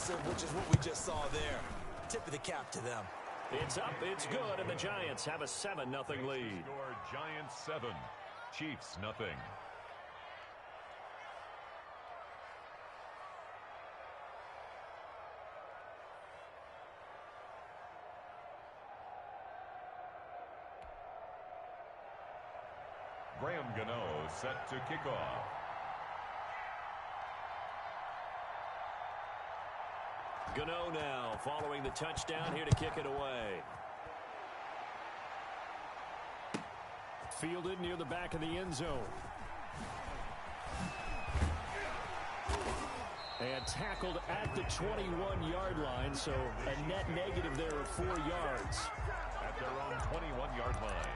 aggressive, which is what we just saw there. Tip of the cap to them. It's up, it's good, and the Giants have a 7-0 lead. Score Giants 7, Chiefs nothing. Graham Gano set to kick off. Gano now following the touchdown here to kick it away. Fielded near the back of the end zone. And tackled at the 21-yard line, so a net negative there of 4 yards. At their own 21-yard line.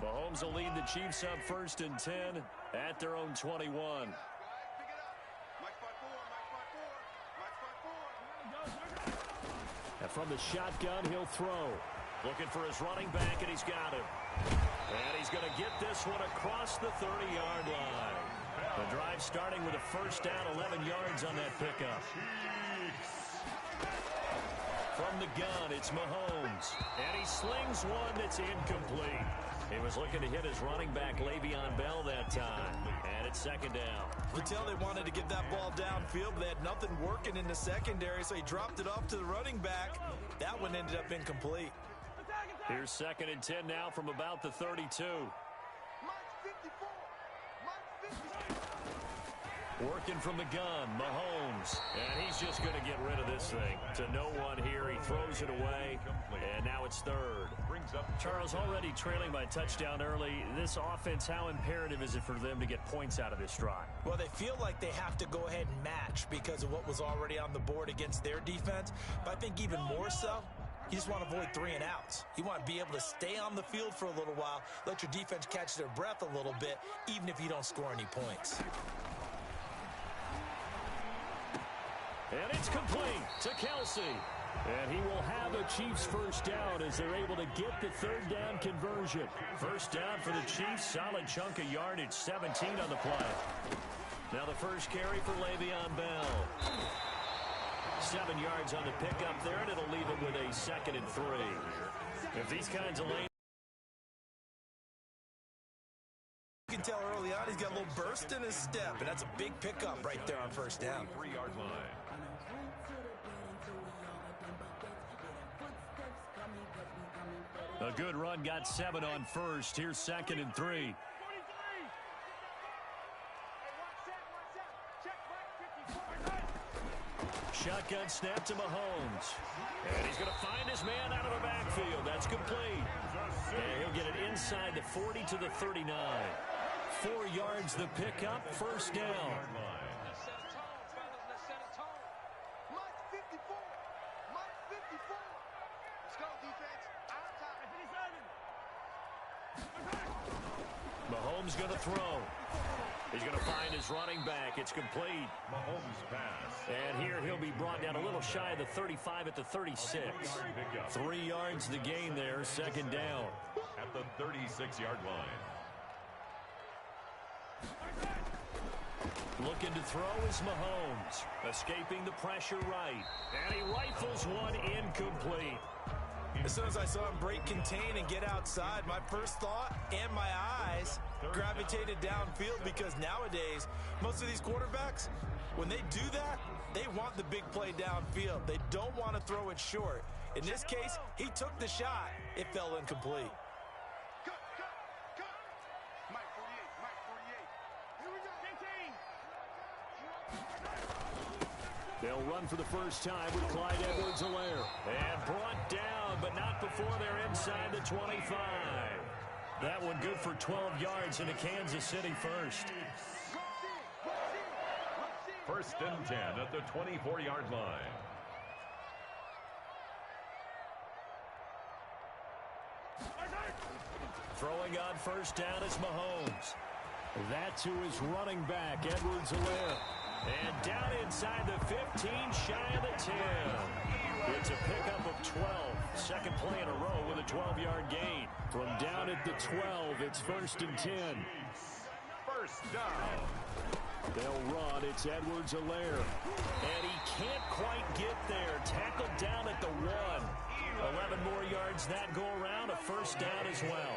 Mahomes will lead the Chiefs up 1st and 10 at their own 21. And from the shotgun, he'll throw. Looking for his running back, and he's got him. And he's going to get this one across the 30-yard line. The drive starting with a 1st down, 11 yards on that pickup. From the gun, it's Mahomes. And he slings one that's incomplete. He was looking to hit his running back, Le'Veon Bell, that time. And it's 2nd down. You can tell they wanted to get that ball downfield, but they had nothing working in the secondary, so he dropped it off to the running back. That one ended up incomplete. Here's 2nd and 10 now from about the 32. Working from the gun, Mahomes. And he's just going to get rid of this thing. To no one here, he throws it away. And now it's 3rd. Charles, already trailing by a touchdown early. This offense, how imperative is it for them to get points out of this drive? Well, they feel like they have to go ahead and match because of what was already on the board against their defense. But I think even more so, you just want to avoid 3 and outs. You want to be able to stay on the field for a little while, let your defense catch their breath a little bit, even if you don't score any points. And it's complete to Kelsey. And he will have a Chiefs 1st down as they're able to get the 3rd down conversion. 1st down for the Chiefs. Solid chunk of yardage, 17 on the play. Now the 1st carry for Le'Veon Bell. 7 yards on the pickup there, and it'll leave him with a 2nd and 3. If these kinds of lanes... You can tell early on he's got a little burst in his step, and that's a big pickup right there on 1st down. 3-yard line. A good run, got 7 on 1st. Here's 2nd and 3. Shotgun snap to Mahomes. And he's going to find his man out of the backfield. That's complete. And he'll get it inside the 40 to the 39. 4 yards the pickup, 1st down. Mahomes going to throw. He's going to find his running back. It's complete. Mahomes pass. And here he'll be brought down a little shy of the 35 at the 36. 3 yards the gain there, 2nd down. At the 36-yard line. Looking to throw is Mahomes. Escaping the pressure right. And he rifles one incomplete. As soon as I saw him break contain and get outside, my first thought and my eyes gravitated downfield, because nowadays, most of these quarterbacks, when they do that, they want the big play downfield. They don't want to throw it short. In this case, he took the shot. It fell incomplete. They'll run for the first time with Clyde Edwards-Helaire. And brought down, but not before they're inside the 25. That one good for 12 yards into Kansas City first. 1st and 10 at the 24-yard line. Throwing on 1st down is Mahomes. That to his running back, Edwards-Helaire. And down inside the 15, shy of the 10. It's a pickup of 12. 2nd play 12-yard gain. From down at the 12, it's 1st and 10. First down. They'll run. It's Edwards-Helaire. And he can't quite get there. Tackled down at the 1. 11 more yards that go around. A first down as well.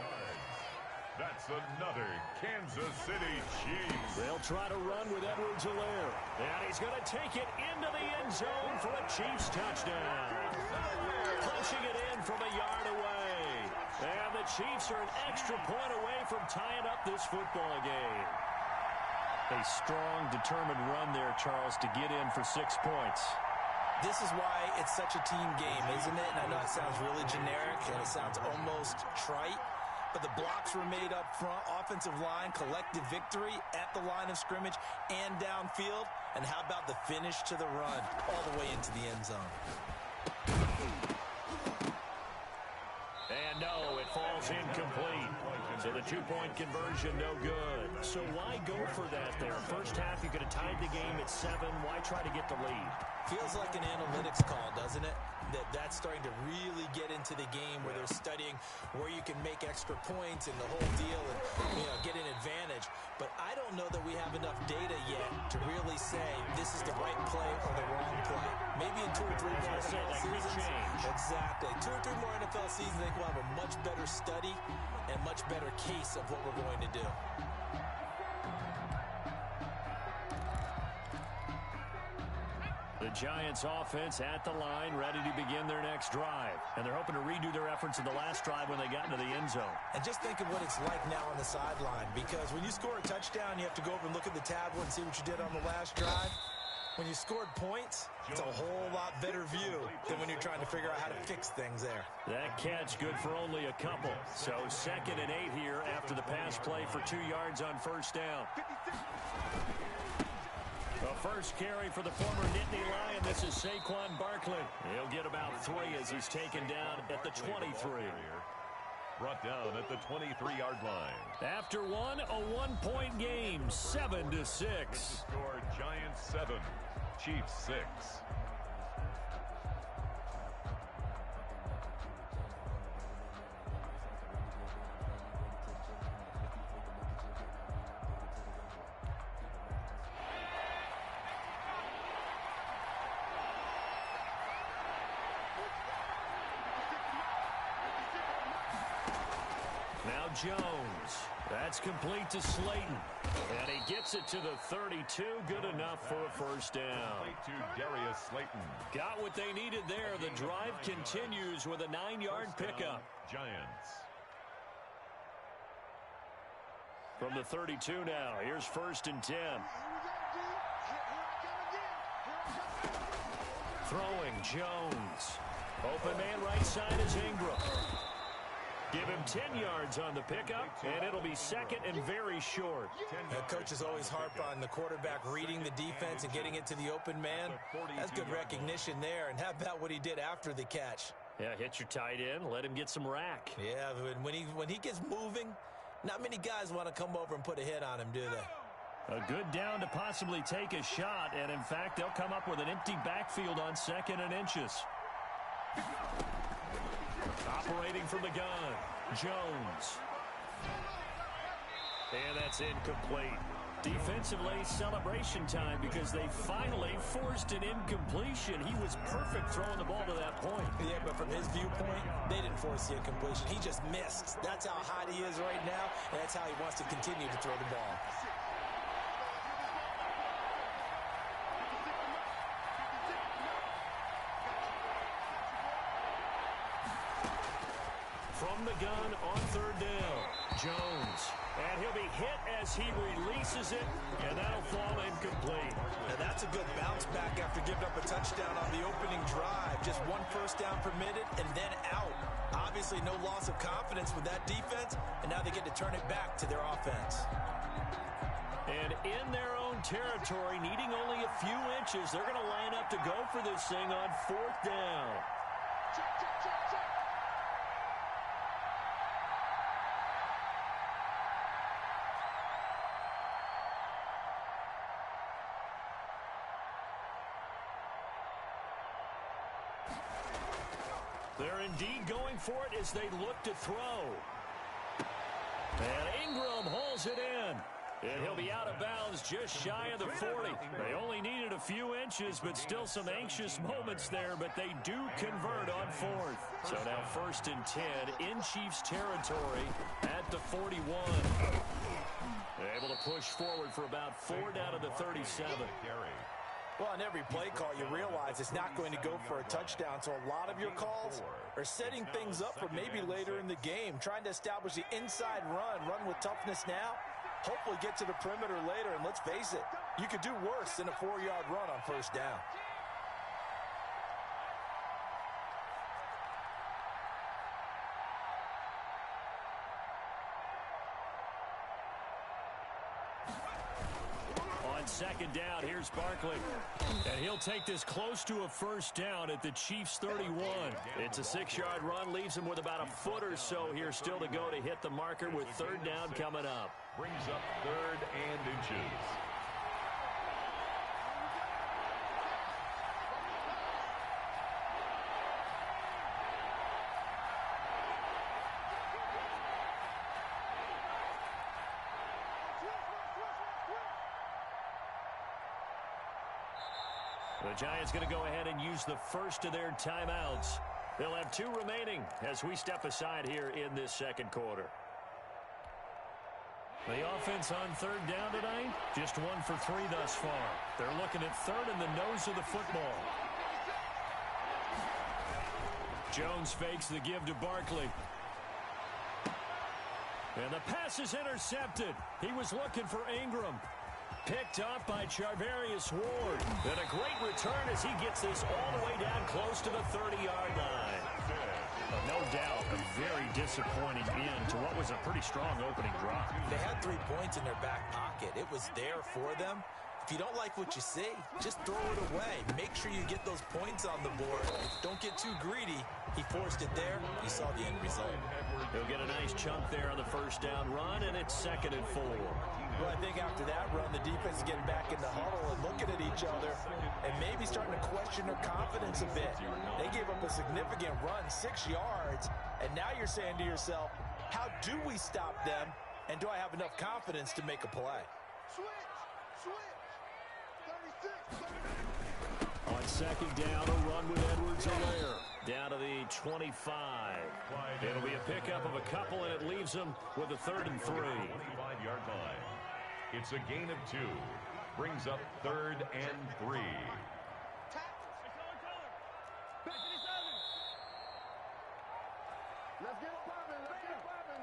That's another Kansas City Chiefs. They'll try to run with Edwards-Helaire. And he's going to take it into the end zone for a Chiefs touchdown. Punching it in from a yard away. And the Chiefs are an extra point away from tying up this football game. A strong, determined run there, Charles, to get in for 6 points. This is why it's such a team game, isn't it? And I know it sounds really generic and it sounds almost trite, but the blocks were made up front, offensive line, collective victory at the line of scrimmage and downfield. And how about the finish to the run all the way into the end zone? And no, it falls incomplete. So the 2-point conversion, no good. So why go for that there? First half, you could have tied the game at 7. Why try to get the lead? Feels like an analytics call, doesn't it? That's starting to really get into the game where they're studying where you can make extra points and the whole deal and, get an advantage. But I don't know that we have enough data yet to really say this is the right play or the wrong play. Maybe in 2 or 3 more NFL seasons. Exactly. 2 or 3 more NFL seasons, I think we'll have a much better study and much better case of what we're going to do. The Giants offense at the line, ready to begin their next drive. And they're hoping to redo their efforts in the last drive when they got into the end zone. And just think of what it's like now on the sideline, because when you score a touchdown, you have to go over and look at the tablet and see what you did on the last drive. When you scored points, it's a whole lot better view than when you're trying to figure out how to fix things there. That catch good for only a couple. So 2nd and 8 here after the pass play for 2 yards on first down. The first carry for the former Nittany Lion. This is Saquon Barkley. He'll get about 3 as he's taken down at the 23. Brought down at the 23-yard line. After one, a 1-point game, 7-6. Score Giants 7, Chiefs 6. Jones. That's complete to Slayton. And he gets it to the 32. Good enough for a first down. To Darius Slayton. Got what they needed there. The drive continues with a 9-yard pickup. Giants. From the 32 now. Here's 1st and 10. Throwing Jones. Open man right side is Ingram. Give him 10 yards on the pickup, and it'll be 2nd and very short. Coaches always harp on the quarterback reading the defense and getting it to the open man. That's good recognition there. And how about what he did after the catch? Yeah, hit your tight end, let him get some rack. Yeah, when he gets moving, not many guys want to come over and put a hit on him, do they? A good down to possibly take a shot, and in fact, they'll come up with an empty backfield on 2nd and inches. Operating from the gun, Jones. And that's incomplete. Defensively, celebration time because they finally forced an incompletion. He was perfect throwing the ball to that point. Yeah, but from his viewpoint, they didn't force the incompletion. He just missed. That's how hot he is right now, and that's how he wants to continue to throw the ball. From the gun on 3rd down, Jones. And he'll be hit as he releases it, and that'll fall incomplete. Now that's a good bounce back after giving up a touchdown on the opening drive. Just 1 first down permitted and then out. Obviously no loss of confidence with that defense, and now they get to turn it back to their offense. And in their own territory, needing only a few inches, they're going to line up to go for this thing on 4th down. They're indeed going for it as they look to throw. And Ingram hauls it in. And he'll be out of bounds just shy of the 40. They only needed a few inches, but still some anxious moments there, but they do convert on fourth. So now 1st and 10 in Chiefs territory at the 41. Able to push forward for about 4 down to the 37. Well, on every play call, you realize it's not going to go for a touchdown, so a lot of your calls are setting things up for maybe later in the game, trying to establish the inside run with toughness now, hopefully get to the perimeter later, and let's face it, you could do worse than a 4-yard run on 1st down. On 2nd down, here's Barkley. And he'll take this close to a 1st down at the Chiefs' 31. It's a 6-yard run, leaves him with about a foot or so here still to go to hit the marker with 3rd down coming up. Brings up 3rd and inches. The Giants going to go ahead and use the first of their timeouts. They'll have 2 remaining as we step aside here in this 2nd quarter. The offense on 3rd down tonight, just 1 for 3 thus far. They're looking at 3rd in the nose of the football. Jones fakes the give to Barkley. And the pass is intercepted. He was looking for Ingram. Picked up by Charvarius Ward. And a great return as he gets this all the way down close to the 30-yard line. No doubt a very disappointing end to what was a pretty strong opening drive. They had 3 points in their back pocket. It was there for them. If you don't like what you see, just throw it away. Make sure you get those points on the board. Don't get too greedy. He forced it there. You saw the end result. He'll get a nice chunk there on the 1st down run, and it's 2nd and 4. Well, I think after that run, the defense is getting back in the huddle and looking at each other and maybe starting to question their confidence a bit. They gave up a significant run, 6 yards, and now you're saying to yourself, how do we stop them, and do I have enough confidence to make a play? On 2nd down, a run with Edwards-Helaire. Down to the 25. It'll be a pickup of a couple, and it leaves them with a 3rd and 3. 25-yard line. It's a gain of 2. Brings up 3rd and 3. Let's get it poppin'. Let's get it poppin'.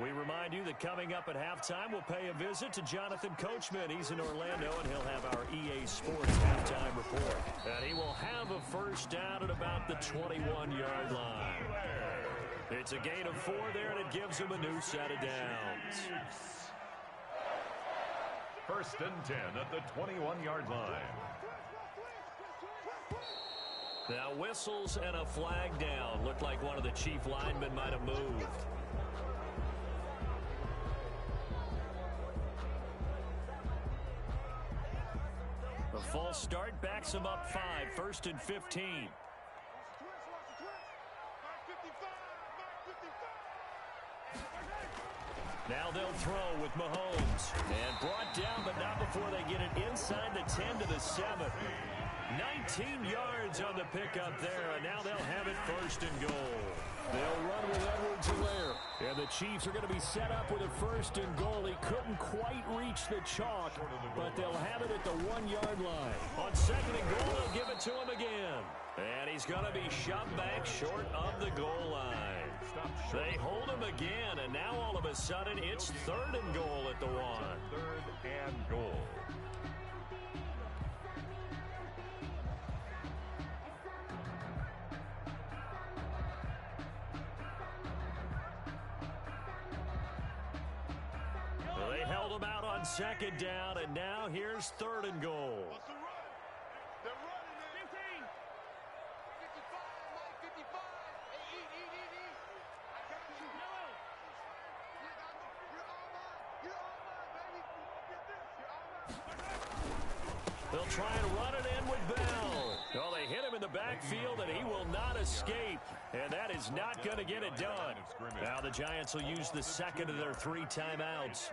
We remind you that coming up at halftime, we'll pay a visit to Jonathan Coachman. He's in Orlando, and he'll have our EA Sports halftime report. And he will have a 1st down at about the 21-yard line. It's a gain of 4 there, and it gives him a new set of downs. 1st and 10 at the 21-yard line. Now whistles and a flag down. Looked like one of the Chief linemen might have moved. The false start backs him up 5. 1st and 15. Now they'll throw with Mahomes. And brought down, but not before they get it inside the 10 to the 7. 19 yards on the pickup there, and now they'll have it 1st and goal. They'll run with Edwards-Helaire. And the Chiefs are going to be set up with a 1st and goal. He couldn't quite reach the chalk, but they'll have it at the 1-yard line. On 2nd and goal, they'll give it to him again. And he's going to be shoved back short of the goal line. They hold him again, and now all of a sudden it's 3rd and goal at the 1. 3rd and goal. They held him out on 2nd down, and now here's 3rd and goal. They'll try and run it in with Bell. Well, they hit him in the backfield, and he will not escape. And that is not going to get it done. Now the Giants will use the second of their 3 timeouts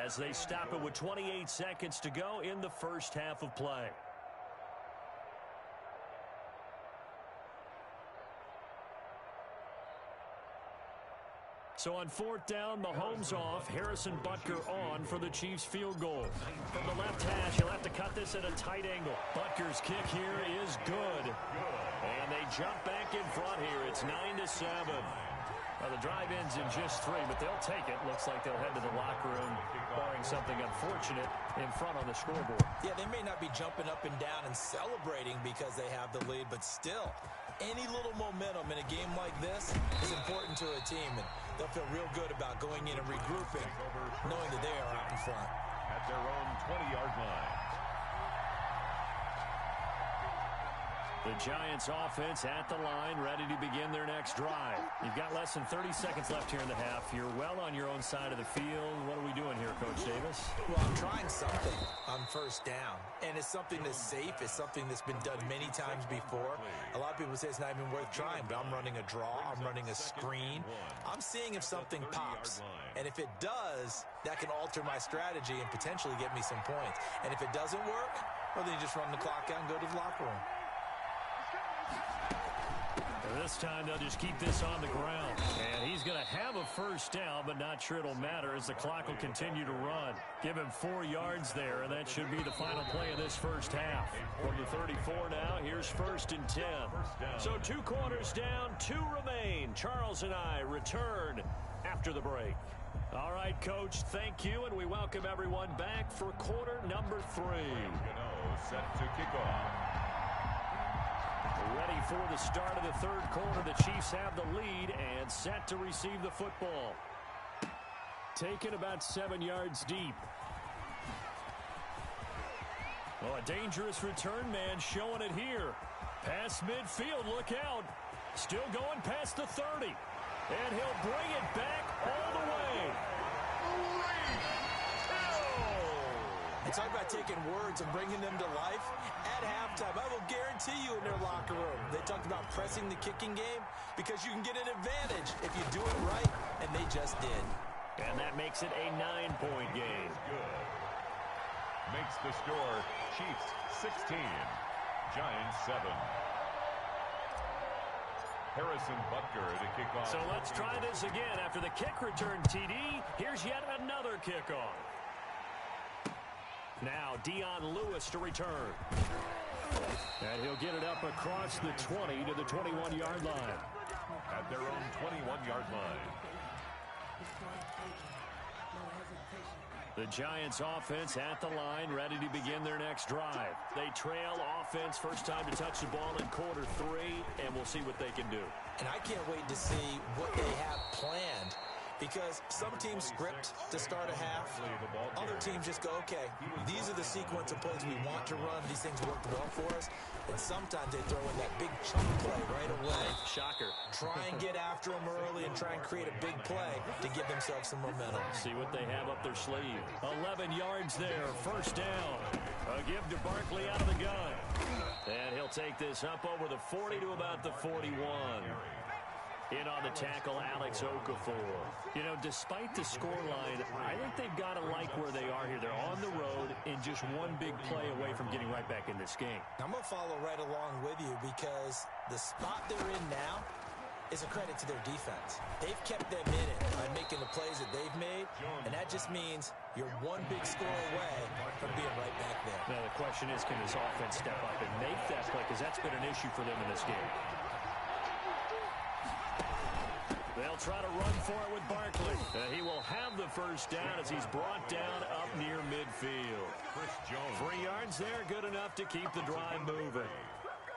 as they stop it with 28 seconds to go in the first half of play. So on 4th down, Mahomes off, Harrison Butker on for the Chiefs field goal. From the left hash, he'll have to cut this at a tight angle. Butker's kick here is good. And they jump back in front here. It's 9-7. Well, the drive ends in just 3, but they'll take it. Looks like they'll head to the locker room, barring something unfortunate in front on the scoreboard. Yeah, they may not be jumping up and down and celebrating because they have the lead, but still, any little momentum in a game like this is important to a team, and they'll feel real good about going in and regrouping, knowing that they are out in front. At their own 20-yard line. The Giants offense at the line, ready to begin their next drive. You've got less than 30 seconds left here in the half. You're well on your own side of the field. What are we doing here, Coach Davis? Well, I'm trying something on first down, and it's something that's safe. It's something that's been done many times before. A lot of people say it's not even worth trying, but I'm running a draw. I'm running a screen. I'm seeing if something pops, and if it does, that can alter my strategy and potentially get me some points. And if it doesn't work, well, then you just run the clock out and go to the locker room. This time they'll just keep this on the ground. And he's going to have a first down, but not sure it'll matter as the clock will continue to run. Give him 4 yards there, and that should be the final play of this first half. From the 34 now, here's 1st and 10. So 2 quarters down, 2 remain. Charles and I return after the break. All right, Coach, thank you, and we welcome everyone back for quarter number 3. Set to kick off. Ready for the start of the 3rd quarter. The Chiefs have the lead and set to receive the football. Taken about 7 yards deep. Well, a dangerous return man showing it here. Past midfield, look out. Still going past the 30. And he'll bring it back all the way. And talk about taking words and bringing them to life. At halftime, I will guarantee you in their locker room, they talked about pressing the kicking game because you can get an advantage if you do it right, and they just did. And that makes it a 9-point game. Good. Makes the score Chiefs 16, Giants 7. Harrison Butker to kick off. So let's try this again. After the kick return TD, here's yet another kickoff. Now Dion Lewis to return. And he'll get it up across the 20 to the 21-yard line. At their own 21-yard line. The Giants offense at the line, ready to begin their next drive. They trail offense, first time to touch the ball in quarter 3, and we'll see what they can do. And I can't wait to see what they have planned, because some teams script to start a half. Other teams just go, okay, these are the sequence of plays we want to run. These things worked well for us. And sometimes they throw in that big chunk play right away. Shocker. Try and get after them early and try and create a big play to give themselves some momentum. See what they have up their sleeve. 11 yards there, first down. A give to Barkley out of the gun. And he'll take this up over the 40 to about the 41. In on the tackle, Alex Okafor. You know, despite the scoreline, I think they've got to like where they are here. They're on the road and just one big play away from getting right back in this game. I'm going to follow right along with you because the spot they're in now is a credit to their defense. They've kept them in it by making the plays that they've made, and that just means you're one big score away from being right back there. Now, the question is, can this offense step up and make that play? Because that's been an issue for them in this game. They'll try to run for it with Barkley. He will have the first down as he's brought down up near midfield. 3 yards there, good enough to keep the drive moving.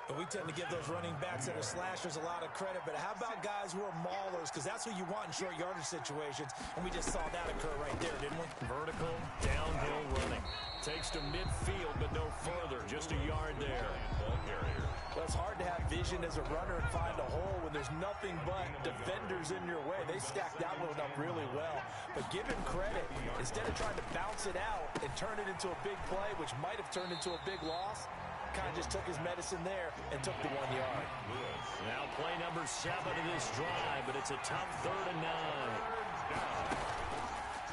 And we tend to give those running backs that are slashers a lot of credit, but how about guys who are maulers? Because that's what you want in short yardage situations, and we just saw that occur right there, didn't we? Vertical, downhill running. Takes close to midfield, but no further. Just a yard there. Ball carrier. Well, it's hard to have vision as a runner and find a hole when there's nothing but defenders in your way. They stacked that one up really well. But give him credit. Instead of trying to bounce it out and turn it into a big play, which might have turned into a big loss, kind of just took his medicine there and took the 1 yard. Now play number 7 of this drive, but it's a tough 3rd and 9.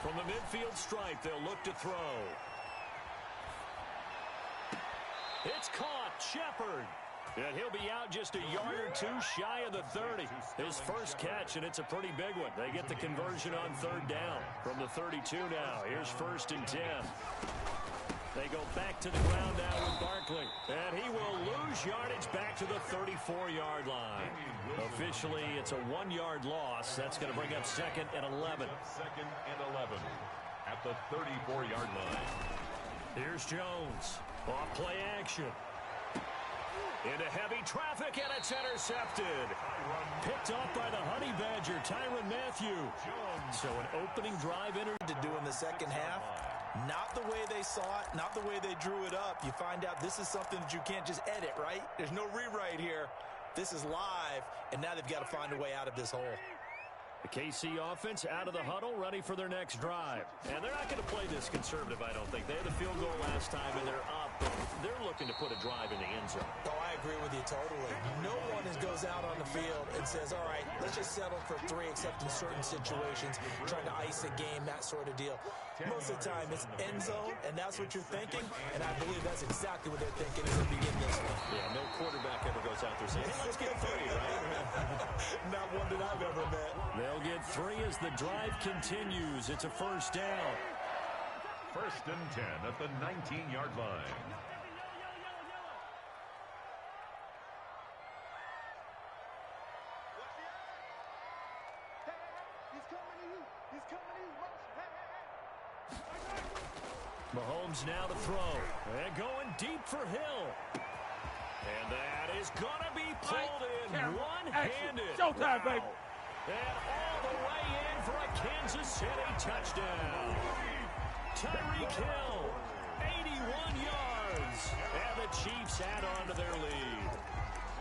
From the midfield stripe, they'll look to throw. It's caught. Shepard. And he'll be out just a yard or two shy of the 30. His first catch, and it's a pretty big one. They get the conversion on 3rd down. From the 32 now, here's 1st and 10. They go back to the ground now with Barkley. And he will lose yardage back to the 34-yard line. Officially, it's a 1-yard loss. That's going to bring up 2nd and 11. 2nd and 11 at the 34-yard line. Here's Jones. Off play action. Into heavy traffic, and it's intercepted. Picked off by the Honey Badger, Tyrann Mathieu. So an opening drive entered To do in the second half, not the way they saw it, not the way they drew it up. You find out this is something that you can't just edit, right? There's no rewrite here. This is live, and now they've got to find a way out of this hole. The KC offense out of the huddle, ready for their next drive. And they're not going to play this conservative, I don't think. They had the field goal last time, and they're up, but they're looking to put a drive in the end zone. Oh, I agree with you totally. No one goes out on the field and says, all right, let's just settle for 3, except in certain situations, trying to ice a game, that sort of deal. Most of the time, it's end zone, and that's what you're thinking, and I believe that's exactly what they're thinking as they begin this one. Yeah, no quarterback ever goes out there saying, hey, let's get 3, right? Not one that I've ever met. They'll get 3 as the drive continues. It's a 1st down. 1st and 10 at the 19-yard line. Mahomes now to throw. And going deep for Hill. And that is going to be pulled in one-handed. Showtime, baby. And all the way in for a Kansas City touchdown. Tyreek Hill, 81 yards. And the Chiefs add on to their lead.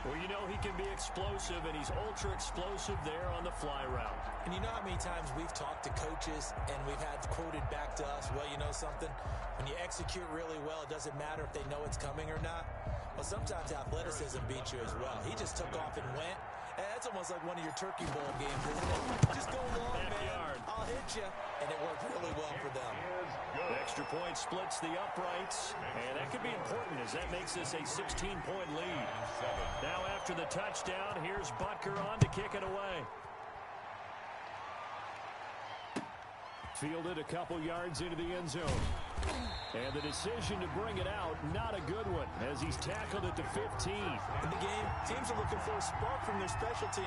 Well, you know he can be explosive, and he's ultra-explosive there on the fly route. And you know how many times we've talked to coaches and we've had quoted back to us, well, you know something? When you execute really well, it doesn't matter if they know it's coming or not. Well, sometimes athleticism beats you as well. He just took off and went. And that's almost like one of your Turkey Bowl games, isn't it? Just go long, man. I'll hit you. And it worked really well for them. The extra point splits the uprights, and that could be important as that makes this a 16-point lead. Now after the touchdown, here's Butker on to kick it away. Fielded a couple yards into the end zone. And the decision to bring it out, not a good one, as he's tackled at the 15. In the game, teams are looking for a spark from their special team.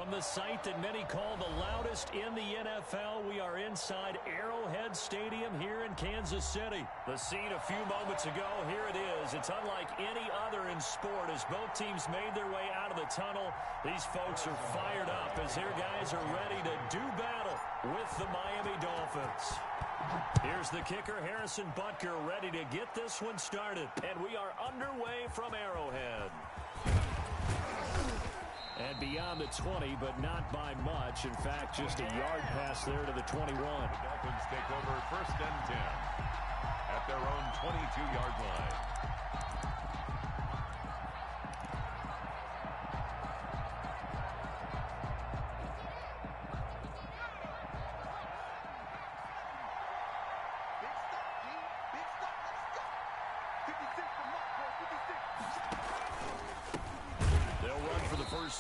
From the site that many call the loudest in the NFL, we are inside Arrowhead Stadium here in Kansas City. The scene a few moments ago, here it is. It's unlike any other in sport as both teams made their way out of the tunnel. These folks are fired up as their guys are ready to do battle with the Miami Dolphins. Here's the kicker, Harrison Butker, ready to get this one started. And we are underway from Arrowhead. And beyond the 20, but not by much. In fact, just a yard pass there to the 21. The Dolphins take over 1st and 10 at their own 22-yard line.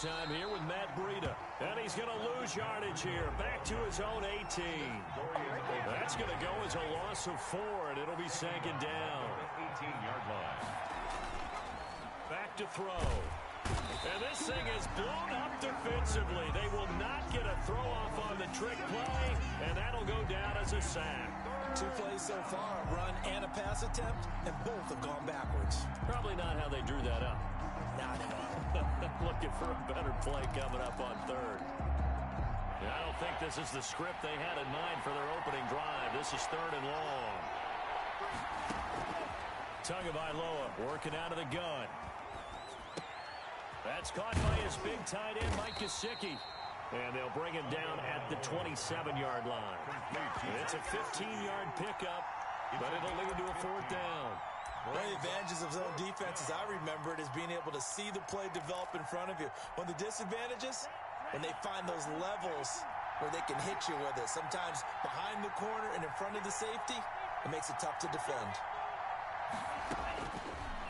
Time here with Matt Breida, and he's going to lose yardage here, back to his own 18. That's going to go as a loss of 4, and it'll be 2nd down. 18-yard line. Back to throw. And this thing is blown up defensively. They will not get a throw off on the trick play, and that'll go down as a sack. 2 plays so far, a run and a pass attempt, and both have gone backwards. Probably not how they drew that up. Not at all. Looking for a better play coming up on 3rd. Yeah, I don't think this is the script they had in mind for their opening drive. This is 3rd and long. Tagovailoa working out of the gun. That's caught by his big tight end, Mike Gesicki. And they'll bring him down at the 27-yard line. It's a 15-yard pickup, but it'll lead to a 4th down. One of the advantages of zone defense, as I remember it, is being able to see the play develop in front of you. One of the disadvantages, when they find those levels where they can hit you with it. Sometimes behind the corner and in front of the safety, it makes it tough to defend.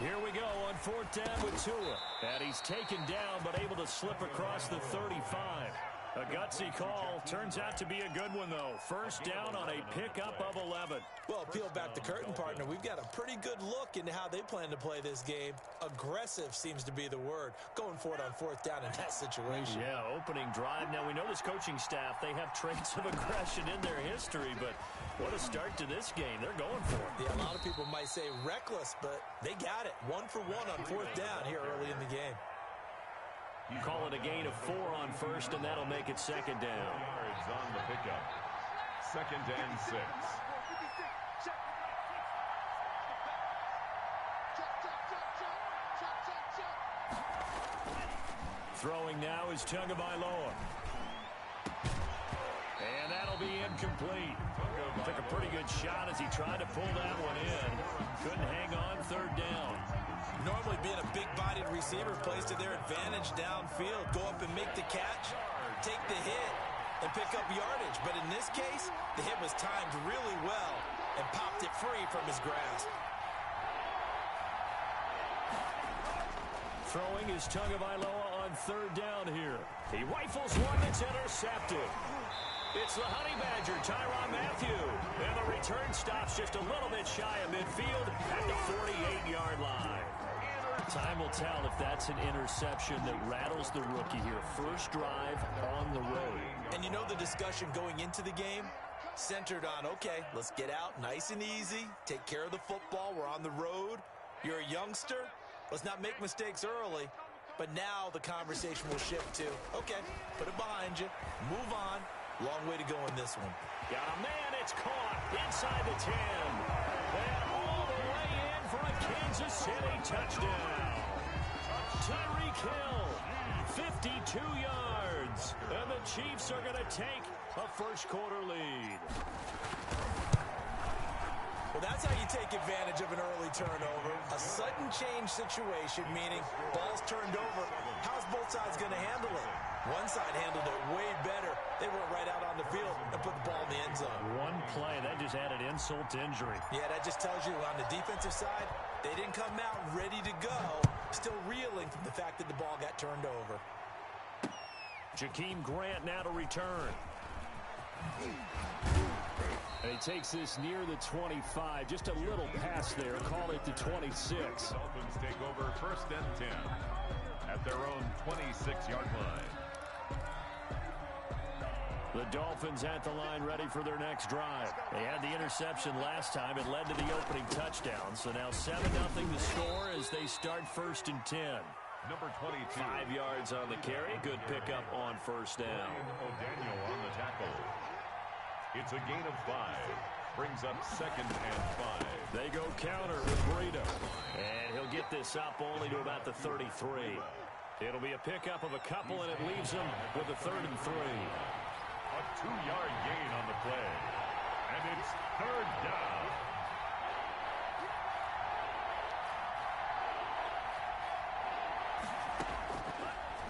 Here we go on 4th down with Tua. And he's taken down, but able to slip across the 35. A gutsy call. Turns out to be a good one, though. 1st down on a pickup of 11. Well, peel back the curtain, partner. We've got a pretty good look into how they plan to play this game. Aggressive seems to be the word. Going for it on 4th down in that situation. Yeah, opening drive. Now, we know this coaching staff, they have traits of aggression in their history, but what a start to this game. They're going for it. Yeah, a lot of people might say reckless, but they got it. 1 for 1 on 4th down here early in the game. You call it a gain of 4 on 1st, and that'll make it 2nd down. Yards on the pickup. 2nd and 6. Throwing now is Tagovailoa. And that'll be incomplete. Took a pretty good shot as he tried to pull that one in. Couldn't hang on 3rd down. Normally being a big-bodied receiver plays to their advantage downfield. Go up and make the catch, take the hit, and pick up yardage. But in this case, the hit was timed really well and popped it free from his grasp. Throwing is Tagovailoa on 3rd down here. He rifles one that's intercepted. It's the Honey Badger, Tyrann Mathieu. And the return stops just a little bit shy of midfield at the 48-yard line. Time will tell if that's an interception that rattles the rookie here. First drive on the road. And you know the discussion going into the game? Centered on, okay, let's get out nice and easy, take care of the football, we're on the road. You're a youngster, let's not make mistakes early. But now the conversation will shift to, okay, put it behind you, move on. Long way to go in this one. Got a man, it's caught inside the 10. And all the way in for a Kansas City touchdown. Tyreek Hill, 52 yards. And the Chiefs are going to take a first-quarter lead. Well, that's how you take advantage of an early turnover. A sudden change situation, meaning ball's turned over. How's both sides going to handle it? One side handled it way better. They went right out on the field and put the ball in the end zone. One play, that just added insult to injury. Yeah, that just tells you on the defensive side, they didn't come out ready to go, still reeling from the fact that the ball got turned over. Jakeem Grant now to return. And he takes this near the 25. Just a little pass there. Call it the 26. Dolphins take over 1st and 10 at their own 26-yard line. The Dolphins at the line ready for their next drive. They had the interception last time. It led to the opening touchdown. So now 7-0 the score as they start 1st and 10. Number 22. 5 yards on the carry. Good pickup on 1st down. O'Daniel on the tackle. It's a gain of 5. Brings up 2nd and 5. They go counter with Burrito. And he'll get this up only to about the 33. It'll be a pickup of a couple, and it leaves him with a 3rd and 3. A 2-yard gain on the play. And it's 3rd down.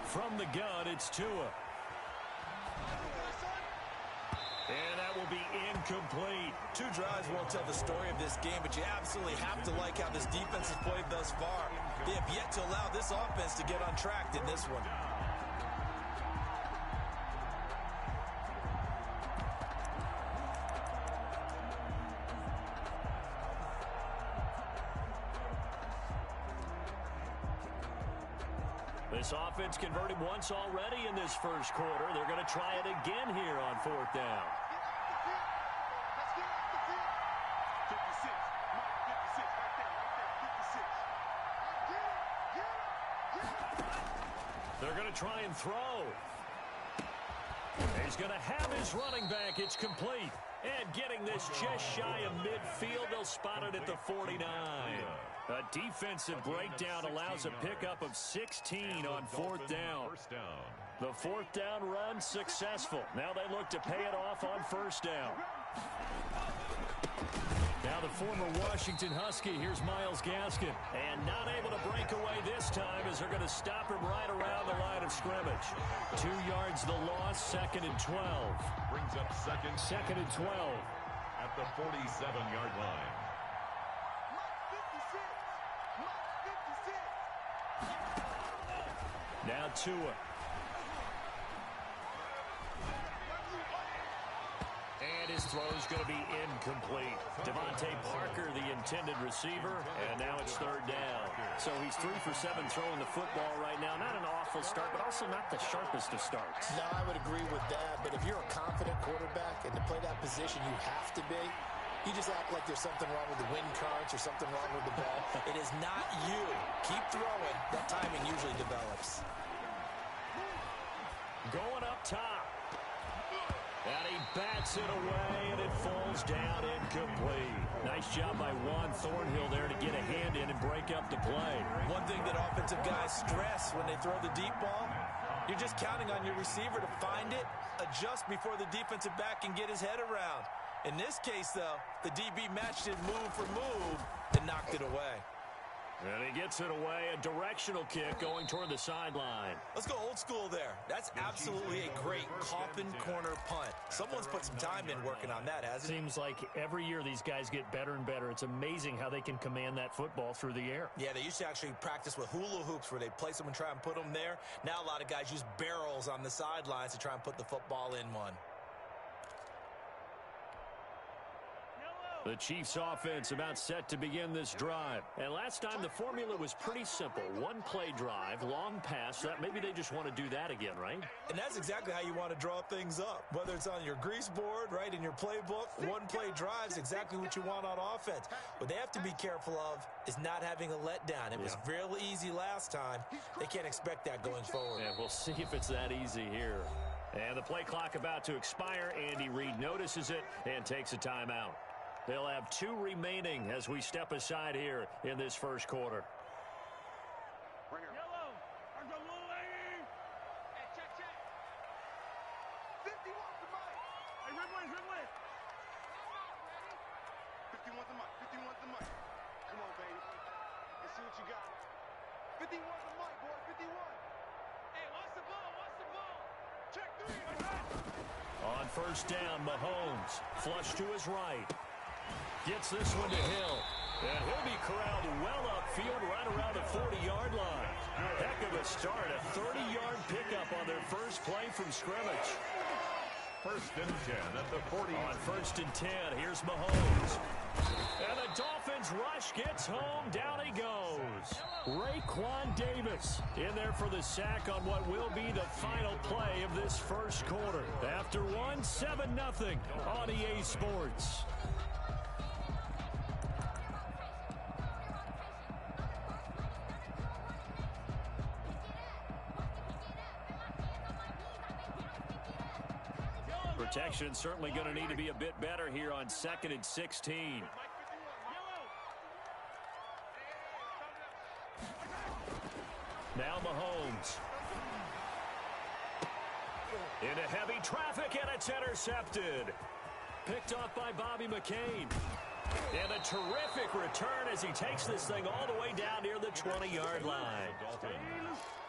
From the gun, it's Tua. And that will be incomplete. 2 drives won't tell the story of this game, but you absolutely have to like how this defense has played thus far. They have yet to allow this offense to get untracked in this one. This offense converted once already in this 1st quarter. They're going to try it again here on 4th down. They're going to try and throw. He's going to have his running back. It's complete. And getting this just shy of midfield, they'll spot it at the 49. A defensive breakdown allows a pickup of 16 on 4th down. The 4th down run successful. Now they look to pay it off on 1st down. Now the former Washington Husky, here's Myles Gaskin. And not able to break away this time as they're going to stop him right around the line of scrimmage. 2 yards the loss, 2nd and 12. Brings up 2nd and 12. At the 47-yard line. Now Tua. And his throw is going to be incomplete. Devontae Parker, the intended receiver, and now it's 3rd down. So he's 3 for 7 throwing the football right now. Not an awful start, but also not the sharpest of starts. No, I would agree with that, but if you're a confident quarterback and to play that position you have to be, you just act like there's something wrong with the wind currents or something wrong with the ball. It is not you. Keep throwing. That timing usually develops. Going up top. And he bats it away, and it falls down incomplete. Nice job by Juan Thornhill there to get a hand in and break up the play. One thing that offensive guys stress when they throw the deep ball, you're just counting on your receiver to find it, adjust before the defensive back can get his head around. In this case, though, the DB matched it move for move and knocked it away. And he gets it away, a directional kick going toward the sideline. Let's go old school there. That's absolutely a great coffin corner punt. Someone's put some time in working on that, hasn't it? Seems like every year these guys get better and better. It's amazing how they can command that football through the air. Yeah, they used to actually practice with hula hoops where they place them and try and put them there. Now a lot of guys use barrels on the sidelines to try and put the football in one. The Chiefs offense about set to begin this drive. And last time the formula was pretty simple. One play drive, long pass. That maybe they just want to do that again, right? And that's exactly how you want to draw things up. Whether it's on your grease board, right, in your playbook, one play drive is exactly what you want on offense. What they have to be careful of is not having a letdown. It was real easy last time. They can't expect that going forward. And we'll see if it's that easy here. And the play clock about to expire. Andy Reid notices it and takes a timeout. They'll have 2 remaining as we step aside here in this first quarter. Yellow. Hey, check. 50 wants the mic. Hey, Ridley. 50 wants the mic. Come on, baby. Let's see what you got. 50 wants the mic, boy. 51. Hey, what's the ball? Check 3. On first down, Mahomes. Flush to his right. Gets this one to Hill. And he'll be corralled well upfield right around the 40-yard line. Heck of a start. A 30-yard pickup on their first play from scrimmage. First and 10 at the 40. On first and 10, here's Mahomes. And the Dolphins rush gets home. Down he goes. Raekwon Davis in there for the sack on what will be the final play of this first quarter. After one, 7-0 on EA Sports. Protection certainly going to need to be a bit better here on 2nd and 16. Now Mahomes. Into heavy traffic, and it's intercepted. Picked off by Bobby McCain. And a terrific return as he takes this thing all the way down near the 20-yard line.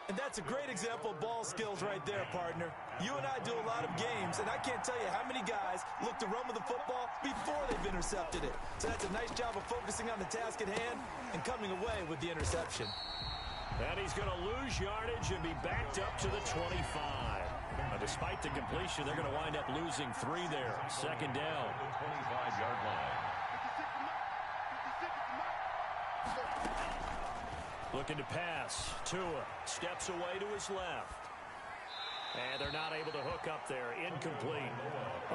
And that's a great example of ball skills right there, partner. You and I do a lot of games, and I can't tell you how many guys look to run with the football before they've intercepted it. So that's a nice job of focusing on the task at hand and coming away with the interception. And he's going to lose yardage and be backed up to the 25. Now, despite the completion, they're going to wind up losing 3 there. Second down. The 25-yard line. Looking to pass. Tua steps away to his left. And they're not able to hook up there. Incomplete.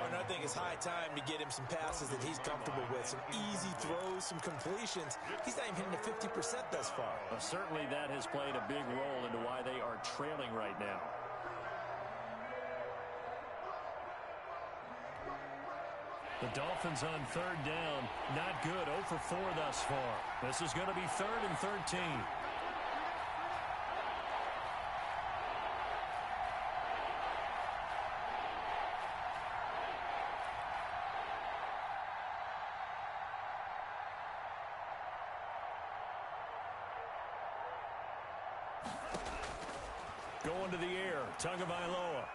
And I think it's high time to get him some passes that he's comfortable with. Some easy throws, some completions. He's not even hitting the 50% thus far. Well, certainly that has played a big role into why they are trailing right now. The Dolphins on 3rd down. Not good. 0 for 4 thus far. This is going to be 3rd and 13. Going to the air. Tagovailoa.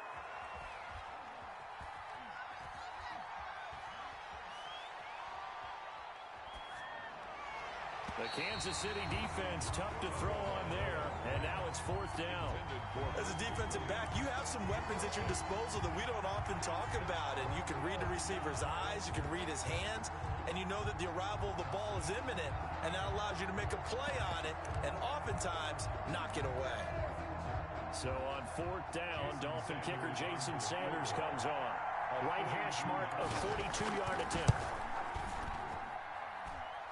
The Kansas City defense tough to throw on there, and now it's 4th down. As a defensive back, you have some weapons at your disposal that we don't often talk about, and you can read the receiver's eyes, you can read his hands, and you know that the arrival of the ball is imminent, and that allows you to make a play on it, and oftentimes knock it away. So on 4th down, Dolphin kicker Jason Sanders comes on. Right hash mark of 42-yard attempt.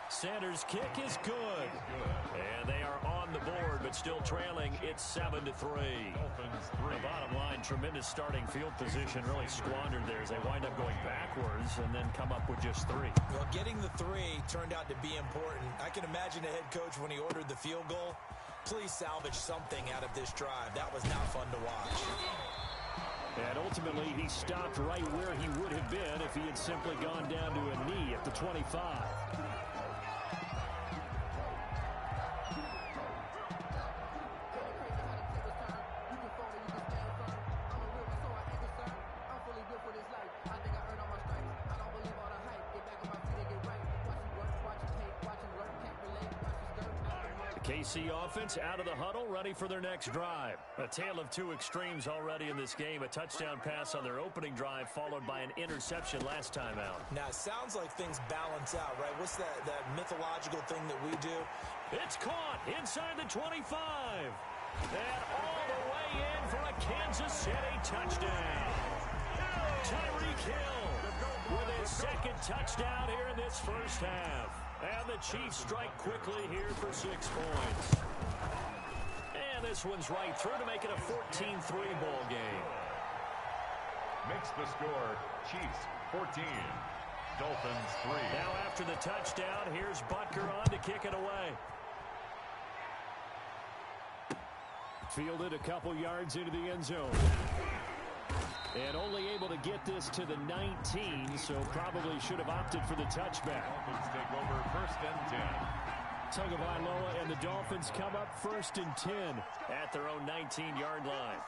Sanders' kick is good. And they are on the board, but still trailing. It's 7-3. The bottom line, tremendous starting field position, really squandered there as they wind up going backwards and then come up with just 3. Well, getting the 3 turned out to be important. I can imagine the head coach when he ordered the field goal. Please salvage something out of this drive. That was not fun to watch. And ultimately, he stopped right where he would have been if he had simply gone down to a knee at the 25. KC offense out of the huddle, ready for their next drive. A tale of 2 extremes already in this game. A touchdown pass on their opening drive, followed by an interception last time out. Now, it sounds like things balance out, right? What's that mythological thing that we do? It's caught inside the 25. And all the way in for a Kansas City touchdown. Tyreek Hill with his 2nd touchdown here in this first half. And the Chiefs strike quickly here for 6 points. And this one's right through to make it a 14-3 ball game. Makes the score Chiefs 14, Dolphins 3. Now after the touchdown, here's Butker on to kick it away. Fielded a couple yards into the end zone. And only able to get this to the 19, so probably should have opted for the touchback. Dolphins take over 1st and 10. Tagovailoa and the Dolphins come up 1st and 10 at their own 19-yard line.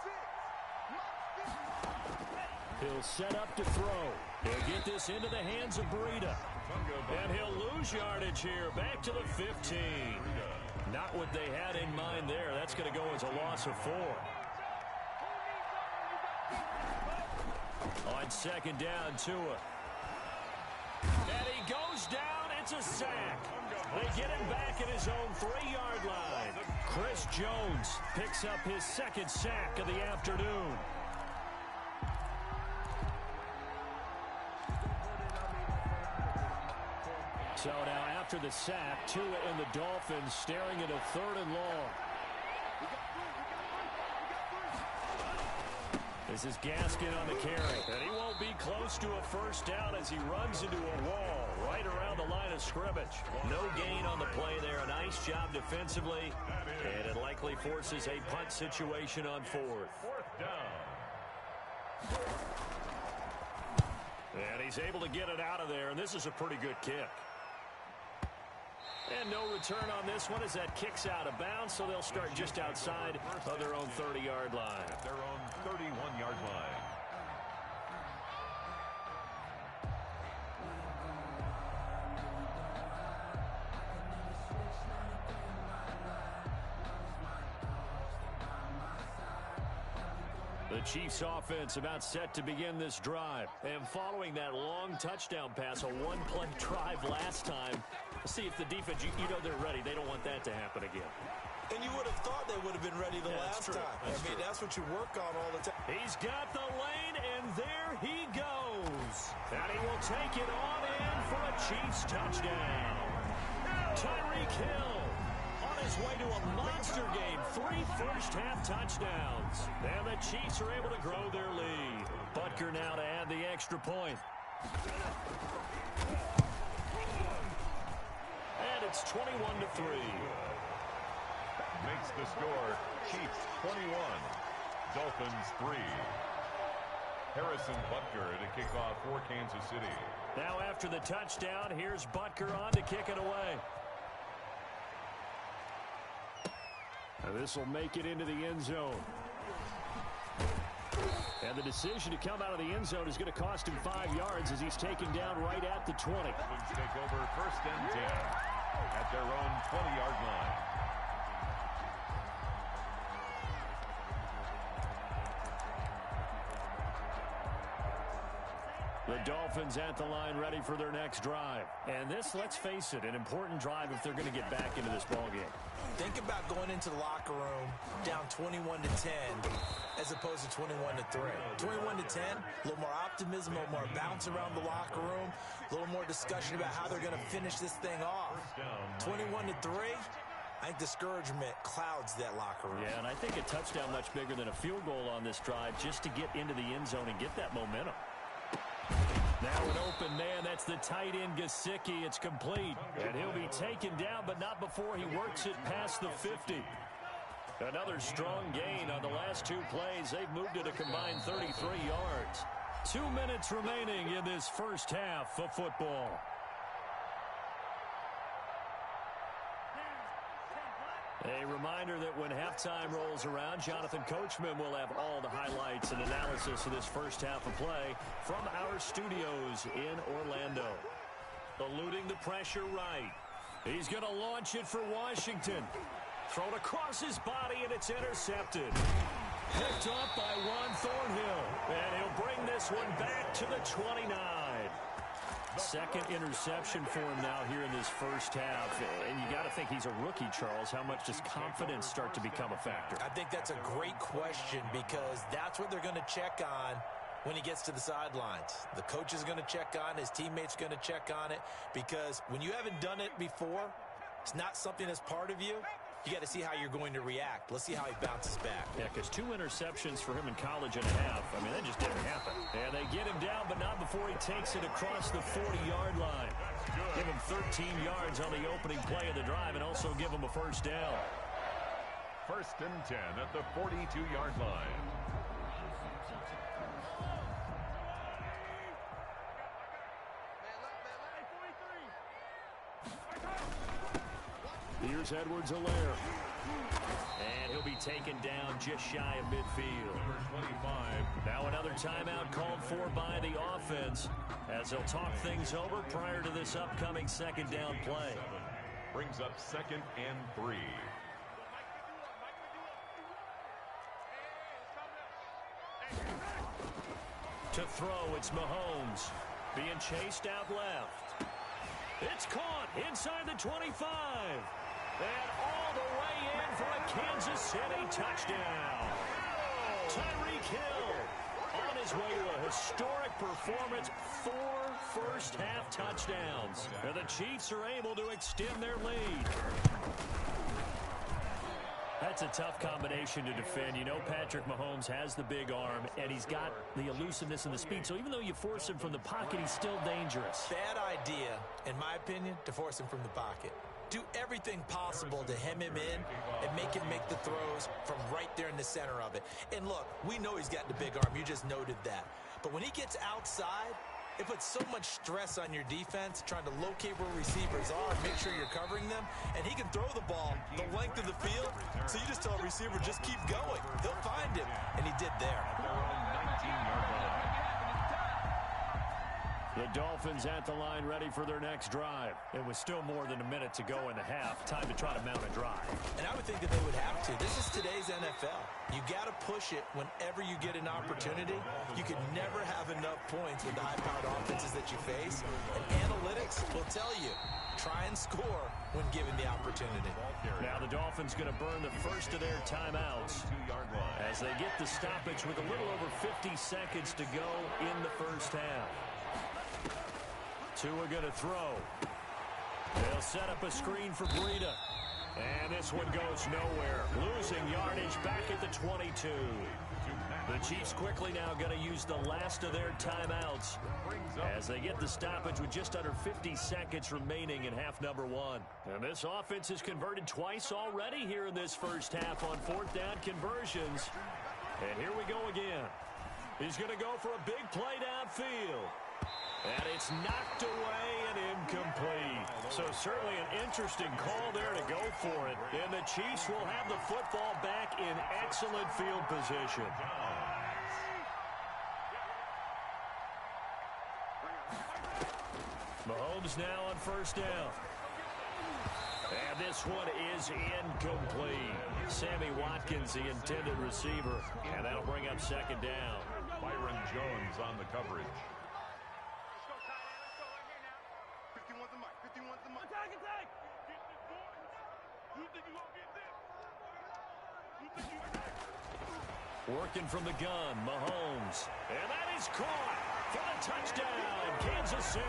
He'll set up to throw. He'll get this into the hands of Breida. And he'll lose yardage here, back to the 15. Not what they had in mind there. That's going to go as a loss of 4. On second down, Tua. And he goes down. It's a sack. They get him back at his own 3-yard line. Chris Jones picks up his second sack of the afternoon. So now after the sack, Tua and the Dolphins staring at a 3rd and long. This is Gaskin on the carry. And he won't be close to a first down as he runs into a wall right around the line of scrimmage. No gain on the play there. A nice job defensively. And it likely forces a punt situation on 4th. 4th down. And he's able to get it out of there. And this is a pretty good kick. And no return on this one as that kicks out of bounds, so they'll start just outside of their own 30-yard line. At their own 31-yard line. The Chiefs offense about set to begin this drive. And following that long touchdown pass, a one-play drive last time, let's see if the defense, you know they're ready. They don't want that to happen again. And you would have thought they would have been ready the last time. That's what you work on all the time. He's got the lane, and there he goes. And he will take it on in for a Chiefs touchdown. Tyreek Hill on his way to a monster game. 3 first-half touchdowns. And the Chiefs are able to grow their lead. Butker now to add the extra point. And it's 21-3. Makes the score Chiefs 21, Dolphins 3. Harrison Butker to kick off for Kansas City. Now after the touchdown, here's Butker on to kick it away. And this will make it into the end zone. And the decision to come out of the end zone is going to cost him 5 yards as he's taken down right at the 20. Dolphins take over 1st and 10 at their own 20-yard line. The Dolphins at the line ready for their next drive. And this, let's face it, an important drive if they're going to get back into this ballgame. Think about going into the locker room down 21-10 as opposed to 21-3. 21-10, a little more optimism, a little more bounce around the locker room, a little more discussion about how they're going to finish this thing off. 21-3, I think discouragement clouds that locker room. Yeah, and I think a touchdown much bigger than a field goal on this drive just to get into the end zone and get that momentum. Now an open man, that's the tight end Gesicki. It's complete, and he'll be taken down, but not before he works it past the 50. Another strong gain on the last 2 plays. They've moved it a combined 33 yards. 2 minutes remaining in this first half of football. A reminder that when halftime rolls around, Jonathan Coachman will have all the highlights and analysis of this first half of play from our studios in Orlando. Eluding the pressure right. He's going to launch it for Washington. Thrown across his body, and it's intercepted. Picked up by Juan Thornhill. And he'll bring this one back to the 29. Second interception for him now here in this first half. And you got to think he's a rookie, Charles. How much does confidence start to become a factor? I think that's a great question because that's what they're going to check on when he gets to the sidelines. The coach is going to check on it. His teammates are going to check on it because when you haven't done it before, it's not something that's part of you. You got to see how you're going to react. Let's see how he bounces back. Yeah, because 2 interceptions for him in college and a half. I mean, that just didn't happen. And they get him down, but not before he takes it across the 40-yard line. Give him 13 yards on the opening play of the drive and also give him a first down. 1st and 10 at the 42-yard line. Here's Edwards-Helaire. And he'll be taken down just shy of midfield. Number 25. Now another timeout called for by the offense as they'll talk things over prior to this upcoming second down play. Brings up 2nd and 3. To throw, it's Mahomes. Being chased out left. It's caught inside the 25. And all the way in for a Kansas City touchdown. Tyreek Hill on his way to a historic performance. 4 first-half touchdowns. And the Chiefs are able to extend their lead. That's a tough combination to defend. You know Patrick Mahomes has the big arm, and he's got the elusiveness and the speed. So even though you force him from the pocket, he's still dangerous. Bad idea, in my opinion, to force him from the pocket. Do everything possible to hem him in and make him make the throws from right there in the center of it. And look, we know he's got the big arm. You just noted that. But when he gets outside, it puts so much stress on your defense trying to locate where receivers are, make sure you're covering them, and he can throw the ball the length of the field. So you just tell a receiver, just keep going. He'll find him, and he did there. The Dolphins at the line ready for their next drive. It was still more than a minute to go in the half. Time to try to mount a drive. And I would think that they would have to. This is today's NFL. You got to push it whenever you get an opportunity. You can never have enough points with the high-powered offenses that you face. And analytics will tell you, try and score when given the opportunity. Now the Dolphins going to burn the first of their timeouts as they get the stoppage with a little over 50 seconds to go in the first half. Tua going to throw. They'll set up a screen for Breida. And this one goes nowhere. Losing yardage back at the 22. The Chiefs quickly now going to use the last of their timeouts as they get the stoppage with just under 50 seconds remaining in half number 1. And this offense has converted twice already here in this first half on 4th down conversions. And here we go again. He's going to go for a big play downfield. And it's knocked away and incomplete. So certainly an interesting call there to go for it. And the Chiefs will have the football back in excellent field position. Mahomes now on first down. And this one is incomplete. Sammy Watkins, the intended receiver. And that'll bring up second down. Byron Jones on the coverage. Working from the gun, Mahomes. And that is caught for the touchdown, Kansas City.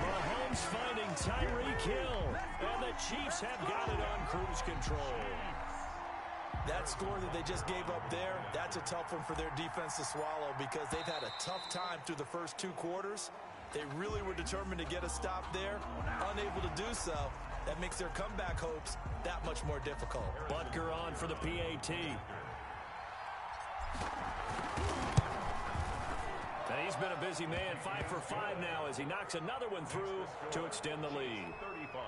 Mahomes finding Tyreek Hill. And the Chiefs have got it on cruise control. That score that they just gave up there, that's a tough one for their defense to swallow because they've had a tough time through the first 2 quarters. They really were determined to get a stop there, unable to do so. That makes their comeback hopes that much more difficult. Butker on for the PAT. And he's been a busy man, 5 for 5 now as he knocks another one through to extend the lead. 35.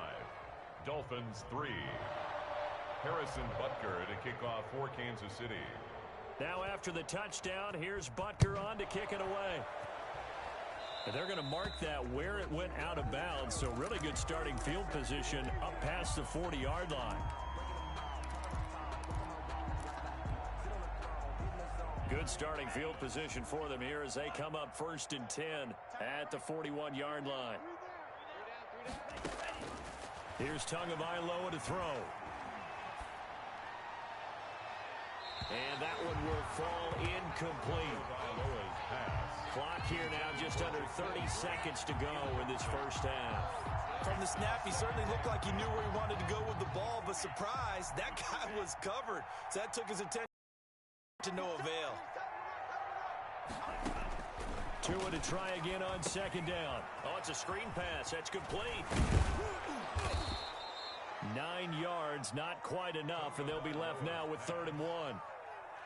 Dolphins 3. Harrison Butker to kick off for Kansas City. Now after the touchdown, here's Butker on to kick it away. And they're going to mark that where it went out of bounds, so really good starting field position up past the 40-yard line. Good starting field position for them here as they come up 1st and 10 at the 41-yard line. Here's Tagovailoa to throw. And that one will fall incomplete. Clock here now just under 30 seconds to go in this first half. From the snap, he certainly looked like he knew where he wanted to go with the ball, but surprise, that guy was covered. So that took his attention to no avail. Tua to try again on 2nd down. Oh, it's a screen pass. That's complete. 9 yards, not quite enough, and they'll be left now with 3rd and 1.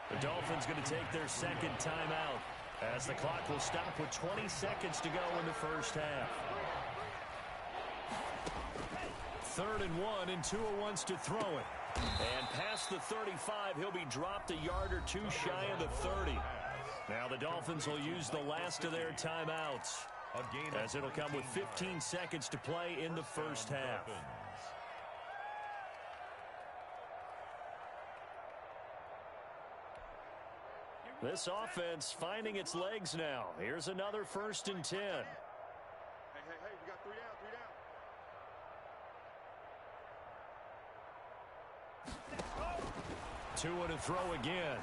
The Dolphins going to take their 2nd timeout as the clock will stop with 20 seconds to go in the first half. 3rd and 1, and Tua wants to throw it. And past the 35, he'll be dropped a yard or 2 shy of the 30. Now the Dolphins will use the last of their timeouts as it'll come with 15 seconds to play in the first half. This offense finding its legs now. Here's another 1st and 10. Hey, we got 3 down, 3 down. Two to throw again.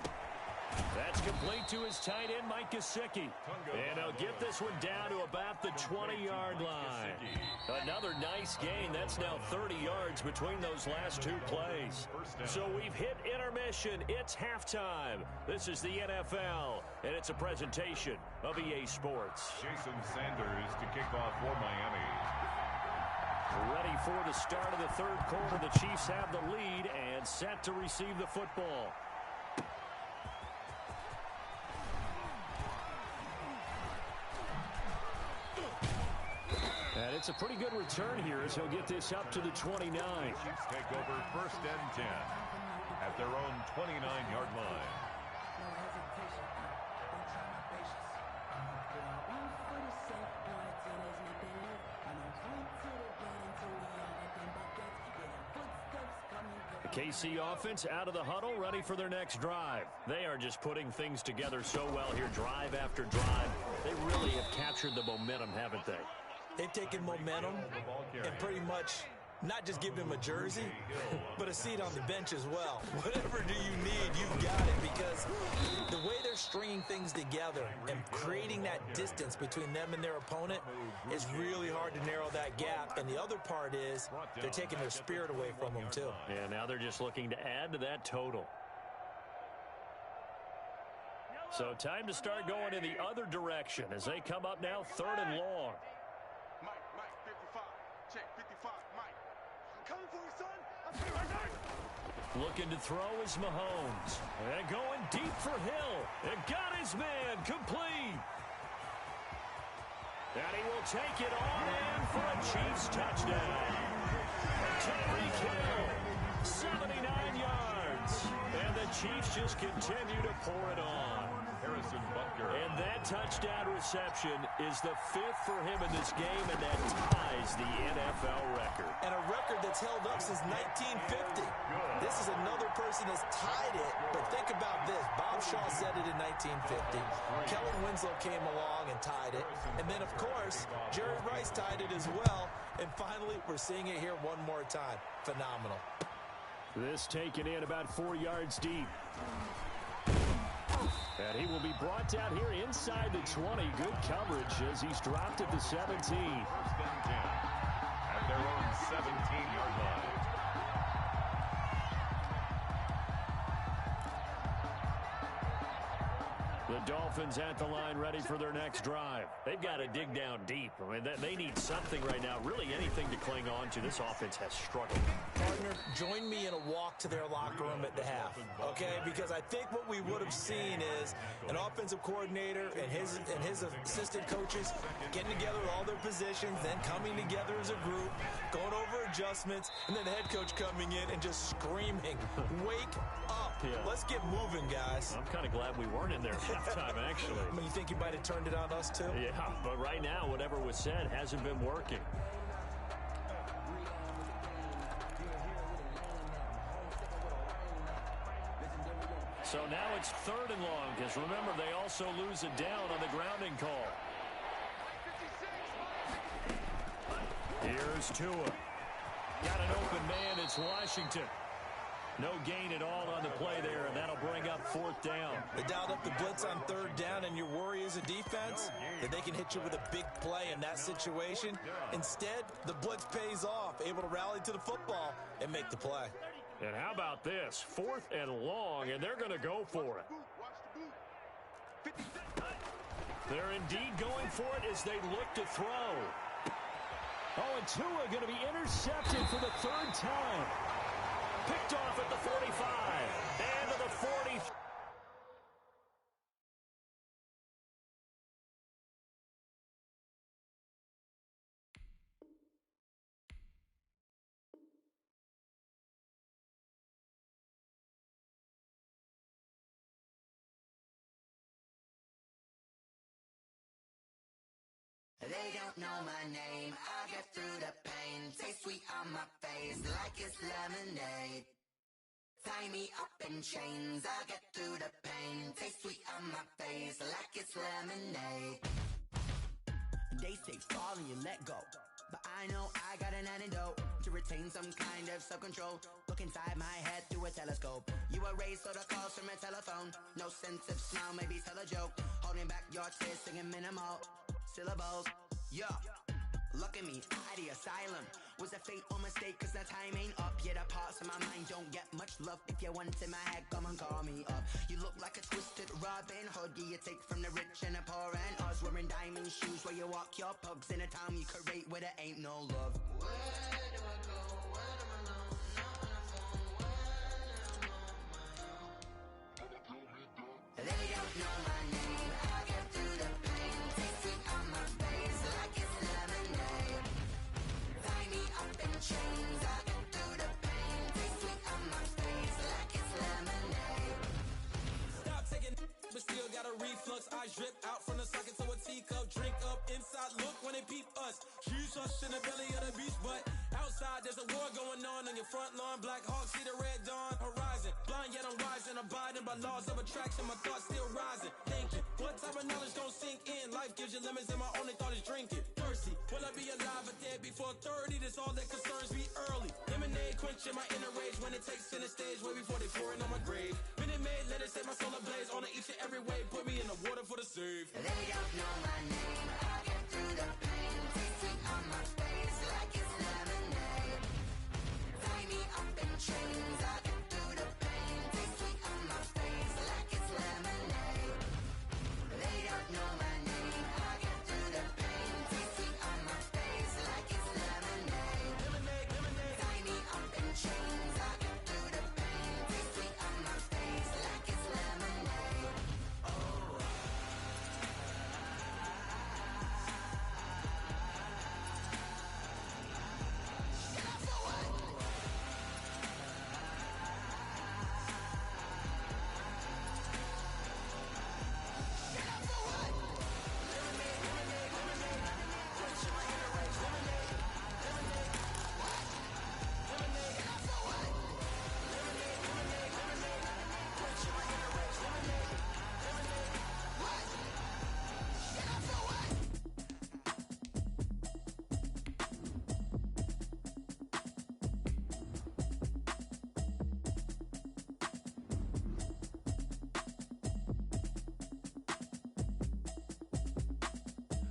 That's complete to his tight end, Mike Gesicki. And he'll get this one down to about the 20-yard line. Another nice gain. That's now 30 yards between those last 2 plays. So we've hit intermission. It's halftime. This is the NFL, and it's a presentation of EA Sports. Jason Sanders to kick off for Miami. Ready for the start of the 3rd quarter. The Chiefs have the lead and set to receive the football. And it's a pretty good return here as he'll get this up to the 29. Chiefs take over 1st and 10 at their own 29-yard line. The KC offense out of the huddle, ready for their next drive. They are just putting things together so well here, drive after drive. They really have captured the momentum, haven't they? They've taken momentum and pretty much not just give him a jersey, but a seat on the bench as well. Whatever do you need, you've got it, because the way they're stringing things together and creating that distance between them and their opponent is really hard to narrow that gap. And the other part is they're taking their spirit away from them, too. And now they're just looking to add to that total. So time to start going in the other direction as they come up now 3rd and long. Mike, 55. Check, 55, Mike. I'm coming for you, son. I'm coming. Looking to throw is Mahomes. And going deep for Hill. And got his man complete. And he will take it on in for a Chiefs touchdown. Tyreek Hill, 79 yards. And the Chiefs just continue to pour it on. Harrison Butker. And that touchdown reception is the 5th for him in this game, and that ties the NFL record. And a record that's held up since 1950. This is another person that's tied it, but think about this. Bob Shaw said it in 1950. Kellen Winslow came along and tied it. And then, of course, Jerry Rice tied it as well. And finally, we're seeing it here one more time. Phenomenal. This taken in about 4 yards deep. And he will be brought down here inside the 20. Good coverage as he's dropped at the 17. 1st and 10 at their own 17-yard line. The Dolphins at the line ready for their next drive. They've got to dig down deep. I mean, they need something right now, really anything to cling on to. This offense has struggled. Partner, join me in a walk to their locker room at the half, okay? Because I think what we would have seen is an offensive coordinator and his assistant coaches getting together all their positions, then coming together as a group, going over adjustments, and then the head coach coming in and just screaming, "Wake up. Yeah. Let's get moving, guys." I'm kind of glad we weren't in there at halftime, actually. I mean, you think you might have turned it on us, too? Yeah, but right now, whatever was said hasn't been working. So now it's 3rd and long, because remember, they also lose it down on the grounding call. Here's Tua. Got an open man, it's Washington. No gain at all on the play there, and that'll bring up 4th down. They dialed up the blitz on 3rd down, and your worry is a defense that they can hit you with a big play in that situation. Instead, the blitz pays off, able to rally to the football and make the play. And how about this? 4th and long, and they're going to go for it. They're indeed going for it as they look to throw. Oh, and Tua going to be intercepted for the 3rd time. Picked off at the 45 and to the 40. They don't know my name. I get through the pain. Taste sweet on my face like it's lemonade. Tie me up in chains, I get through the pain. Taste sweet on my face like it's lemonade. They say fall and you let go, but I know I got an antidote to retain some kind of self-control. Look inside my head through a telescope. You erase all the calls from a telephone. No sense of smile, maybe tell a joke. Holding back your tears, singing minimal syllables. Yeah, look at me, out the asylum. Was a fate or mistake, cause the time ain't up. Yeah, the parts of my mind don't get much love. If you want in my head, come and call me up. You look like a twisted Robin Hood. Yeah, you take from the rich and the poor and us. Wearing diamond shoes where you walk your pugs in a town you create where there ain't no love. Where do I go? Where am I now? Not on the phone. When I'm on my own. They don't know my name. I get through the pain. Taste sweet on my face like it's lemonade. Tie me up in chains, I get through the pain. Taste sweet on my face like it's lemonade. Stop taking but still got a reflux. Eyes drip out from the socket to a teacup. Drink up inside, look when they peep us. Shoes us in the belly of the beast, but outside there's a war going on your front lawn. Black Hawk, see the red dawn horizon. Blind yet I'm rising, abiding by laws of attraction. My thoughts still rising, thinking what type of knowledge gon' sink in? Life gives you limits and my only thought is drinking. Thirsty, will I be alive or dead before 30? That's all that concerns me early. Lemonade quenching my inner rage when it takes center stage way before they pour it on my grave. Minute Maid, let it set my soul ablaze on each and every way. Put me in the water for the save. They don't know my name, I get through the pain. Taste sweet on my face like it's lemonade. Tie me up in chains, I get through the pain. Taste sweet on my face like it's lemonade. They don't know my name, I get through the pain. Taste sweet on my face like it's lemonade. Lemonade, lemonade. Tie me up in chains, I get through the pain. Taste sweet on my face like it's lemonade.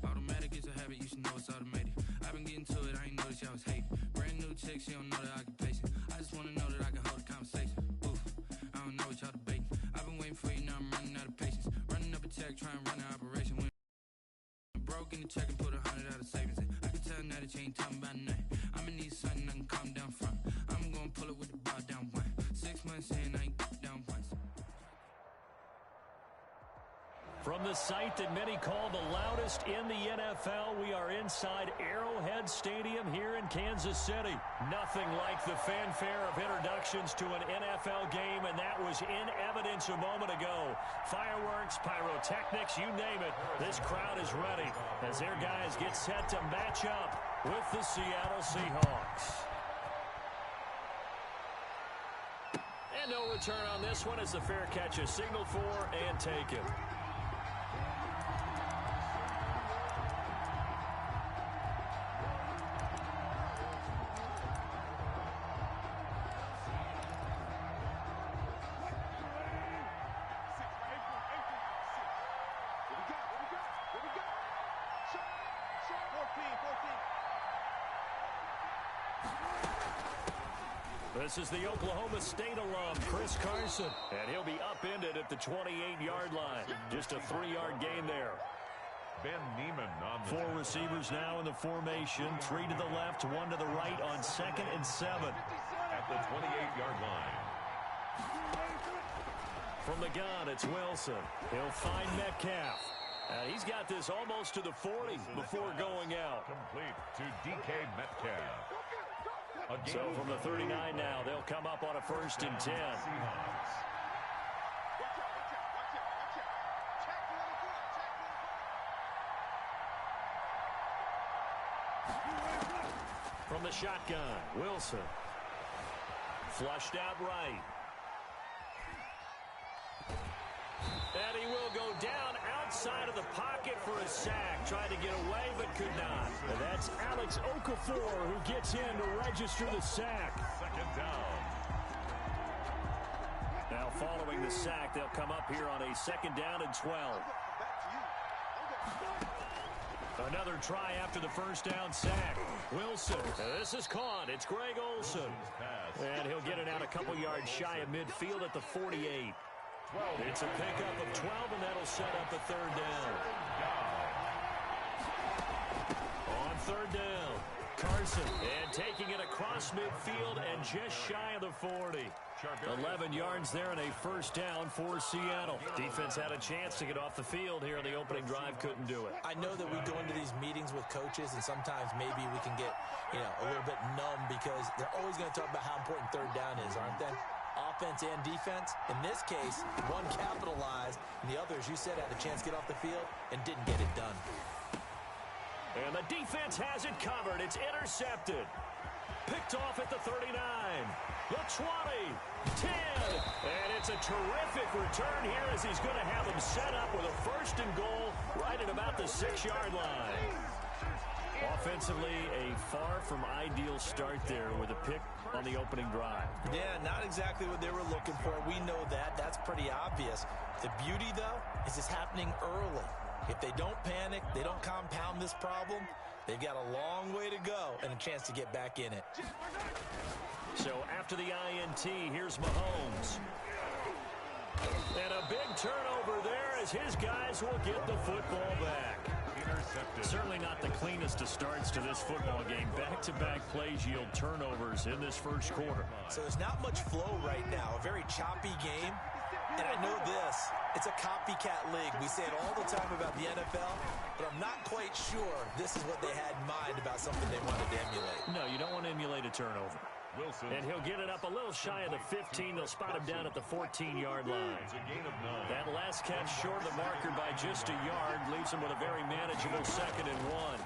Automatic is a habit, you should know it's automated. I've been getting to it, I ain't noticed y'all was hating. Brand new chick, she don't know the occupation. I just wanna know that I can hold a conversation. Oof, I don't know what y'all debating. I've been waiting for you, now I'm running out of patience. Running up a check, trying to run an operation. When broke in the check and put 100 out of savings in. I can tell now that you ain't talking about nothing. I'ma need something I can calm down from. I'm gonna pull it with the bar down one. 6 months in, I ain't down once. From the site that many call the loudest in the NFL, we are inside Arrowhead Stadium here in Kansas City. Nothing like the fanfare of introductions to an NFL game, and that was in evidence a moment ago. Fireworks, pyrotechnics, you name it. This crowd is ready as their guys get set to match up with the Seattle Seahawks. And no return on this one as the fair catch is signaled for and taken. This is the Oklahoma State alum, Chris Carson, and he'll be upended at the 28-yard line. Just a 3-yard gain there. Ben Neiman on the 4 receivers now in the formation. 3 to the left, 1 to the right on 2nd and 7. at the 28-yard line. From the gun, it's Wilson. He'll find Metcalf. He's got this almost to the 40 before going out. Complete to DK Metcalf. So from the 39 now, they'll come up on a 1st and 10. From the shotgun, Wilson. Flushed out right. And he will go down outside of the pocket for a sack. Tried to get away, but could not. And that's Alex Okafor who gets in to register the sack. Second down. Now following the sack, they'll come up here on a 2nd down and 12. Another try after the 1st down sack. Wilson. This is caught. It's Greg Olsen. And he'll get it out a couple yards shy of midfield at the 48. It's a pickup of 12, and that'll set up a 3rd down. On 3rd down, Carson. And taking it across midfield and just shy of the 40. 11 yards there and a 1st down for Seattle. Defense had a chance to get off the field here on the opening drive, couldn't do it. I know that we go into these meetings with coaches, and sometimes maybe we can get, a little bit numb because they're always going to talk about how important 3rd down is, aren't they? Offense and defense. In this case, one capitalized, and the others, you said, had a chance to get off the field and didn't get it done. And the defense has it covered. It's intercepted. Picked off at the 39, the 20, 10, and it's a terrific return here as he's going to have them set up with a 1st and goal right at about the 6-yard line. Offensively, a far from ideal start there with a pick on the opening drive. Yeah, not exactly what they were looking for. We know that. That's pretty obvious. The beauty, though, is it's happening early. If they don't panic, they don't compound this problem, they've got a long way to go and a chance to get back in it. So after the INT, here's Mahomes. And a big turnover there as his guys will get the football back. Intercepted. Certainly not the cleanest of starts to this football game. Back-to-back plays yield turnovers in this 1st quarter. So there's not much flow right now. A very choppy game. And I know this. It's a copycat league. We say it all the time about the NFL, but I'm not quite sure this is what they had in mind about something they wanted to emulate. No, you don't want to emulate a turnover. Wilson. And he'll get it up a little shy of the 15. They'll spot him down at the 14-yard line. It's a gain of 9. That last catch short of the marker by just a yard leaves him with a very manageable 2nd and 1.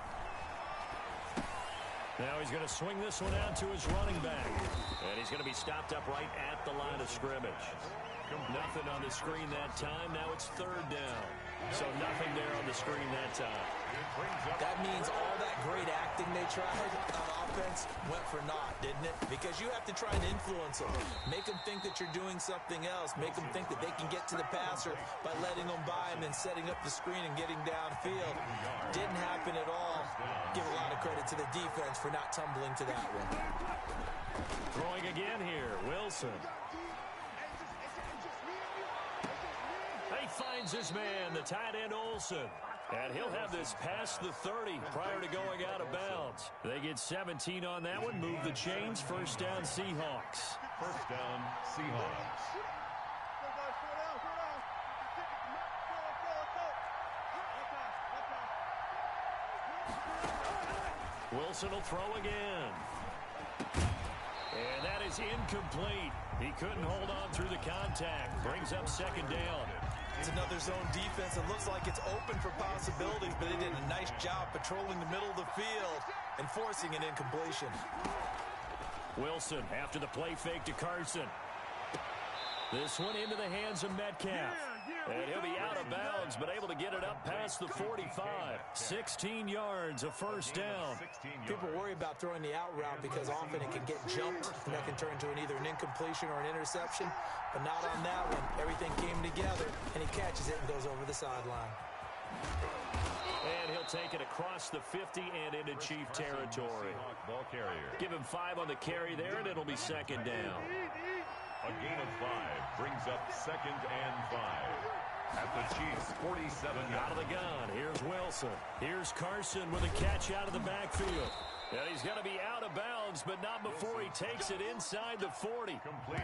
Now he's going to swing this one out to his running back. And he's going to be stopped up right at the line of scrimmage. Nothing on the screen that time. Now it's 3rd down. So nothing there on the screen that time. That means all that great acting they tried on offense went for naught, didn't it? Because you have to try and influence them. Make them think that you're doing something else. Make them think that they can get to the passer by letting them by him and setting up the screen and getting downfield. Didn't happen at all. Give a lot of credit to the defense for not tumbling to that one. Throwing again here, Wilson. He finds his man, the tight end Olsen. And he'll have this past the 30 prior to going out of bounds. They get 17 on that one, move the chains, 1st down Seahawks. 1st down Seahawks. Wilson will throw again. And that is incomplete. He couldn't hold on through the contact. Brings up 2nd down. It's another zone defense. It looks like it's open for possibilities, but they did a nice job patrolling the middle of the field and forcing an incompletion. Wilson after the play fake to Carson. This one into the hands of Metcalf. And he'll be out of bounds, but able to get it up past the 45. 16 yards, a 1st down. People worry about throwing the out route because often it can get jumped, and that can turn into either an incompletion or an interception. But not on that one. Everything came together, and he catches it and goes over the sideline. And he'll take it across the 50 and into Chief territory. Ball carrier. Give him 5 on the carry there, and it'll be 2nd down. A gain of 5 brings up 2nd and 5. At the Chiefs' 47 out of the gun. Here's Wilson. Here's Carson with a catch out of the backfield. And he's going to be out of bounds, but not before he takes it inside the 40.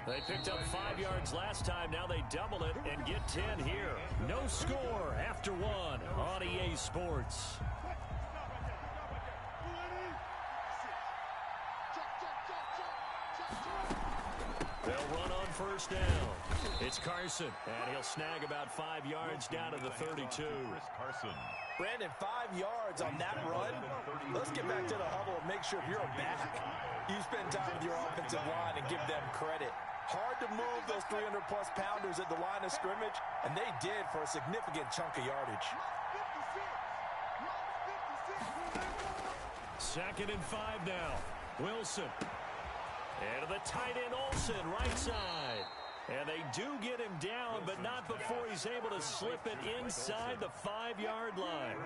They picked up 5 yards last time. Now they double it and get 10 here. No score after 1 on EA Sports. They'll run on 1st down. It's Carson, and he'll snag about 5 yards down to the 32. Carson. Brandon, 5 yards on that run. Let's get back to the huddle and make sure if you're a back, you spend time with your offensive line and give them credit. Hard to move those 300-plus pounders at the line of scrimmage, and they did for a significant chunk of yardage. 2nd and 5 now. Wilson. And to the tight end, Olsen, right side. And they do get him down, but not before he's able to slip it inside the 5-yard line.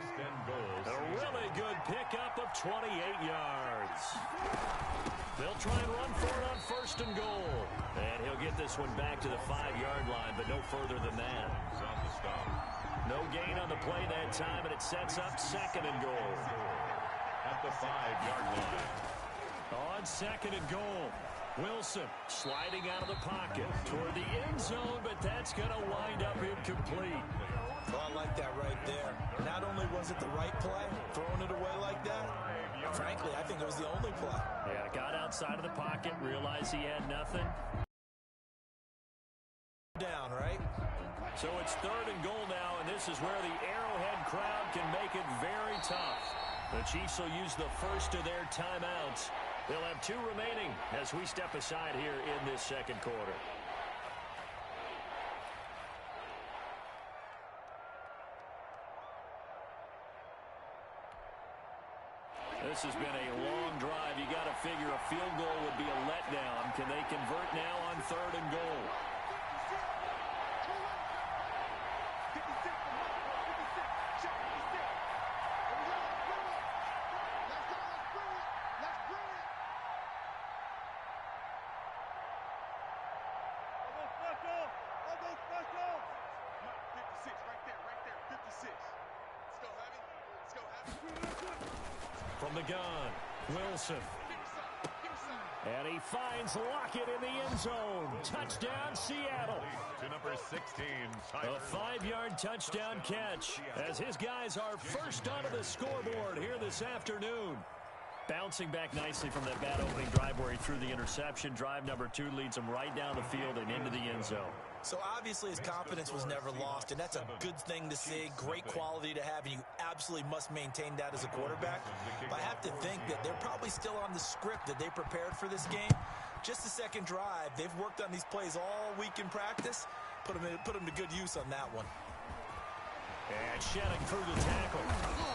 A really good pickup of 28 yards. They'll try and run for it on 1st and goal. And he'll get this one back to the 5-yard line, but no further than that. No gain on the play that time, and it sets up 2nd and goal. At the 5-yard line. On 2nd and goal. Wilson sliding out of the pocket toward the end zone, but that's going to wind up incomplete. Well, I like that right there. Not only was it the right play, throwing it away like that, frankly, I think it was the only play. Yeah, got outside of the pocket, realized he had nothing. Down, right? So it's 3rd and goal now, and this is where the Arrowhead crowd can make it very tough. The Chiefs will use the first of their timeouts. They'll have 2 remaining as we step aside here in this 2nd quarter. This has been a long drive. You got to figure a field goal would be a letdown. Can they convert now on 3rd and goal? From the gun, Wilson. And he finds Lockett in the end zone. Touchdown, Seattle. To number 16. A 5-yard touchdown catch as his guys are first onto the scoreboard here this afternoon. Bouncing back nicely from that bad opening drive where he threw the interception. Drive number 2 leads him right down the field and into the end zone. So obviously his confidence was never lost, and that's a good thing to see. Great quality to have, and you absolutely must maintain that as a quarterback. But I have to think that they're probably still on the script that they prepared for this game. Just the 2nd drive. They've worked on these plays all week in practice. Put them to good use on that one. And shedding through the tackle.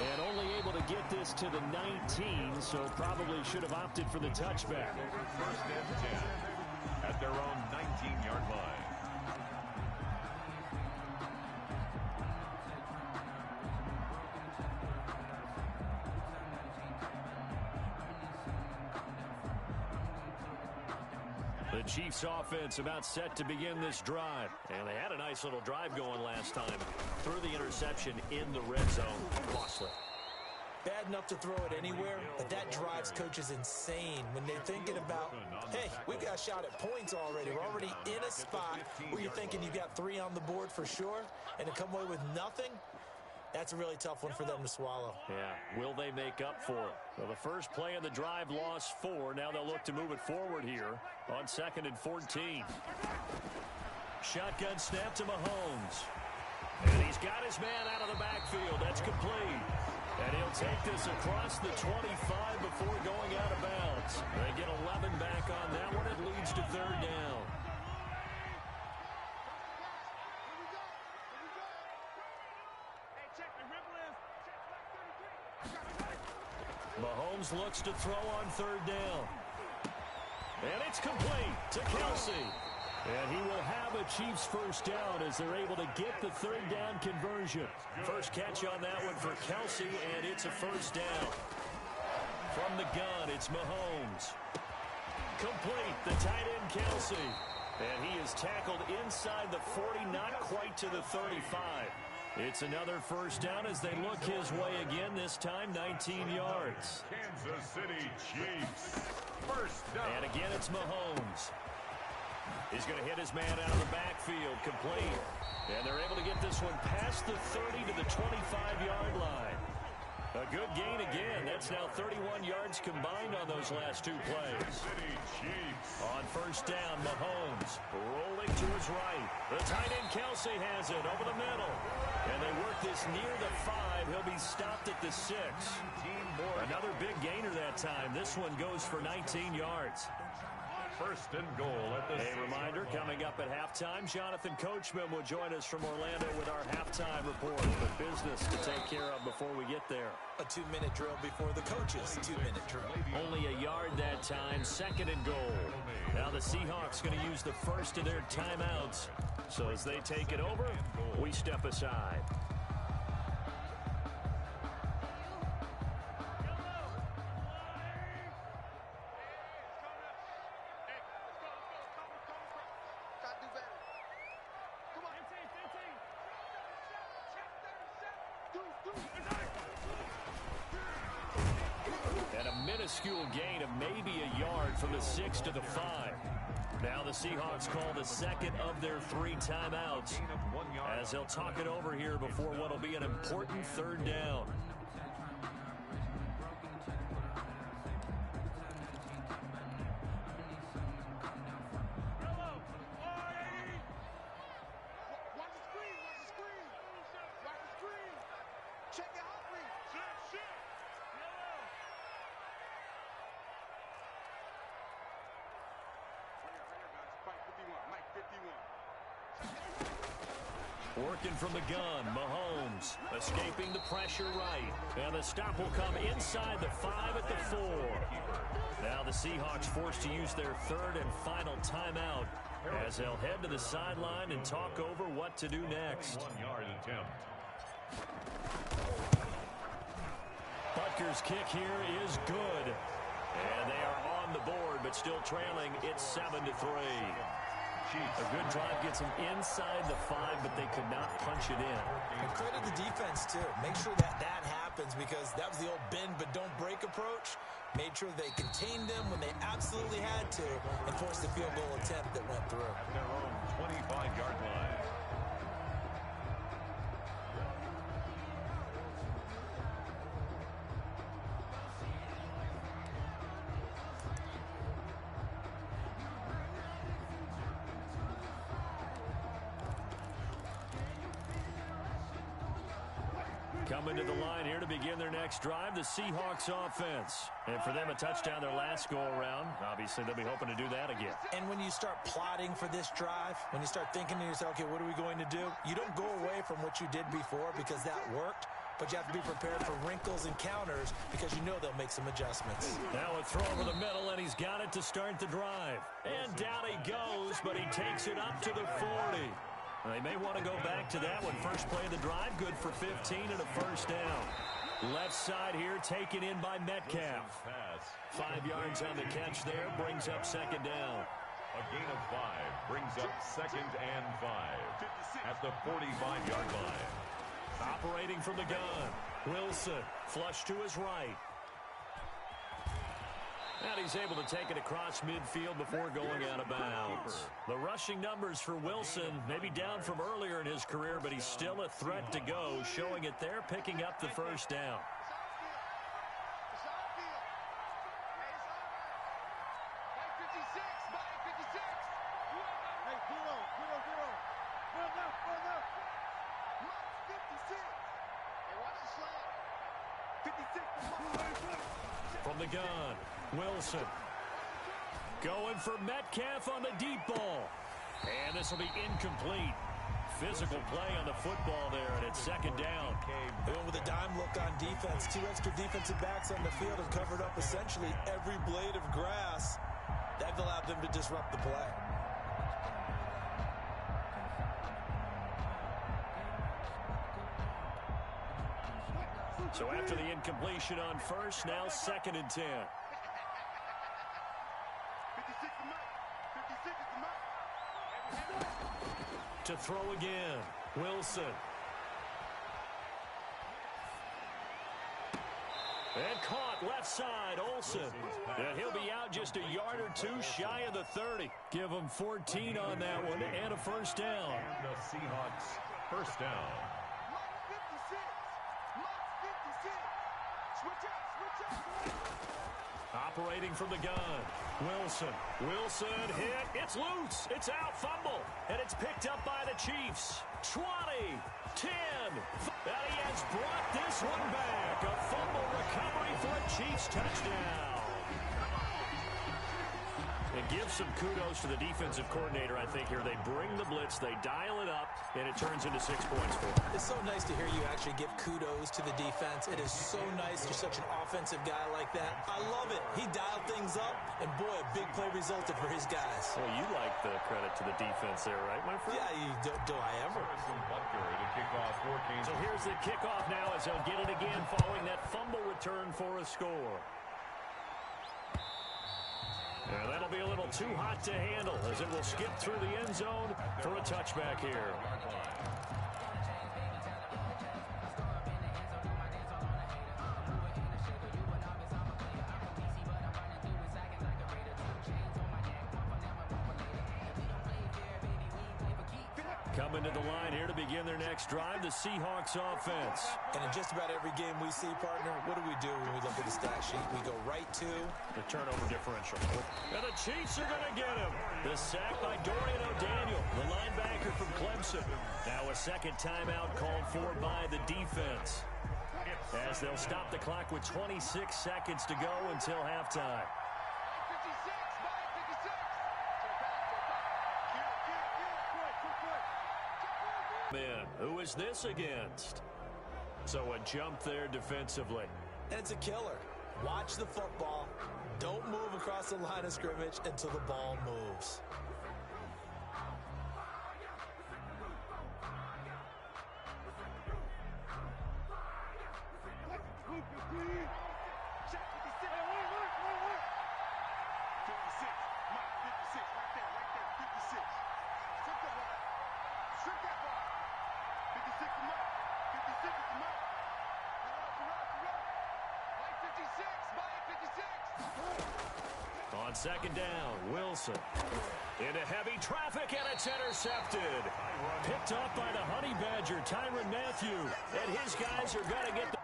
And only able to get this to the 19, so probably should have opted for the touchback. 1st and 10 at their own 19-yard line. The Chiefs offense about set to begin this drive. And they had a nice little drive going last time. Threw the interception in the red zone. Costly. Bad enough to throw it anywhere, but that drives coaches insane when they're thinking about, hey, we got a shot at points already. We're already in a spot where you're thinking you've got 3 on the board for sure, and to come away with nothing, that's a really tough one for them to swallow. Yeah, will they make up for it? Well, the first play of the drive lost 4. Now they'll look to move it forward here on 2nd and 14. Shotgun snap to Mahomes. And he's got his man out of the backfield. That's complete. And he'll take this across the 25 before going out of bounds. They get 11 back on that one. It leads to 3rd down. Mahomes looks to throw on 3rd down. And it's complete to Kelsey. And he will have a Chiefs first down as they're able to get the 3rd down conversion. First catch on that one for Kelsey, and it's a first down. From the gun, it's Mahomes. Complete, the tight end Kelsey. And he is tackled inside the 40, not quite to the 35. It's another first down as they look his way again, this time 19 yards. Kansas City Chiefs. First down. And again, it's Mahomes. He's going to hit his man out of the backfield, complete. And they're able to get this one past the 30 to the 25-yard line. A good gain again. That's now 31 yards combined on those last 2 plays. City Chiefs. On first down, Mahomes rolling to his right. The tight end Kelsey has it over the middle. And they work this near the 5. He'll be stopped at the 6. Another big gainer that time. This one goes for 19 yards. First and goal at the A reminder, coming up at halftime, Jonathan Coachman will join us from Orlando with our halftime report. But business to take care of before we get there. A 2-minute drill before the coaches' 2-minute drill. Only a yard that time, second and goal. Now the Seahawks going to use the first of their timeouts. So as they take it over, we step aside. And a minuscule gain of maybe a yard from the 6 to the 5. Now the Seahawks call the second of their 3 timeouts as they'll talk it over here before what will be an important third down. Working from the gun, Mahomes escaping the pressure right. And the stop will come inside the 5 at the 4. Now the Seahawks forced to use their third and final timeout as they'll head to the sideline and talk over what to do next. 1-yard attempt. Butker's kick here is good. And they are on the board, but still trailing. It's 7-3. A good drive gets them inside the 5, but they could not punch it in. And credit the defense, too. Make sure that happens because that was the old bend but don't break approach. Made sure they contained them when they absolutely had to and forced the field goal attempt that went through. At their own 25-yard line. Coming to the line here to begin their next drive, the Seahawks offense. And for them, a touchdown their last go-around. Obviously, they'll be hoping to do that again. And when you start plotting for this drive, when you start thinking to yourself, okay, what are we going to do? You don't go away from what you did before because that worked, but you have to be prepared for wrinkles and counters because you know they'll make some adjustments. Now a throw over the middle, and he's got it to start the drive. And down he goes, but he takes it up to the 40. They may want to go back to that one. First play of the drive, good for 15 and a first down. Left side here, taken in by Metcalf. 5 yards on the catch there, brings up second down. A gain of 5 brings up second and 5 at the 45-yard line. Operating from the gun, Wilson, flush to his right. And he's able to take it across midfield before going out of bounds. The rushing numbers for Wilson may be down from earlier in his career, but he's still a threat to go, showing it there, picking up the first down. From the gun, Wilson going for Metcalf on the deep ball. And this will be incomplete. Physical play on the football there, and it's second down. They went with a dime look on defense. 2 extra defensive backs on the field have covered up essentially every blade of grass. That allowed them to disrupt the play. So after the incompletion on first, now second and 10. To throw again, Wilson. And caught left side, Olsen. And he'll be out just a yard or 2 shy of the 30. Give him 14 on that one and a first down. And the Seahawks first down. Operating from the gun, Wilson. Wilson hit. It's loose. It's out. Fumble. And it's picked up by the Chiefs. 20, 10. And he has brought this one back. A fumble recovery for a Chiefs touchdown. And give some kudos to the defensive coordinator, I think, here. They bring the blitz, they dial it up, and it turns into 6 points for them. It's so nice to hear you actually give kudos to the defense. It is so nice. You're such an offensive guy like that. I love it. He dialed things up, and boy, a big play resulted for his guys. Well, you like the credit to the defense there, right, my friend? Yeah, do I ever? Harrison Butker to kick off for Kansas. So here's the kickoff now as they'll get it again following that fumble return for a score. And that'll be a little too hot to handle as it will skip through the end zone for a touchback here. Coming to the line here to begin their next drive, the Seahawks offense. And in just about every game we see, partner, what do we do when we look at the stat sheet? We go right to the turnover differential. And the Chiefs are going to get him. The sack by Dorian O'Daniel, the linebacker from Clemson. Now a second timeout called for by the defense, as they'll stop the clock with 26 seconds to go until halftime. Man, who is this against? So a jump there defensively. And it's a killer. Watch the football. Don't move across the line of scrimmage until the ball moves. On second down, Wilson into heavy traffic, and it's intercepted. Picked up by the Honey Badger, Tyrann Mathieu, and his guys are going to get the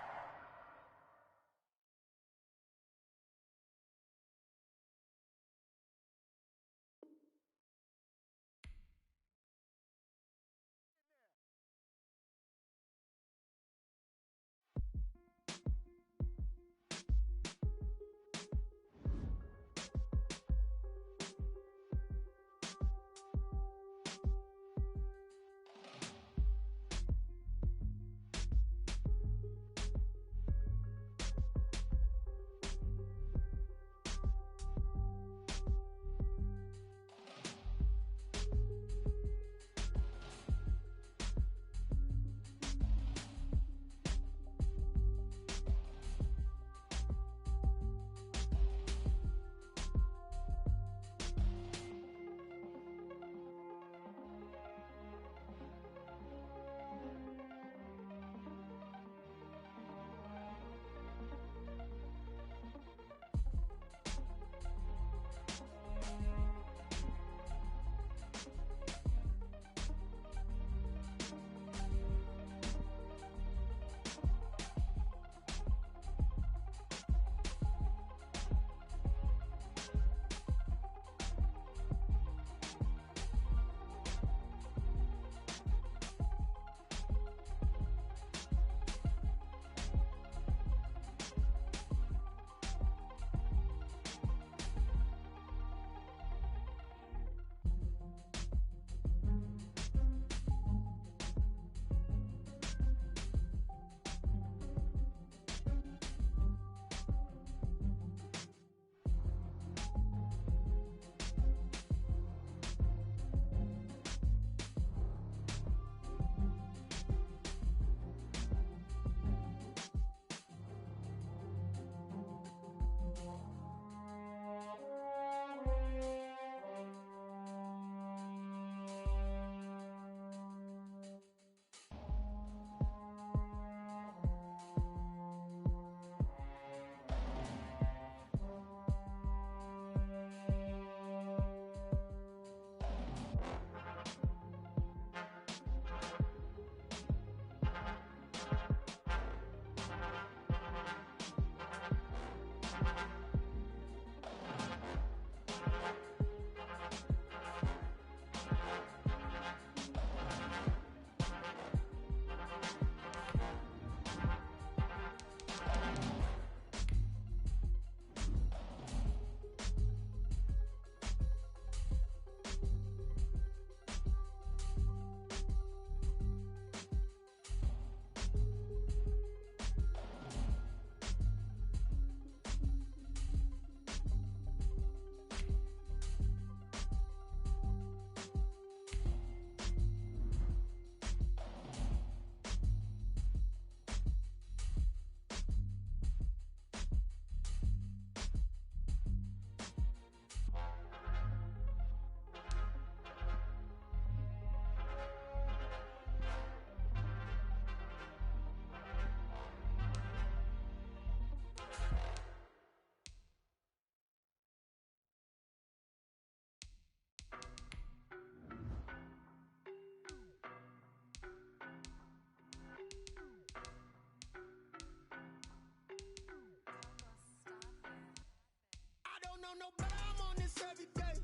know no better, I'm on this every day.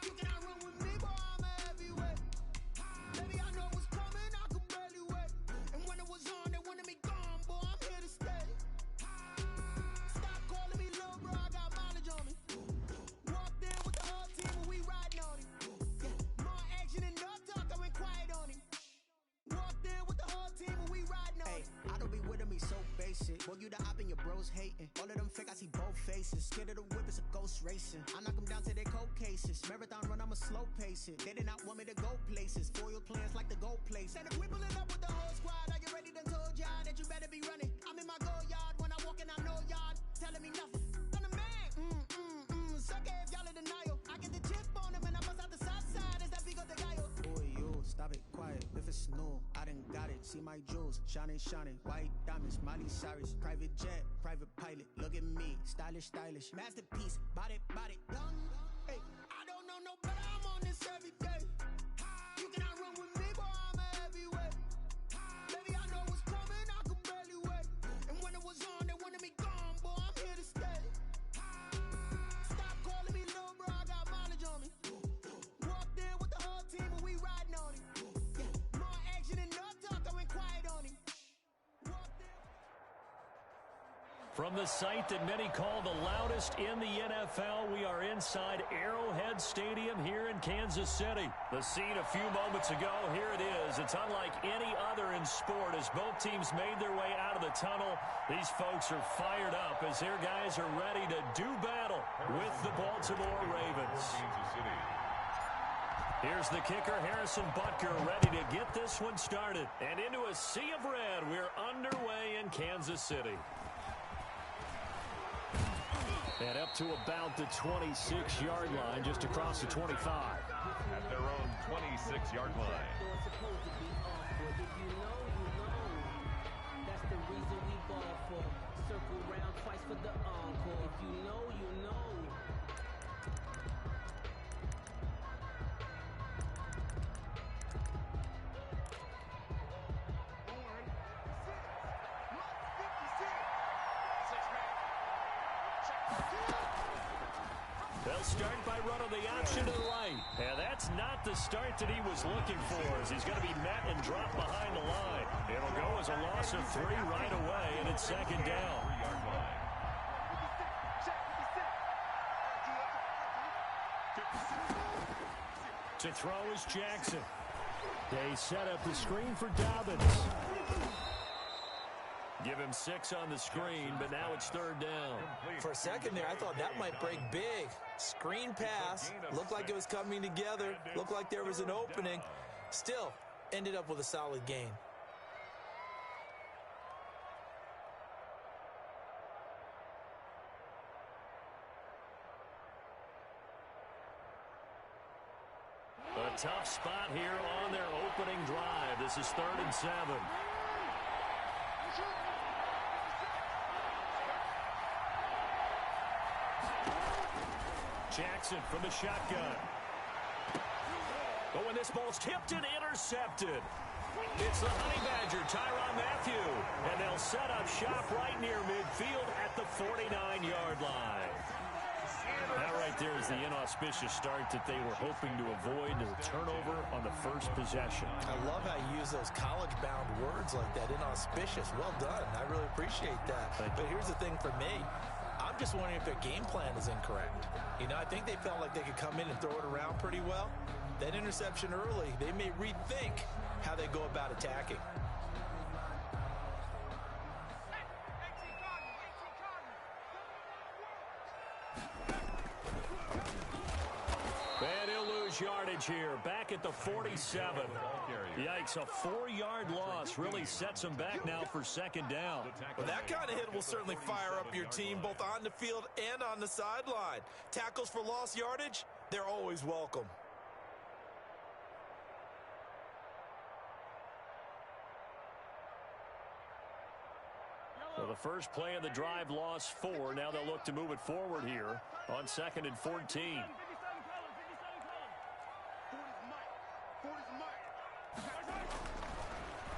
You cannot run with me, boy, I'm a heavyweight. Baby, I know what's coming, I could barely wait. And when it was on, they wanted me gone, boy, I'm here to stay. Stop calling me little bro, I got mileage on me. Walked in with the whole team and we riding on him. Yeah, more action and no talk, I went quiet on him. Walked in with the whole team and we riding on him. I don't be with him, he's so basic. Boy, you the op and your bros hating. All of them fake, I see both faces. Scared of the whip, it's a ghost racing. I knock them down to their cold cases. Marathon run, I'ma slow pace it. They did not want me to go places. Foil plans like the gold place. And if we pulling up with the whole squad, I get ready, done told y'all that you better be running. I'm in my go yard, when I walk in, I know y'all telling me nothing. I'm the man, suck it if y'all in denial. I get the chip on them and I bust out the south side. Is that big of the guy? Boy, you, stop it, quiet. If it's new, I done got it. See my jewels, shining, shining. White diamonds, Miley Cyrus. Private jet, private pilot. Look at me, stylish, stylish. Masterpiece, body, young. Hey, I don't know no better, I'm on this every day. You cannot run with me, boy, I'm a heavyweight. Baby, I know what's coming, I could barely wait. And when it was on, they wanted me gone, boy, I'm here to stay. Stop calling me little bro, I got mileage on me. Walked in with the whole team and we riding on him. Yeah, more action and no talk, I went quiet on him. From the site that many call the loudest in the NFL, we are inside Arrowhead Stadium here in Kansas City. The scene a few moments ago, here it is. It's unlike any other in sport as both teams made their way out of the tunnel. These folks are fired up as their guys are ready to do battle with the Baltimore Ravens. Here's the kicker, Harrison Butker, ready to get this one started. And into a sea of red, we're underway in Kansas City. And up to about the 26-yard line, just across the 25. At their own 26-yard line. That's the reason we ball for. Circle round twice for the encore. If you know, you know. They'll start by running the option to the right. And that's not the start that he was looking for, as he's going to be met and dropped behind the line. It'll go as a loss of 3 right away, and it's second down. To throw is Jackson. They set up the screen for Dobbins. Give him 6 on the screen, but now it's third down. For a second there, I thought that might break big. Screen pass. Looked like it was coming together. Looked like there was an opening. Still, ended up with a solid gain. A tough spot here on their opening drive. This is 3rd and 7. Jackson from the shotgun. Oh, and this ball's tipped and intercepted. It's the Honey Badger, Tyrann Mathieu. And they'll set up shop right near midfield at the 49-yard line. That right there is the inauspicious start that they were hoping to avoid, the turnover on the first possession. I love how you use those college-bound words like that, inauspicious. Well done. I really appreciate that. But here's the thing for me. I'm just wondering if their game plan is incorrect. You know, I think they felt like they could come in and throw it around pretty well. That interception early, they may rethink how they go about attacking. And he'll lose yardage here, back at the 47. Yikes, a 4-yard loss really sets them back now for second down. Well, that kind of hit will certainly fire up your team both on the field and on the sideline. Tackles for lost yardage, they're always welcome. So the first play of the drive lost 4. Now they'll look to move it forward here on 2nd and 14.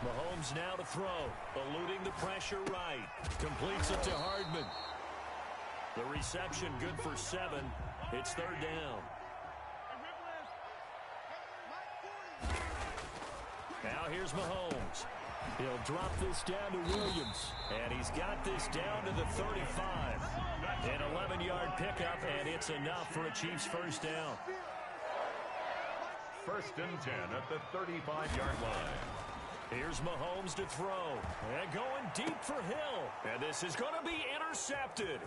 Mahomes now to throw, eluding the pressure right. Completes it to Hardman. The reception good for 7. It's third down. Now here's Mahomes. He'll drop this down to Williams. And he's got this down to the 35. An 11-yard pickup, and it's enough for a Chiefs first down. First and 10 at the 35-yard line. Here's Mahomes to throw. And going deep for Hill. And this is going to be intercepted.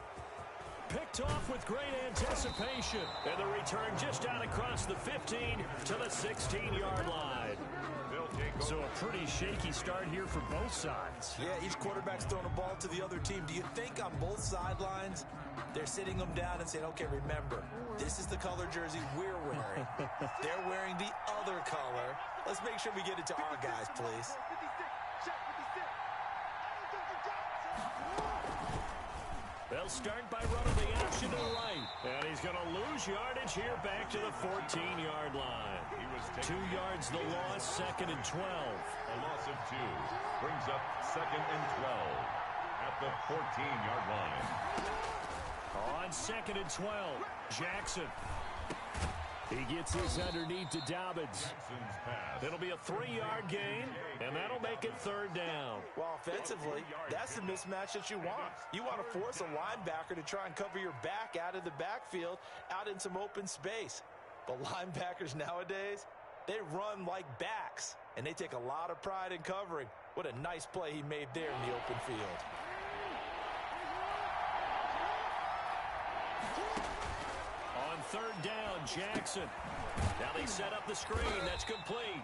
Picked off with great anticipation. And the return just out across the 15 to the 16-yard line. So a pretty shaky start here for both sides. Yeah, each quarterback's throwing a ball to the other team. Do you think on both sidelines they're sitting them down and saying, okay, remember, this is the color jersey we're wearing. They're wearing the other color. Let's make sure we get it to our guys, please. They'll start by running the action to the right. And he's going to lose yardage here back to the 14-yard line. 2 yards the loss, second and 12. A loss of 2 brings up second and 12 at the 14-yard line. On second and 12, Jackson. He gets this underneath to Dobbins. It'll be a 3-yard gain, and that'll make it third down. Well, offensively, that's the mismatch that you want. You want to force a linebacker to try and cover your back out of the backfield, out in some open space. But linebackers nowadays, they run like backs, and they take a lot of pride in covering. What a nice play he made there in the open field. On third down, Jackson. Now they set up the screen. That's complete.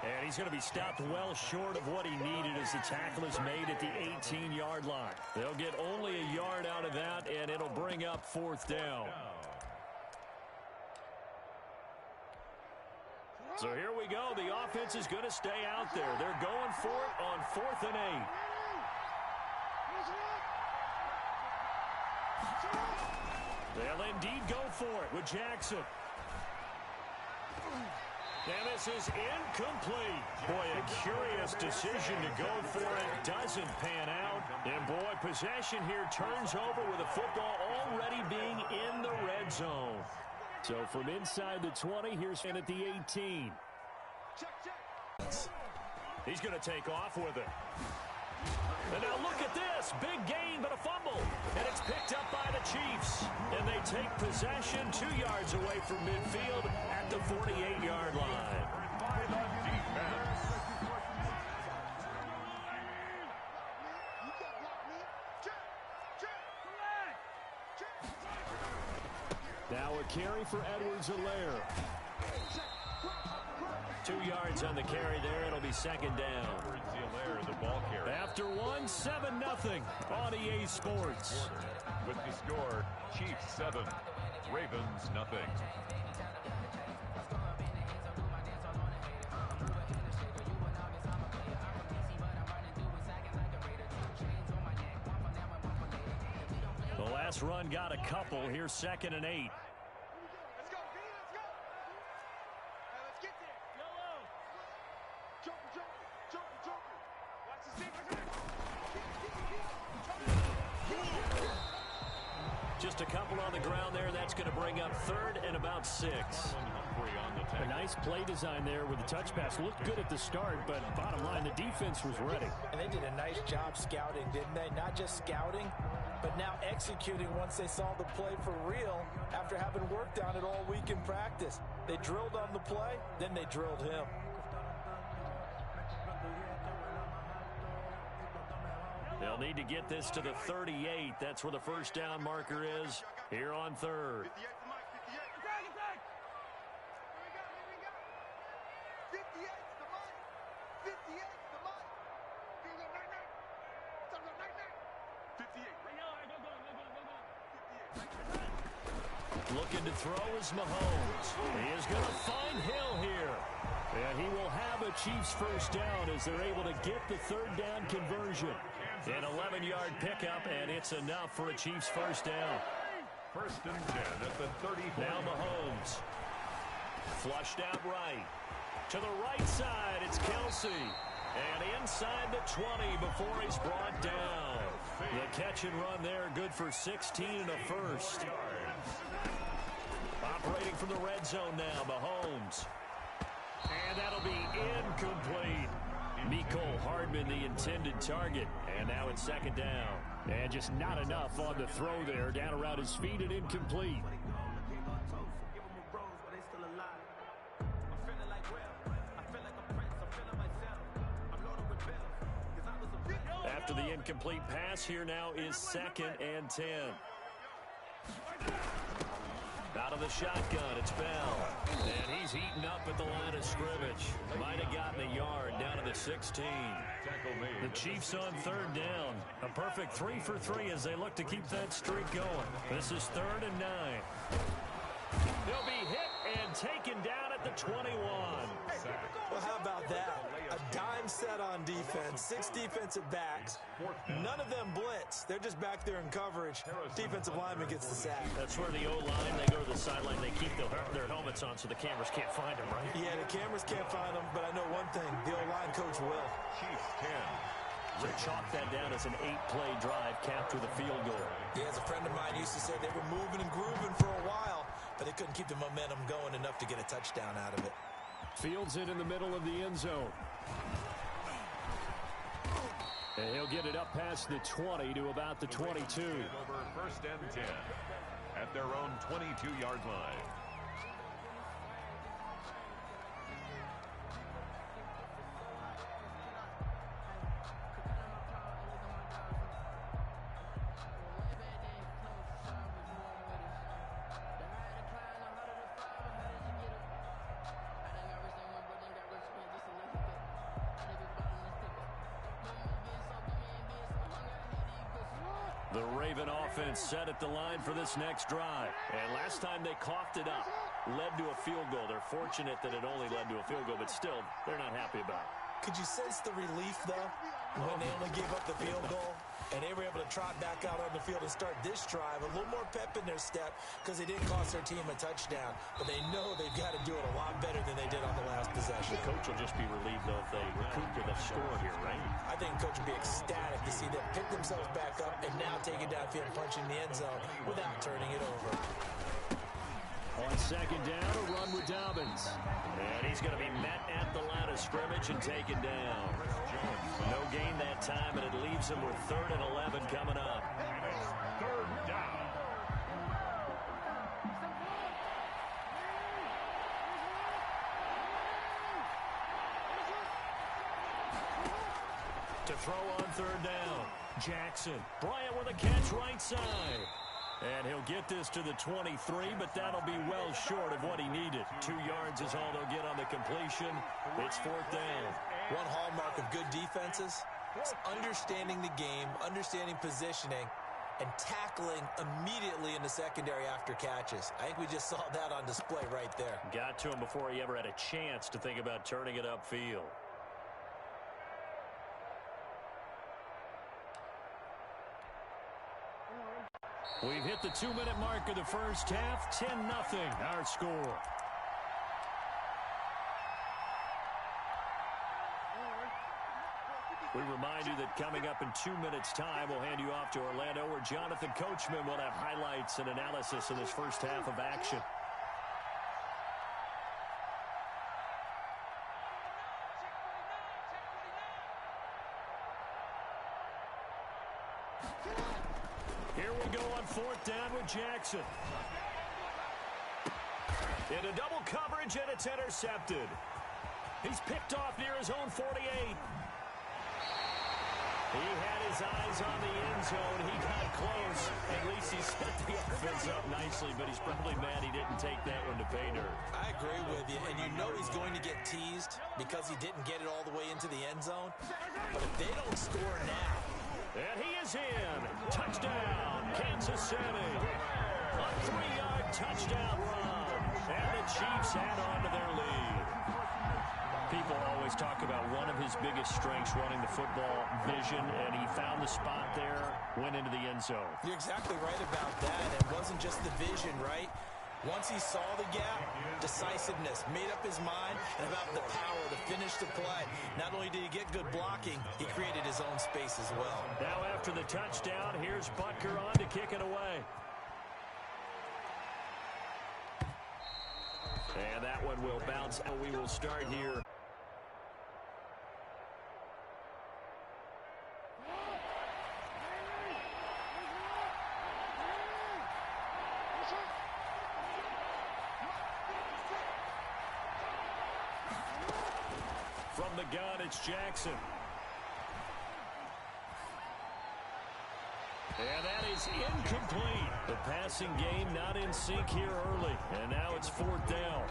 And he's going to be stopped well short of what he needed as the tackle is made at the 18-yard line. They'll get only a yard out of that, and it'll bring up fourth down. So here we go. The offense is going to stay out there. They're going for it on 4th and 8. They'll indeed go for it with Jackson. And this is incomplete. Boy, a curious decision to go for it. Doesn't pan out. And boy, possession here turns over with the football already being in the red zone. So from inside the 20, here's in at the 18. He's going to take off with it. And now look at this. Big gain, but a fumble. And it's picked up by the Chiefs. And they take possession 2 yards away from midfield at the 48-yard line. Now a carry for Edwards-Helaire. 2 yards on the carry there. It'll be second down. Edwards-Helaire, the ball carrier. After one, 7-0 on EA Sports. With the score, Chiefs 7, Ravens nothing. The last run got a couple. Here's 2nd and 8. Let's go, B, let's go. Let's get there. Yellow. Joker. Watch the sequence. Just a couple on the ground there. That's going to bring up 3rd and about 6. A nice play design there with the touch pass. Looked good at the start, but bottom line, the defense was ready. And they did a nice job scouting, didn't they? Not just scouting, but now executing once they saw the play for real after having worked on it all week in practice. They drilled on the play, then they drilled him. They'll need to get this to the 38. That's where the first down marker is here on 3rd. 58. Looking to throw is Mahomes. He is going to find Hill here. And he will have a Chiefs first down as they're able to get the 3rd down conversion. An 11-yard pickup, and it's enough for a Chiefs first down. 1st and 10 at the 34. Now Mahomes. Flushed out right. To the right side, it's Kelsey. And inside the 20 before he's brought down. The catch and run there, good for 16 and a first. Operating from the red zone now, Mahomes. And that'll be incomplete. Mecole Hardman, the intended target. And now it's second down. And just not enough on the throw there. Down around his feet and incomplete. After the incomplete pass, here now is 2nd and 10. Out of the shotgun, it's Bell. And he's heating up at the line of scrimmage. Might have gotten a yard down to the 16. The Chiefs on 3rd down. A perfect 3 for 3 as they look to keep that streak going. This is 3rd and 9. He'll be hit and taken down at the 21. Well, how about that? A dime set on defense, 6 defensive backs. None of them blitz. They're just back there in coverage. Defensive lineman gets the sack. That's where the O-line, they go to the sideline, they keep their helmets on so the cameras can't find them, right? Yeah, the cameras can't find them, but I know one thing. The O-line coach will. Chiefs 10. So chalk that down as an 8-play drive capped with a field goal. Yeah, as a friend of mine used to say, they were moving and grooving for a while, but they couldn't keep the momentum going enough to get a touchdown out of it. Fields it in the middle of the end zone. And he'll get it up past the 20 to about the 22. Over 1st and 10 at their own 22-yard line. The Raven offense set at the line for this next drive. And last time they coughed it up, led to a field goal. They're fortunate that it only led to a field goal, but still, they're not happy about it. Could you sense the relief, though, when they only gave up the field goal? And they were able to trot back out on the field and start this drive. A little more pep in their step because they didn't cost their team a touchdown. But they know they've got to do it a lot better than they did on the last possession. The coach will just be relieved, though, if they recoup with a score here, right? I think the coach will be ecstatic to see them pick themselves back up and now take it downfield and punch in the end zone without turning it over. On 2nd down, a run with Dobbins. And he's going to be met at the line of scrimmage and taken down. No gain that time, and it leaves him with 3rd and 11 coming up. 3rd down. To throw on 3rd down. Jackson. Bryant with a catch right side. And he'll get this to the 23, but that'll be well short of what he needed. 2 yards is all they'll get on the completion. It's 4th down. One hallmark of good defenses is understanding the game, understanding positioning, and tackling immediately in the secondary after catches. I think we just saw that on display right there. Got to him before he ever had a chance to think about turning it upfield. We've hit the 2-minute mark of the first half. 10-0 our score. We remind you that coming up in 2 minutes' time, we'll hand you off to Orlando, where Jonathan Coachman will have highlights and analysis of this first half of action. Here we go on 4th down with Jackson. Into double coverage, and it's intercepted. He's picked off near his own 48. He had his eyes on the end zone. He got close. At least he set the offense up nicely, but he's probably mad he didn't take that one to pay dirt. I agree with you, and you know he's going to get teased because he didn't get it all the way into the end zone. But if they don't score now. And he is in. Touchdown, Kansas City. A 3-yard touchdown run. And the Chiefs add on to their lead. People always talk about one of his biggest strengths running the football, vision, and he found the spot there, went into the end zone. You're exactly right about that. It wasn't just the vision, right? Once he saw the gap, decisiveness, made up his mind, and about the power to finish the play. Not only did he get good blocking, he created his own space as well. Now after the touchdown, here's Butker on to kick it away. And that one will bounce. We will start here. From the gun, it's Jackson. And that is incomplete. The passing game not in sync here early. And now it's 4th down.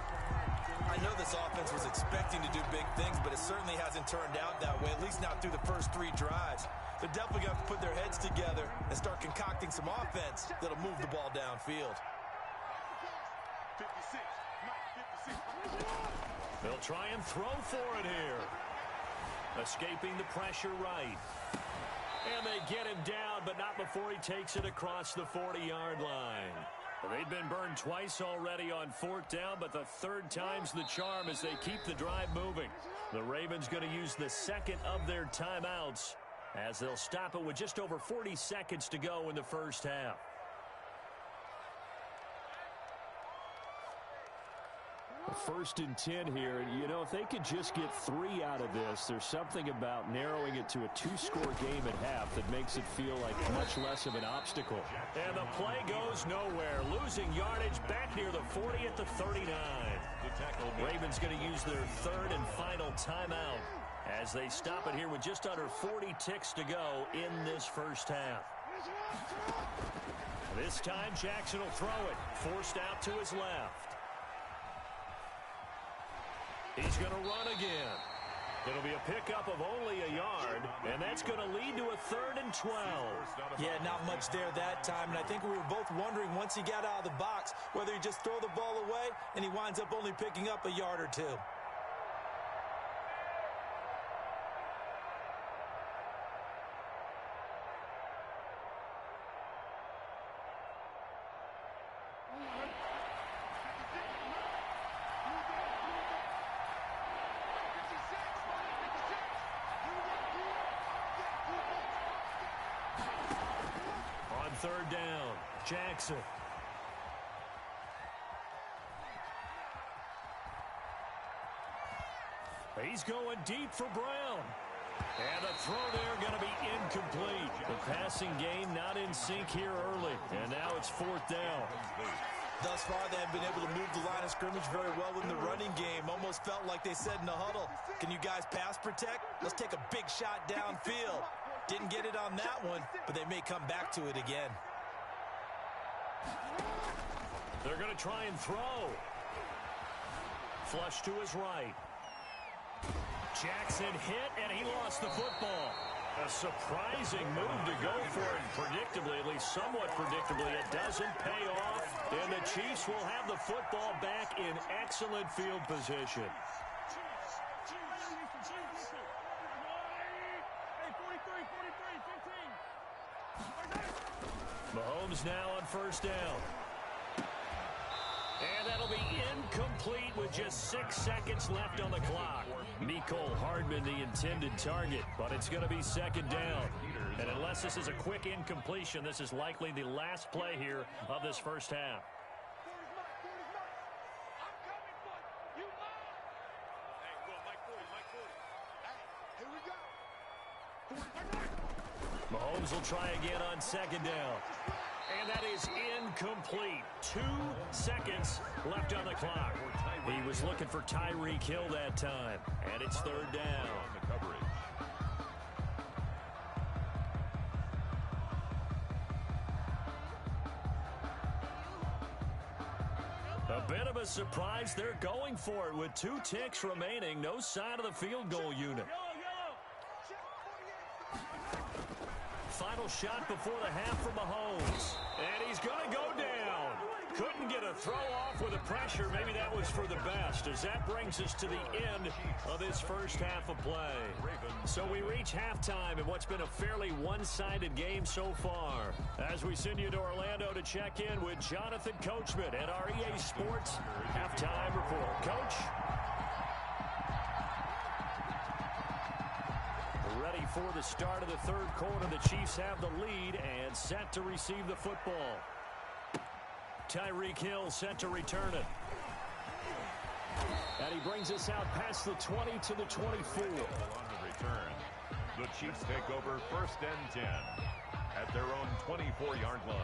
I know this offense was expecting to do big things, but it certainly hasn't turned out that way, at least not through the first 3 drives. They're definitely going to have to put their heads together and start concocting some offense that'll move the ball downfield. 56. They'll try and throw for it here. Escaping the pressure right. And they get him down, but not before he takes it across the 40-yard line. Well, they've been burned twice already on 4th down, but the 3rd time's the charm as they keep the drive moving. The Ravens going to use the 2nd of their timeouts as they'll stop it with just over 40 seconds to go in the first half. First and 10 here. You know, if they could just get 3 out of this, there's something about narrowing it to a 2-score game at half that makes it feel like much less of an obstacle. And the play goes nowhere. Losing yardage back near the 40 at the 39. Ravens going to use their 3rd and final timeout as they stop it here with just under 40 ticks to go in this first half. This time Jackson will throw it. Forced out to his left. He's going to run again. It'll be a pickup of only a yard, and that's going to lead to a 3rd and 12. Yeah, not much there that time, and I think we were both wondering once he got out of the box whether he just throw the ball away and he winds up only picking up a yard or 2. On 3rd down, Jackson. He's going deep for Brown. And the throw there going to be incomplete. The passing game not in sync here early. And now it's 4th down. Thus far, they have been able to move the line of scrimmage very well in the running game. Almost felt like they said in the huddle, can you guys pass protect? Let's take a big shot downfield. Didn't get it on that one, but they may come back to it again. They're going to try and throw. Flush to his right. Jackson hit, and he lost the football. A surprising move to go for it. Predictably, at least somewhat predictably, it doesn't pay off. And the Chiefs will have the football back in excellent field position. Mahomes now on 1st down. And that'll be incomplete with just 6 seconds left on the clock. Mecole Hardman, the intended target, but it's going to be 2nd down. And unless this is a quick incompletion, this is likely the last play here of this first half. Mahomes will try again on 2nd down. And that is incomplete. 2 seconds left on the clock. He was looking for Tyreek Hill that time. And it's 3rd down. A bit of a surprise. They're going for it with 2 ticks remaining. No sign of the field goal unit. Final shot before the half for Mahomes. And he's going to go down. Couldn't get a throw off with the pressure. Maybe that was for the best, as that brings us to the end of this first half of play. So we reach halftime in what's been a fairly one-sided game so far. As we send you to Orlando to check in with Jonathan Coachman at our EA Sports Halftime Report. Coach? Ready for the start of the third quarter. The Chiefs have the lead and set to receive the football. Tyreek Hill set to return it. And he brings us out past the 20 to the 24. On the return, the Chiefs take over 1st and 10 at their own 24-yard line.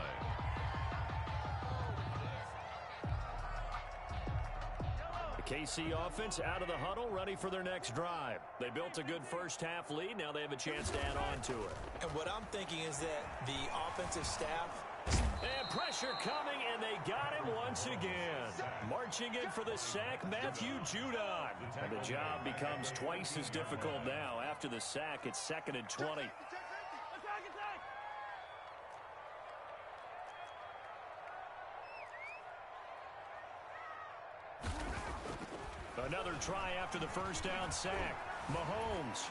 The KC offense out of the huddle, ready for their next drive. They built a good first half lead. Now they have a chance to add on to it. And what I'm thinking is that the offensive staff... And pressure coming, and they got him once again. Marching in for the sack, Matthew Judon. And the job becomes twice as difficult now. After the sack, it's 2nd and 20. Another try after the first down sack. Mahomes.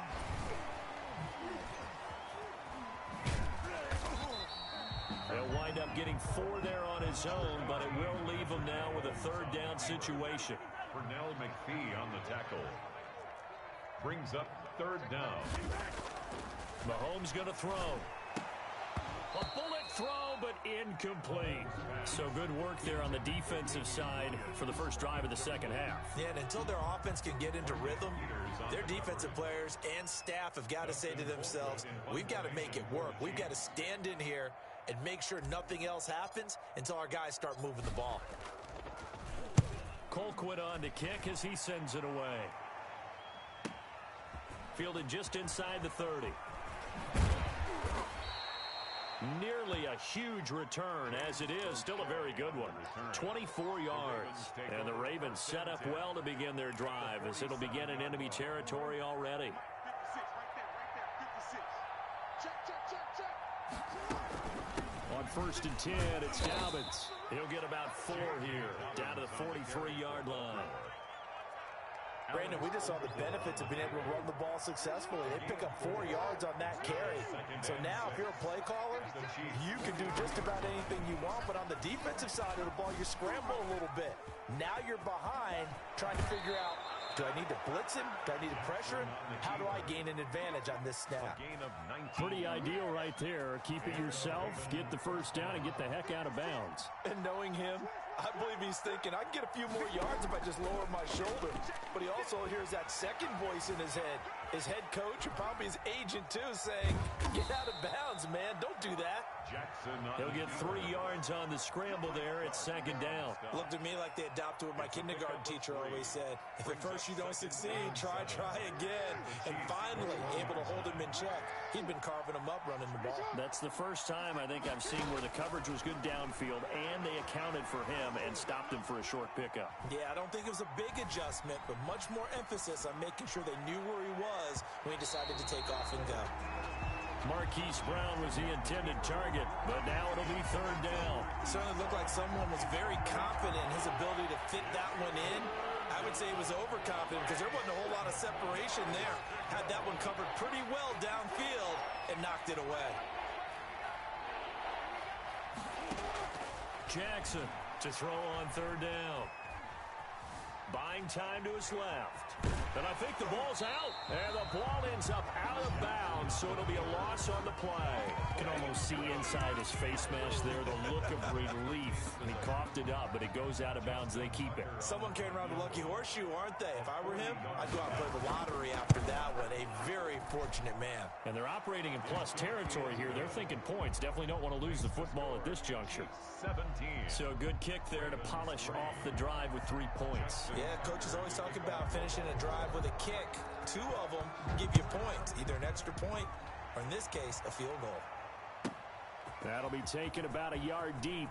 He'll wind up getting 4 there on his own, but it will leave him now with a 3rd down situation. Pernell McPhee on the tackle. Brings up 3rd down. Mahomes going to throw. A bullet throw, but incomplete. So good work there on the defensive side for the first drive of the second half. Yeah, and until their offense can get into rhythm, their defensive players and staff have got to say to themselves, we've got to make it work. We've got to stand in here and make sure nothing else happens until our guys start moving the ball. Colquitt on to kick as he sends it away. Fielded just inside the 30. Nearly a huge return, as it is still a very good one. 24 yards. And the Ravens set up well to begin their drive, as it'll begin in enemy territory already. On 1st and 10, it's Dobbins. He'll get about 4 here, down to the 43-yard line. Brandon, we just saw the benefits of being able to run the ball successfully. They pick up 4 yards on that carry. So now, if you're a play caller, you can do just about anything you want. But on the defensive side of the ball, you scramble a little bit. Now you're behind, trying to figure out, do I need to blitz him? Do I need to pressure him? How do I gain an advantage on this snap? Pretty ideal right there. Keep it yourself, get the first down, and get the heck out of bounds. And knowing him, I believe he's thinking, I can get a few more yards if I just lower my shoulder. But he also hears that second voice in his head. His head coach, or probably his agent too, saying, get out of bounds, man. Don't do that. He'll get 3 yards on the scramble there. It's 2nd down. Looked to me like they adopted what my kindergarten teacher always said. If at first you don't succeed, try again. And finally, able to hold him in check. He'd been carving him up running the ball. That's the first time I think I've seen where the coverage was good downfield, and they accounted for him and stopped him for a short pickup. Yeah, I don't think it was a big adjustment, but much more emphasis on making sure they knew where he was when he decided to take off and go. Marquise Brown was the intended target, but now it'll be 3rd down. Certainly looked like someone was very confident in his ability to fit that one in. I would say he was overconfident because there wasn't a whole lot of separation there. Had that one covered pretty well downfield and knocked it away. Jackson to throw on 3rd down. Buying time to his left. And I think the ball's out. And the ball ends up out of bounds, so it'll be a loss on the play. You can almost see inside his face mask there the look of relief. And he coughed it up, but it goes out of bounds. They keep it. Someone carrying around a lucky horseshoe, aren't they? If I were him, I'd go out and play the lottery after that one. A very fortunate man. And they're operating in plus territory here. They're thinking points. Definitely don't want to lose the football at this juncture. 17. So a good kick there to polish off the drive with 3 points. Yeah, coaches always talk about finishing a drive with a kick. 2 of them give you points, either an extra point or, in this case, a field goal. That'll be taken about a yard deep.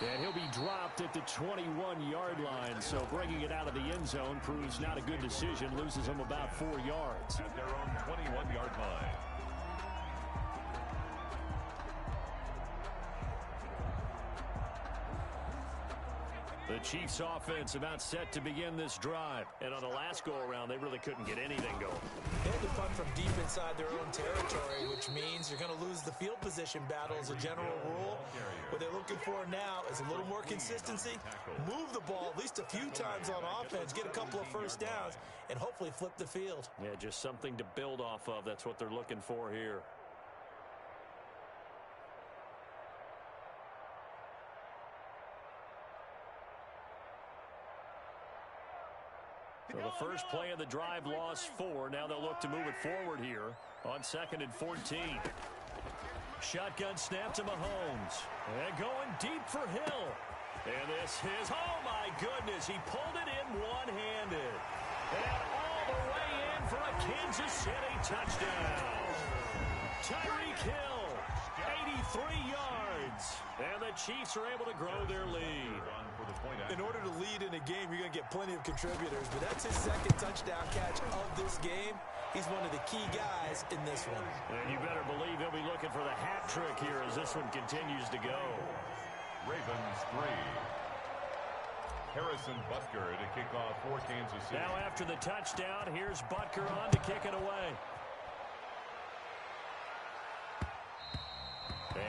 And he'll be dropped at the 21-yard line, so bringing it out of the end zone proves not a good decision, loses him about 4 yards. At their own 21-yard line. The Chiefs offense about set to begin this drive. And on the last go-around, they really couldn't get anything going. They had to punt from deep inside their own territory, which means you're going to lose the field position battle as a general rule. What they're looking for now is a little more consistency, move the ball at least a few times on offense, get a couple of first downs, and hopefully flip the field. Yeah, just something to build off of. That's what they're looking for here. So the first play of the drive lost 4. Now they'll look to move it forward here on 2nd and 14. Shotgun snap to Mahomes. And going deep for Hill. And this is, oh my goodness, he pulled it in one-handed. And all the way in for a Kansas City touchdown. Tyreek Hill, 83 yards. And the Chiefs are able to grow their lead. In order to lead in a game, you're going to get plenty of contributors, but that's his second touchdown catch of this game. He's one of the key guys in this one. And you better believe he'll be looking for the hat trick here as this one continues to go. Ravens 3. Harrison Butker to kick off for Kansas City. Now after the touchdown, here's Butker on to kick it away.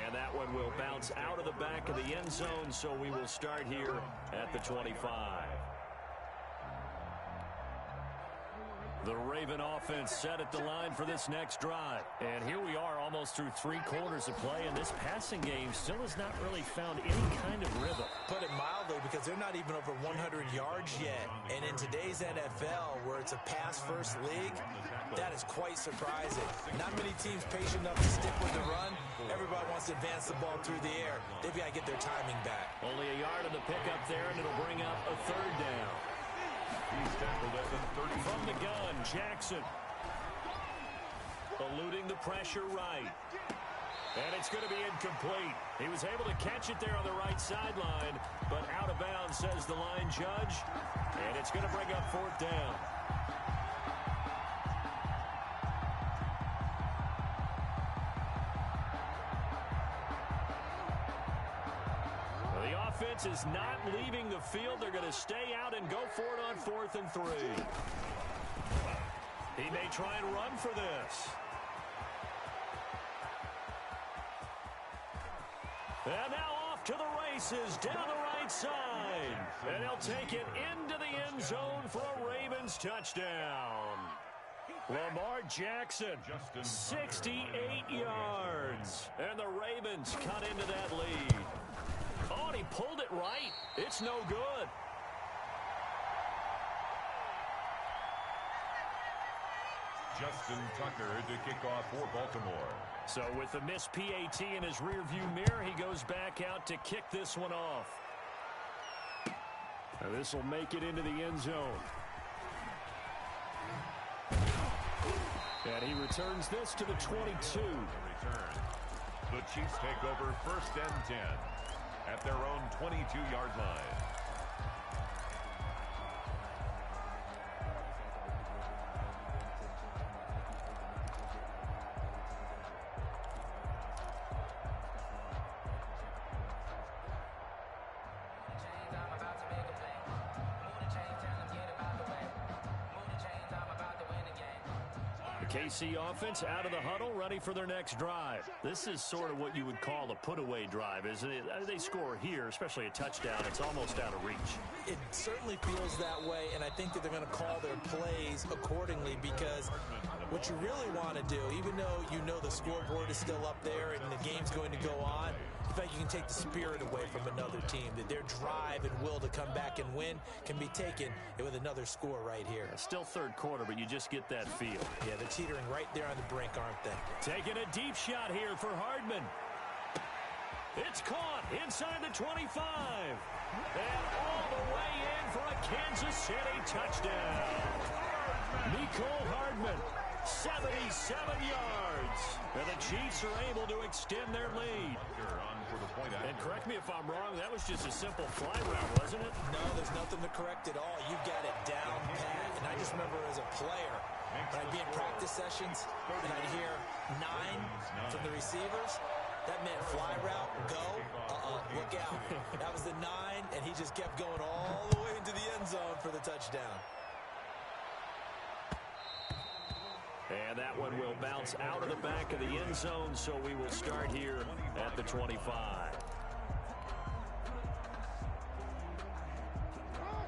And that one will bounce out of the back of the end zone, so we will start here at the 25. The Raven offense set at the line for this next drive. And here we are almost through 3 quarters of play, and this passing game still has not really found any kind of rhythm. Put it mildly, because they're not even over 100 yards yet. And in today's NFL, where it's a pass-first league, that is quite surprising. Not many teams patient enough to stick with the run. Everybody wants to advance the ball through the air. They've got to get their timing back. Only a yard on the pickup there, and it'll bring up a 3rd down. He's tackled at the 30. From the gun, Jackson. Eluding the pressure right. And it's going to be incomplete. He was able to catch it there on the right sideline, but out of bounds, says the line judge. And it's going to bring up 4th down. Offense is not leaving the field. They're going to stay out and go for it on 4th and 3. He may try and run for this. And now off to the races down the right side. And he'll take it into the end zone for a Ravens touchdown. Lamar Jackson, 68 yards. And the Ravens cut into that lead. Oh, and he pulled it right. It's no good. Justin Tucker to kick off for Baltimore. So with the missed PAT in his rearview mirror, he goes back out to kick this one off. Now this will make it into the end zone. And he returns this to the 22. The Chiefs take over 1st and 10. At their own 22-yard line. KC offense out of the huddle, ready for their next drive. This is sort of what you would call a put-away drive, isn't it? They score here, especially a touchdown. It's almost out of reach. It certainly feels that way, and I think that they're going to call their plays accordingly, because what you really want to do, even though you know the scoreboard is still up there and the game's going to go on, in fact, you can take the spirit away from another team, that their drive and will to come back and win can be taken with another score right here. Still 3rd quarter, but you just get that feel. Yeah, they're teetering right there on the brink, aren't they? Taking a deep shot here for Hardman. It's caught inside the 25. And all the way in for a Kansas City touchdown. Nicole Hardman, 77 yards. And the Chiefs are able to extend their lead. And correct me if I'm wrong, that was just a simple fly route, wasn't it? No, there's nothing to correct at all. You've got it down pat. And I just remember as a player, when I'd be in practice sessions and I'd hear 9 from the receivers, That meant fly route, go, look out. That was the 9, and he just kept going all the way into the end zone for the touchdown. And that one will bounce out of the back of the end zone, so we will start here at the 25.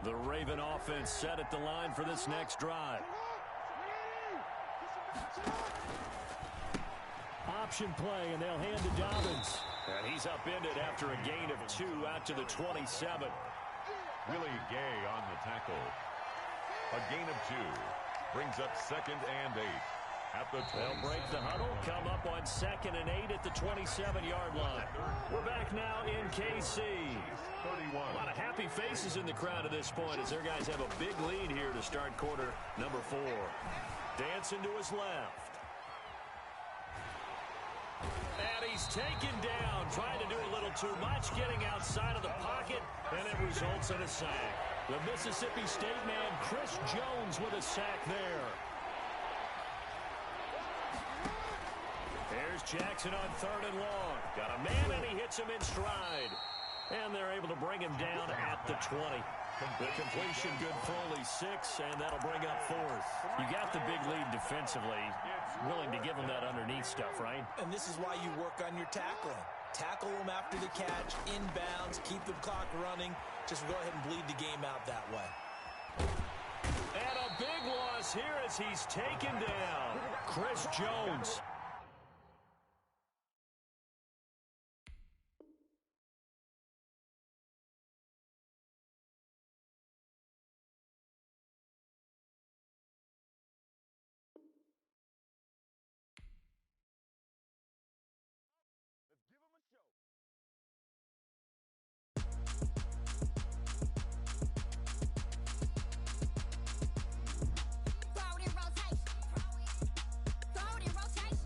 The Raven offense set at the line for this next drive. Option play, and they'll hand to Dobbins. And he's upended after a gain of 2 out to the 27. Willie Gay on the tackle. A gain of 2 brings up 2nd and 8 at the 20. They'll break the huddle, come up on 2nd and 8 at the 27-yard line. We're back now in KC. 31. A lot of happy faces in the crowd at this point as their guys have a big lead here to start quarter number 4. Dancing to his left. And he's taken down, trying to do a little too much, getting outside of the pocket, and it results in a sack. The Mississippi State man, Chris Jones, with a sack there. Here's Jackson on 3rd and long. Got a man, and he hits him in stride. And they're able to bring him down at the 20. The completion good for only 6, and that'll bring up 4th. You got the big lead defensively. Willing to give them that underneath stuff, right? And this is why you work on your tackling. Tackle them after the catch, inbounds, keep the clock running. Just go ahead and bleed the game out that way. And a big loss here as he's taken down. Chris Jones. Throw it in rotation.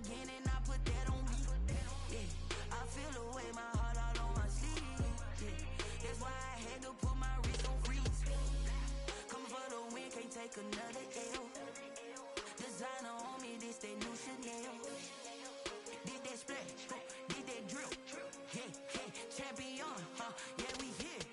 again and I put that on me. Yeah, I feel the way, my heart all on my sleeve. Yeah, that's why I had to put my wrist on freeze. Coming for the win, can't take another L. Designer on me, this that new Chanel. Did that splash, did that drill. Yeah, yeah, champion, yeah, we here.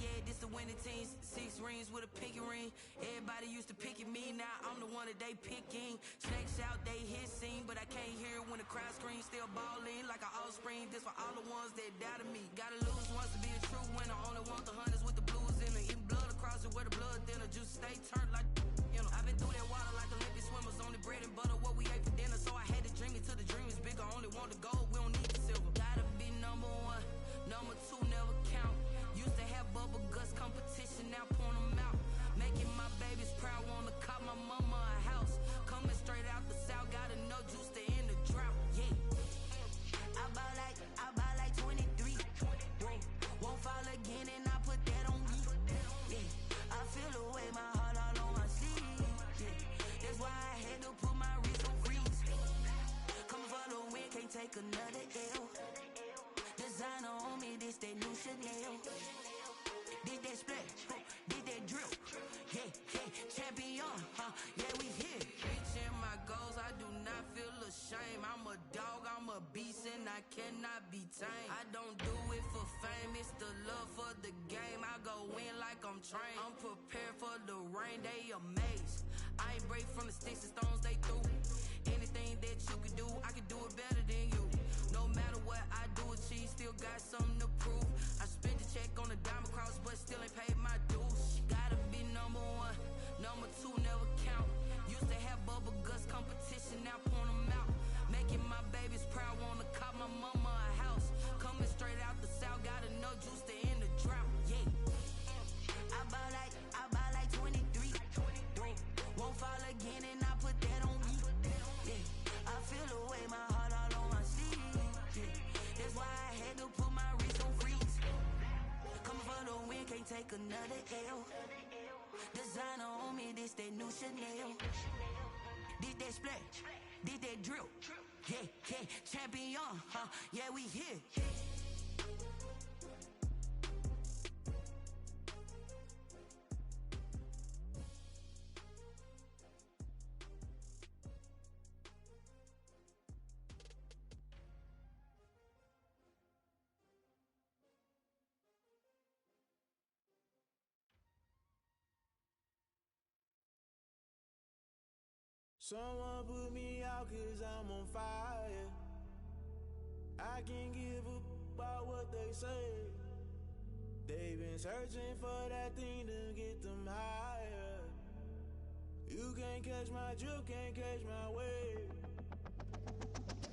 Yeah, this the winning team. 6 rings with a pinky ring. Everybody used to pick at me, now I'm the one that they picking. Snakes out, they hit scene, but I can't hear it when the crowd screams. Still balling like an offspring. This for all the ones that doubted me. Gotta lose once to be a true winner. Only want the hunters with the blues in it. Eating blood across it where the blood thinner. Juice stay turned like, you know. I've been through that water like Olympic swimmers. Only bread and butter, what we ate for dinner. So I had to dream it till the dream is bigger. Only want the gold, we don't need the silver. Gotta be number 1, number 2 never count. Used to have bubble guts competition, now point them out. Making my babies proud, wanna cop my mama a house. Coming straight out the south, gotta know juice to end the drought. Yeah, I buy like 23. Won't fall again and I put that on me. Yeah, I feel the way, my heart all on my sleeve. Yeah, that's why I had to put my wrist on freeze. Coming for the win, can't take another L. Designer on me, this that new Chanel. Did that splash, did that drill. Yeah, yeah, champion, yeah, we here. Reaching my goals, I do not feel ashamed. I'm a dog, I'm a beast, and I cannot be tamed. I don't do it for fame, it's the love for the game. I go in like I'm trained. I'm prepared for the rain, they amazed. I ain't break from the sticks and stones they threw. Anything that you could do, I could do it better than you. No matter what I do, achieve, still got something to prove. I spent the check on a diamond cross, but still ain't paid my dues. Gotta be number 1, number 2 never count. Used to have bubble guts competition, now point them out. Making my babies proud, wanna cop my mama a house. Coming straight out the south, gotta know juice to end the drought. Yeah, I buy like 23. Won't fall again and I put that on me. Yeah, I feel the way, my heart all on my sleeve. Yeah, that's why I had to put my wrist on freeze. Coming for the win, can't take another L. Designer on me, this that new Chanel. Did that splash, did that drill. Yeah, yeah, champion, yeah, we here. Someone put me out 'cause I'm on fire. I can't give up about what they say. They've been searching for that thing to get them higher. You can't catch my drift, can't catch my wave.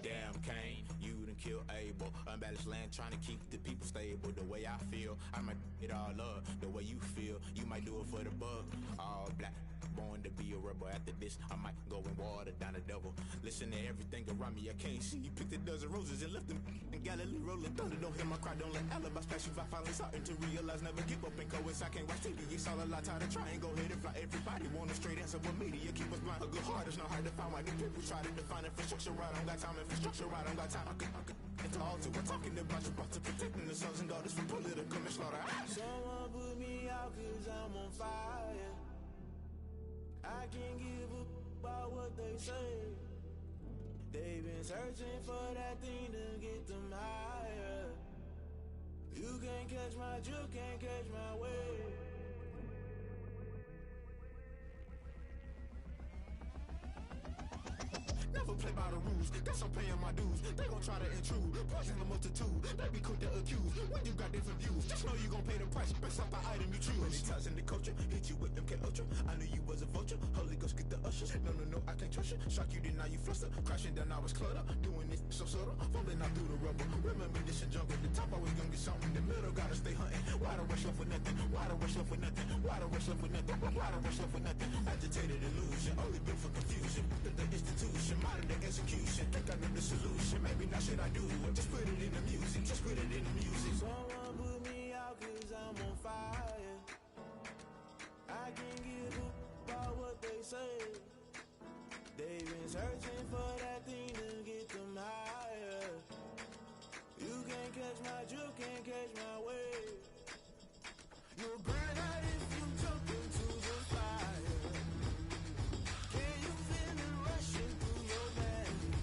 Damn Kane, you done killed Abel. Unbalanced land trying to keep the people stable. The way I feel, I might it all up. The way you feel, you might do it for the bug. All black, born to be a rebel. After this, I might go and water down the devil. Listen to everything around me, I can't see. You picked a dozen roses and left them in Galilee rolling thunder. Don't hear my cry, don't let alibis pass you by. Finally starting to realize, never give up and coincide. Can't watch TV, it's all a lot. Tired of trying, go ahead and fly. Everybody want a straight answer, but media keep us blind. A good heart is not hard to find. Why do people try to define infrastructure right? I don't got time, infrastructure right, I don't got time. I could it's all to we're talking about you, about to protecting the sons and daughters from political manslaughter. Someone put me out 'cause I'm on fire. I can't give up about what they say. They've been searching for that thing to get them higher. You can't catch my drift, can't catch my wave. Never play by the rules, guess I'm paying my dues. They gon' try to intrude, poison the multitude. They be quick to accuse when you got different views. Just know you gon' pay the price based off the item you choose. Many times in the culture, hit you with them K-Ultra. I knew you was a vulture, Holy Ghost get the ushers. No, I can't trust you. Shock you, then now you fluster. Crashing down, I was cluttered. Doing this so subtle, fumbling out through the rubble. Remember this and jungle, the top always gonna get something. The middle gotta stay hunting. Why the rush left with nothing? Why the rush left with nothing? Why the rush left with nothing? Why the rush left with nothing? Agitated illusion, only built for confusion. The institution, modern day execution. Think I know the solution. Maybe not should I do it? Just put it in the music. Just put it in the music. Someone put me out 'cause I'm on fire. I can't give up about what they say. They've been searching for that thing to get them higher. You can't catch my drift, can't catch my wave. You'll burn out if you jump into the fire. Can you feel it rushing through your veins?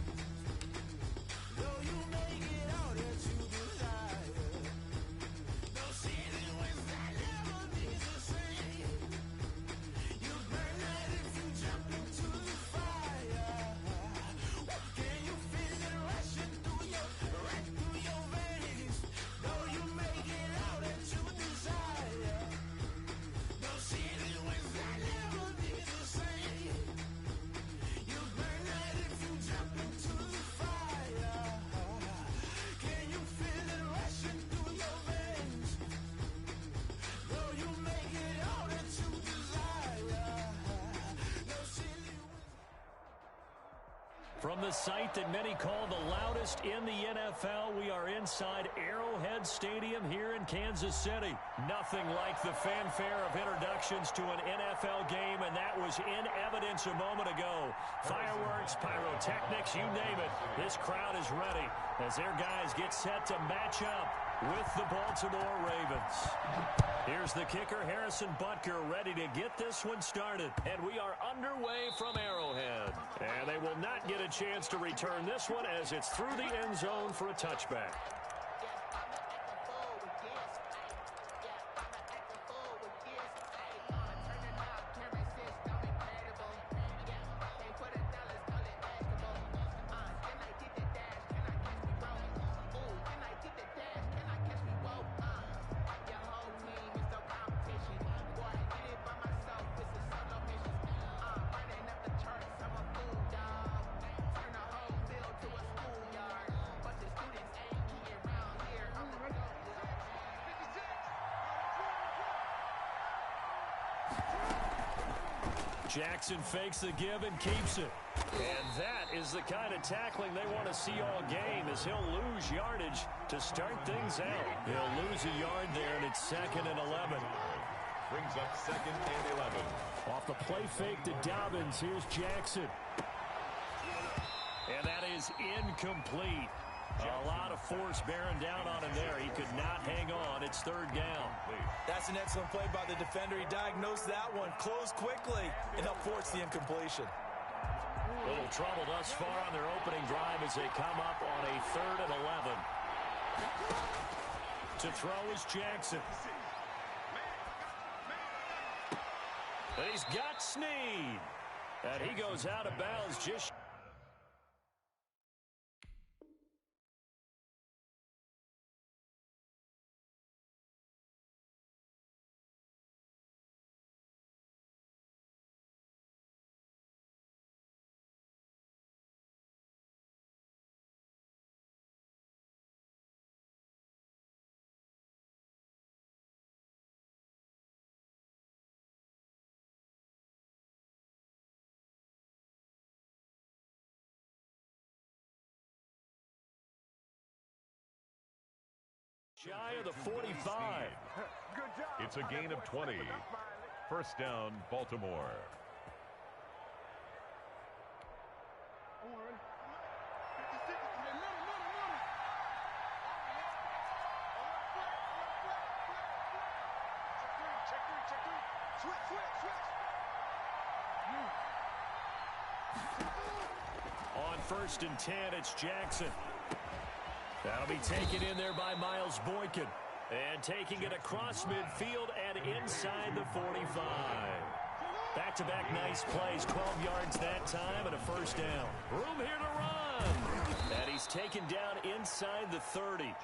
Though you make it all that you desire. No ceiling was that never be the same. You burn out if you jump into the fire. Can you feel it rushing through your veins? Though you make it all that you desire. No ceiling was that never be the same. You burn out if you jump into the fire. Can you feel it rushing through your veins? Though you make it all that you desire. No ceiling was... From the site that many call the loudest in the NFL, we are inside Arrowhead Stadium here in Kansas City. Nothing like the fanfare of introductions to an NFL game, and that was in evidence a moment ago. Fireworks, pyrotechnics, you name it. This crowd is ready as their guys get set to match up with the Baltimore Ravens. Here's the kicker, Harrison Butker, ready to get this one started. And we are underway from Arrowhead. And they will not get a chance to return this one as it's through the end zone for a touchback. Jackson fakes the give and keeps it. And that is the kind of tackling they want to see all game, as he'll lose yardage to start things out. He'll lose a yard there, and it's 2nd and 11. Brings up 2nd and 11. Off the play fake to Dobbins, here's Jackson. And that is incomplete. A lot of force bearing down on him there. He could not hang on. It's 3rd down. That's an excellent play by the defender. He diagnosed that one, closed quickly, and helped force the incompletion. Little trouble thus far on their opening drive as they come up on a 3rd and 11. To throw is Jackson. And he's got Snead. And he goes out of bounds just... Shy of the 45. It's a gain of 20. 1st down, Baltimore. On 1st and 10, it's Jackson. That'll be taken in there by Miles Boykin. And taking it across midfield and inside the 45. Back-to-back nice plays, 12 yards that time and a 1st down. Room here to run. And he's taken down inside the 30.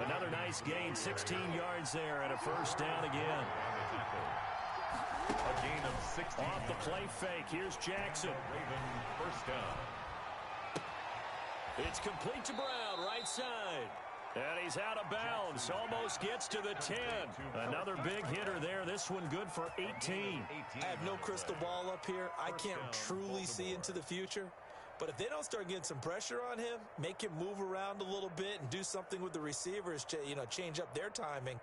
Another nice gain, 16 yards there and a 1st down again. A gain of 16. Off the play fake, here's Jackson. Ravens 1st down. It's complete to Brown, right side. And he's out of bounds, almost gets to the 10. Another big hitter there, this one good for 18. I have no crystal ball up here. I can't truly see into the future. But if they don't start getting some pressure on him, make him move around a little bit and do something with the receivers, change up their timing,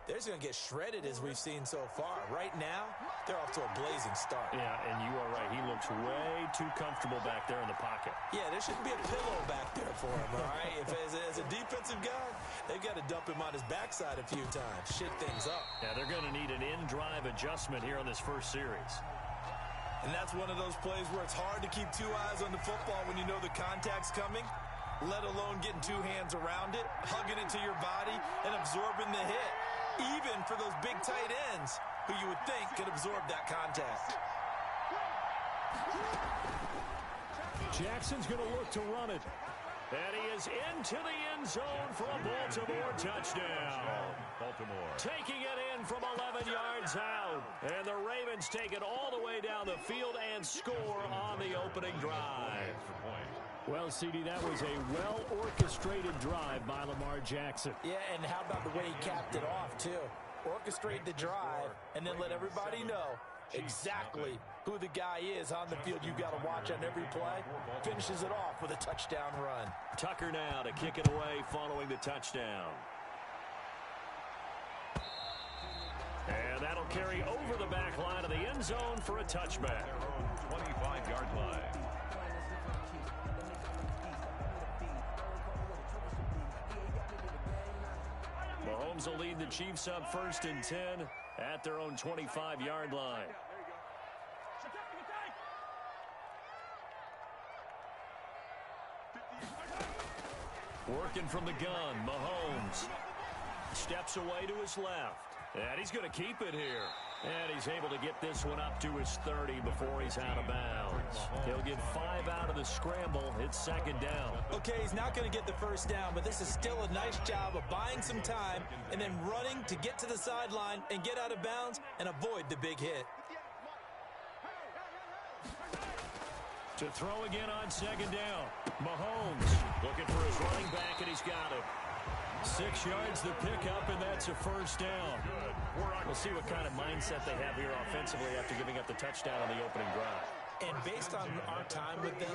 they're just going to get shredded as we've seen so far. Right now, they're off to a blazing start. Yeah, and you are right. He looks way too comfortable back there in the pocket. Yeah, there shouldn't be a pillow back there for him, all right? If as a defensive guy, they've got to dump him on his backside a few times, shit things up. Yeah, they're going to need an in-drive adjustment here on this first series. And that's one of those plays where it's hard to keep two eyes on the football when you know the contact's coming, let alone getting two hands around it, hugging it to your body, and absorbing the hit, even for those big tight ends who you would think could absorb that contact. Jackson's going to look to run it. And he is into the end zone for a Baltimore touchdown. Baltimore. Taking it in from 11 yards out. And the Ravens take it all the way down the field and score on the opening drive. Well, CD, that was a well-orchestrated drive by Lamar Jackson. Yeah, and how about the way he capped it off, too? Orchestrate the drive and then let everybody know exactly who the guy is on the field you got to watch on every play. Finishes it off with a touchdown run. Tucker now to kick it away following the touchdown. And that'll carry over the back line of the end zone for a touchback. 25-yard line. Mahomes will lead the Chiefs up 1st and 10 at their own 25-yard line. Working from the gun, Mahomes steps away to his left. And he's going to keep it here. And he's able to get this one up to his 30 before he's out of bounds. He'll get 5 out of the scramble. It's 2nd down. Okay, he's not going to get the first down, but this is still a nice job of buying some time and then running to get to the sideline and get out of bounds and avoid the big hit. To throw again on 2nd down. Mahomes looking for his running back, and he's got it. 6 yards the pickup, and that's a 1st down. We'll see what kind of mindset they have here offensively after giving up the touchdown on the opening drive. And based on our time with them,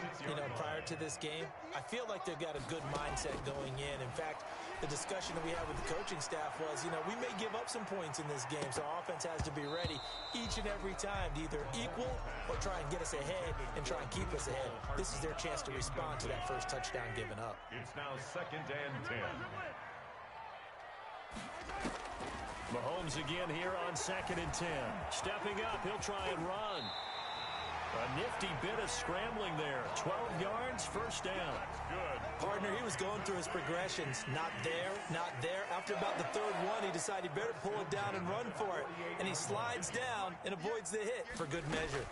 prior to this game, I feel like they've got a good mindset going in. In fact, the discussion that we had with the coaching staff was, we may give up some points in this game, so our offense has to be ready each and every time to either equal or try and get us ahead and try and keep us ahead. This is their chance to respond to that first touchdown given up. It's now 2nd and 10. Mahomes again here on 2nd and 10. Stepping up, he'll try and run. A nifty bit of scrambling there. 12 yards, 1st down. Good. Partner, he was going through his progressions. Not there, not there. After about the 3rd one, he decided he better pull it down and run for it. And he slides down and avoids the hit for good measure.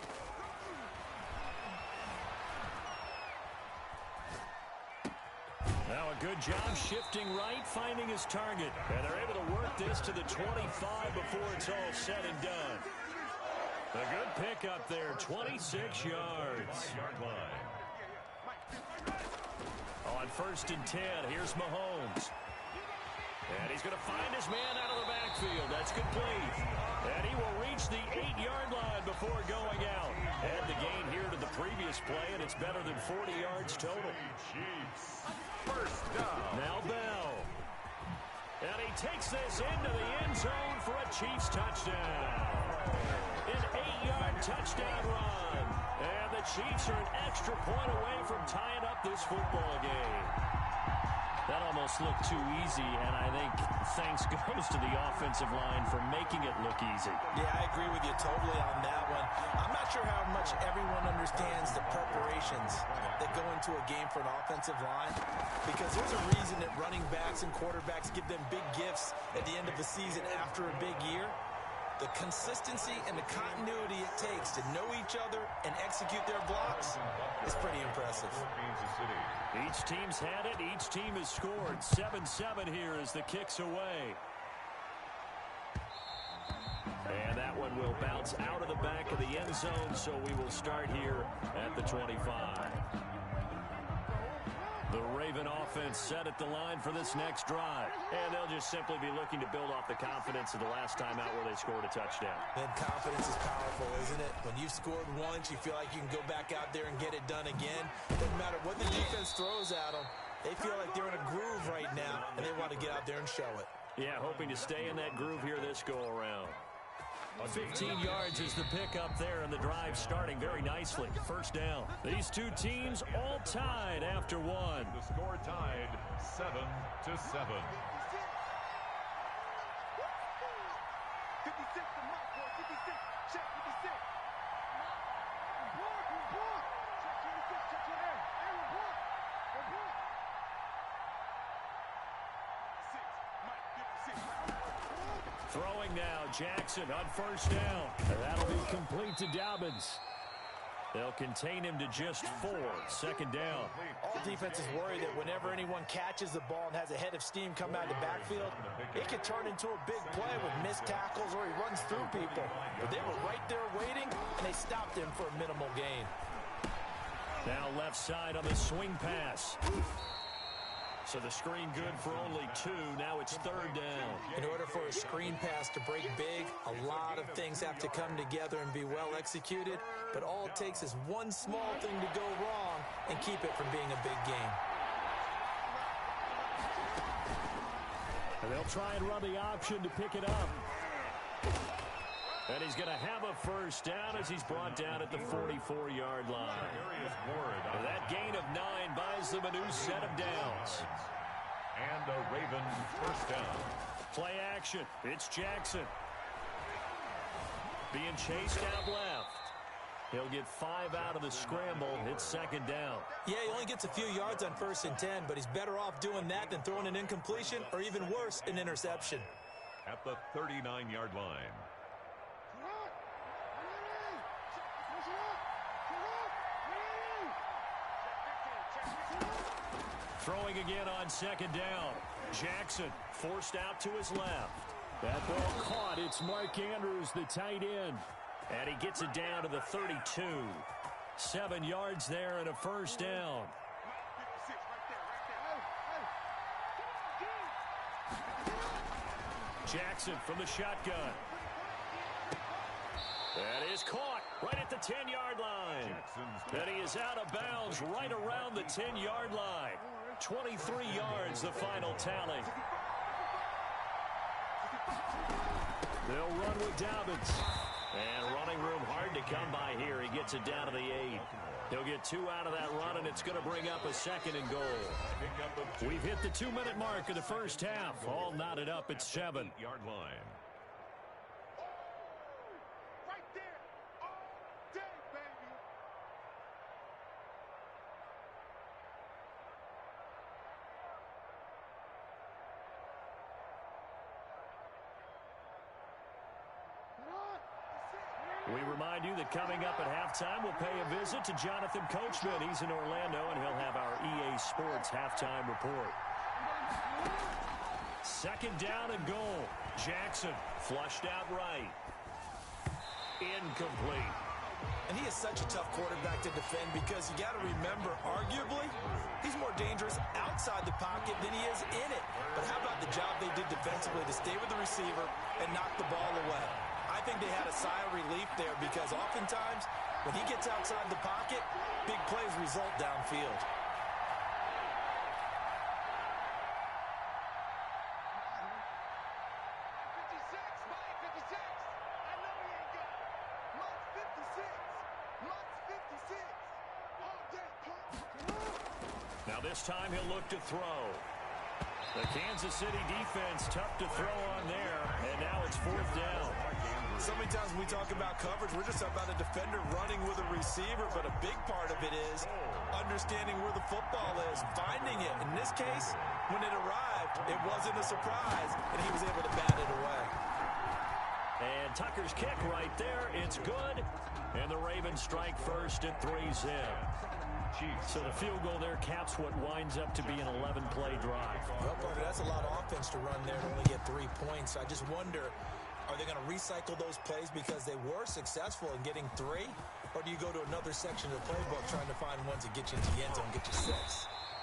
Now a good job shifting right, finding his target. And they're able to work this to the 25 before it's all said and done. A good pickup there, 26 yards. On 1st and 10, here's Mahomes. And he's going to find his man out of the backfield. That's complete. And he will reach the 8-yard line before going out. Add the gain here to the previous play, and it's better than 40 yards total. Chiefs. 1st down. Now Bell. And he takes this into the end zone for a Chiefs touchdown. An 8-yard touchdown run. And the Chiefs are an extra point away from tying up this football game. That almost looked too easy, and I think thanks goes to the offensive line for making it look easy. Yeah, I agree with you totally on that one. I'm not sure how much everyone understands the preparations that go into a game for an offensive line, because there's a reason that running backs and quarterbacks give them big gifts at the end of the season after a big year. The consistency and the continuity it takes to know each other and execute their blocks is pretty impressive. Each team's had it. Each team has scored. 7-7 here as the kick's away. And that one will bounce out of the back of the end zone, so we will start here at the 25. The Raven offense set at the line for this next drive. And they'll just simply be looking to build off the confidence of the last time out where they scored a touchdown. And confidence is powerful, isn't it? When you've scored once, you feel like you can go back out there and get it done again. Doesn't matter what the defense throws at them. They feel like they're in a groove right now, and they want to get out there and show it. Yeah, hoping to stay in that groove here this go-around. 15 yards is the pickup there, and the drive starting very nicely. First down. These two teams all tied after one. The score tied 7-7. 56 to Mike, boy. 56. Check 56. Report. Check 26. Check your air. Hey, report. 6. Mike, 56. Throwing now, Jackson on first down. And that'll be complete to Dobbins. They'll contain him to just 4. Second down. All defenses worry that whenever anyone catches the ball and has a head of steam come out of the backfield, it can turn into a big play with missed tackles or he runs through people. But they were right there waiting, and they stopped him for a minimal gain. Now left side on the swing pass. So the screen good for only 2. Now it's third down. In order for a screen pass to break big, a lot of things have to come together and be well executed. But all it takes is one small thing to go wrong and keep it from being a big game. And they'll try and run the option to pick it up. And he's going to have a first down as he's brought down at the 44-yard line. And that gain of 9 buys them a new set of downs. And a Ravens first down. Play action. It's Jackson. Being chased out left. He'll get 5 out of the scramble. It's second down. Yeah, he only gets a few yards on 1st and 10, but he's better off doing that than throwing an incompletion or even worse, an interception. At the 39-yard line. Throwing again on second down. Jackson forced out to his left. That ball caught. It's Mark Andrews, the tight end. And he gets it down to the 32. 7 yards there and a first down. Jackson from the shotgun. That is caught right at the 10-yard line. And he is out of bounds right around the 10-yard line. 23 yards, the final tally. They'll run with Dobbins. And running room hard to come by here. He gets it down to the 8. He'll get 2 out of that run, and it's going to bring up a 2nd and goal. We've hit the 2-minute mark of the first half. All knotted up at 7. 8-yard line. We remind you that coming up at halftime, we'll pay a visit to Jonathan Coachman. He's in Orlando, and he'll have our EA Sports halftime report. Second down and goal. Jackson flushed out right. Incomplete. And he is such a tough quarterback to defend because you got to remember, arguably, he's more dangerous outside the pocket than he is in it. But how about the job they did defensively to stay with the receiver and knock the ball away? I think they had a sigh of relief there because oftentimes when he gets outside the pocket, big plays result downfield. Now this time he'll look to throw. The Kansas City defense tough to throw on there, and now it's 4th down. So many times when we talk about coverage, we're just talking about a defender running with a receiver, but a big part of it is understanding where the football is, finding it. In this case, when it arrived, it wasn't a surprise, and he was able to bat it away. And Tucker's kick right there, it's good. And the Ravens strike first at 3-zip. So the field goal there caps what winds up to be an 11-play drive. Well, Parker, that's a lot of offense to run there to only get 3 points. I just wonder, are they going to recycle those plays because they were successful in getting 3? Or do you go to another section of the playbook trying to find ones that get you into the end zone and get you 6?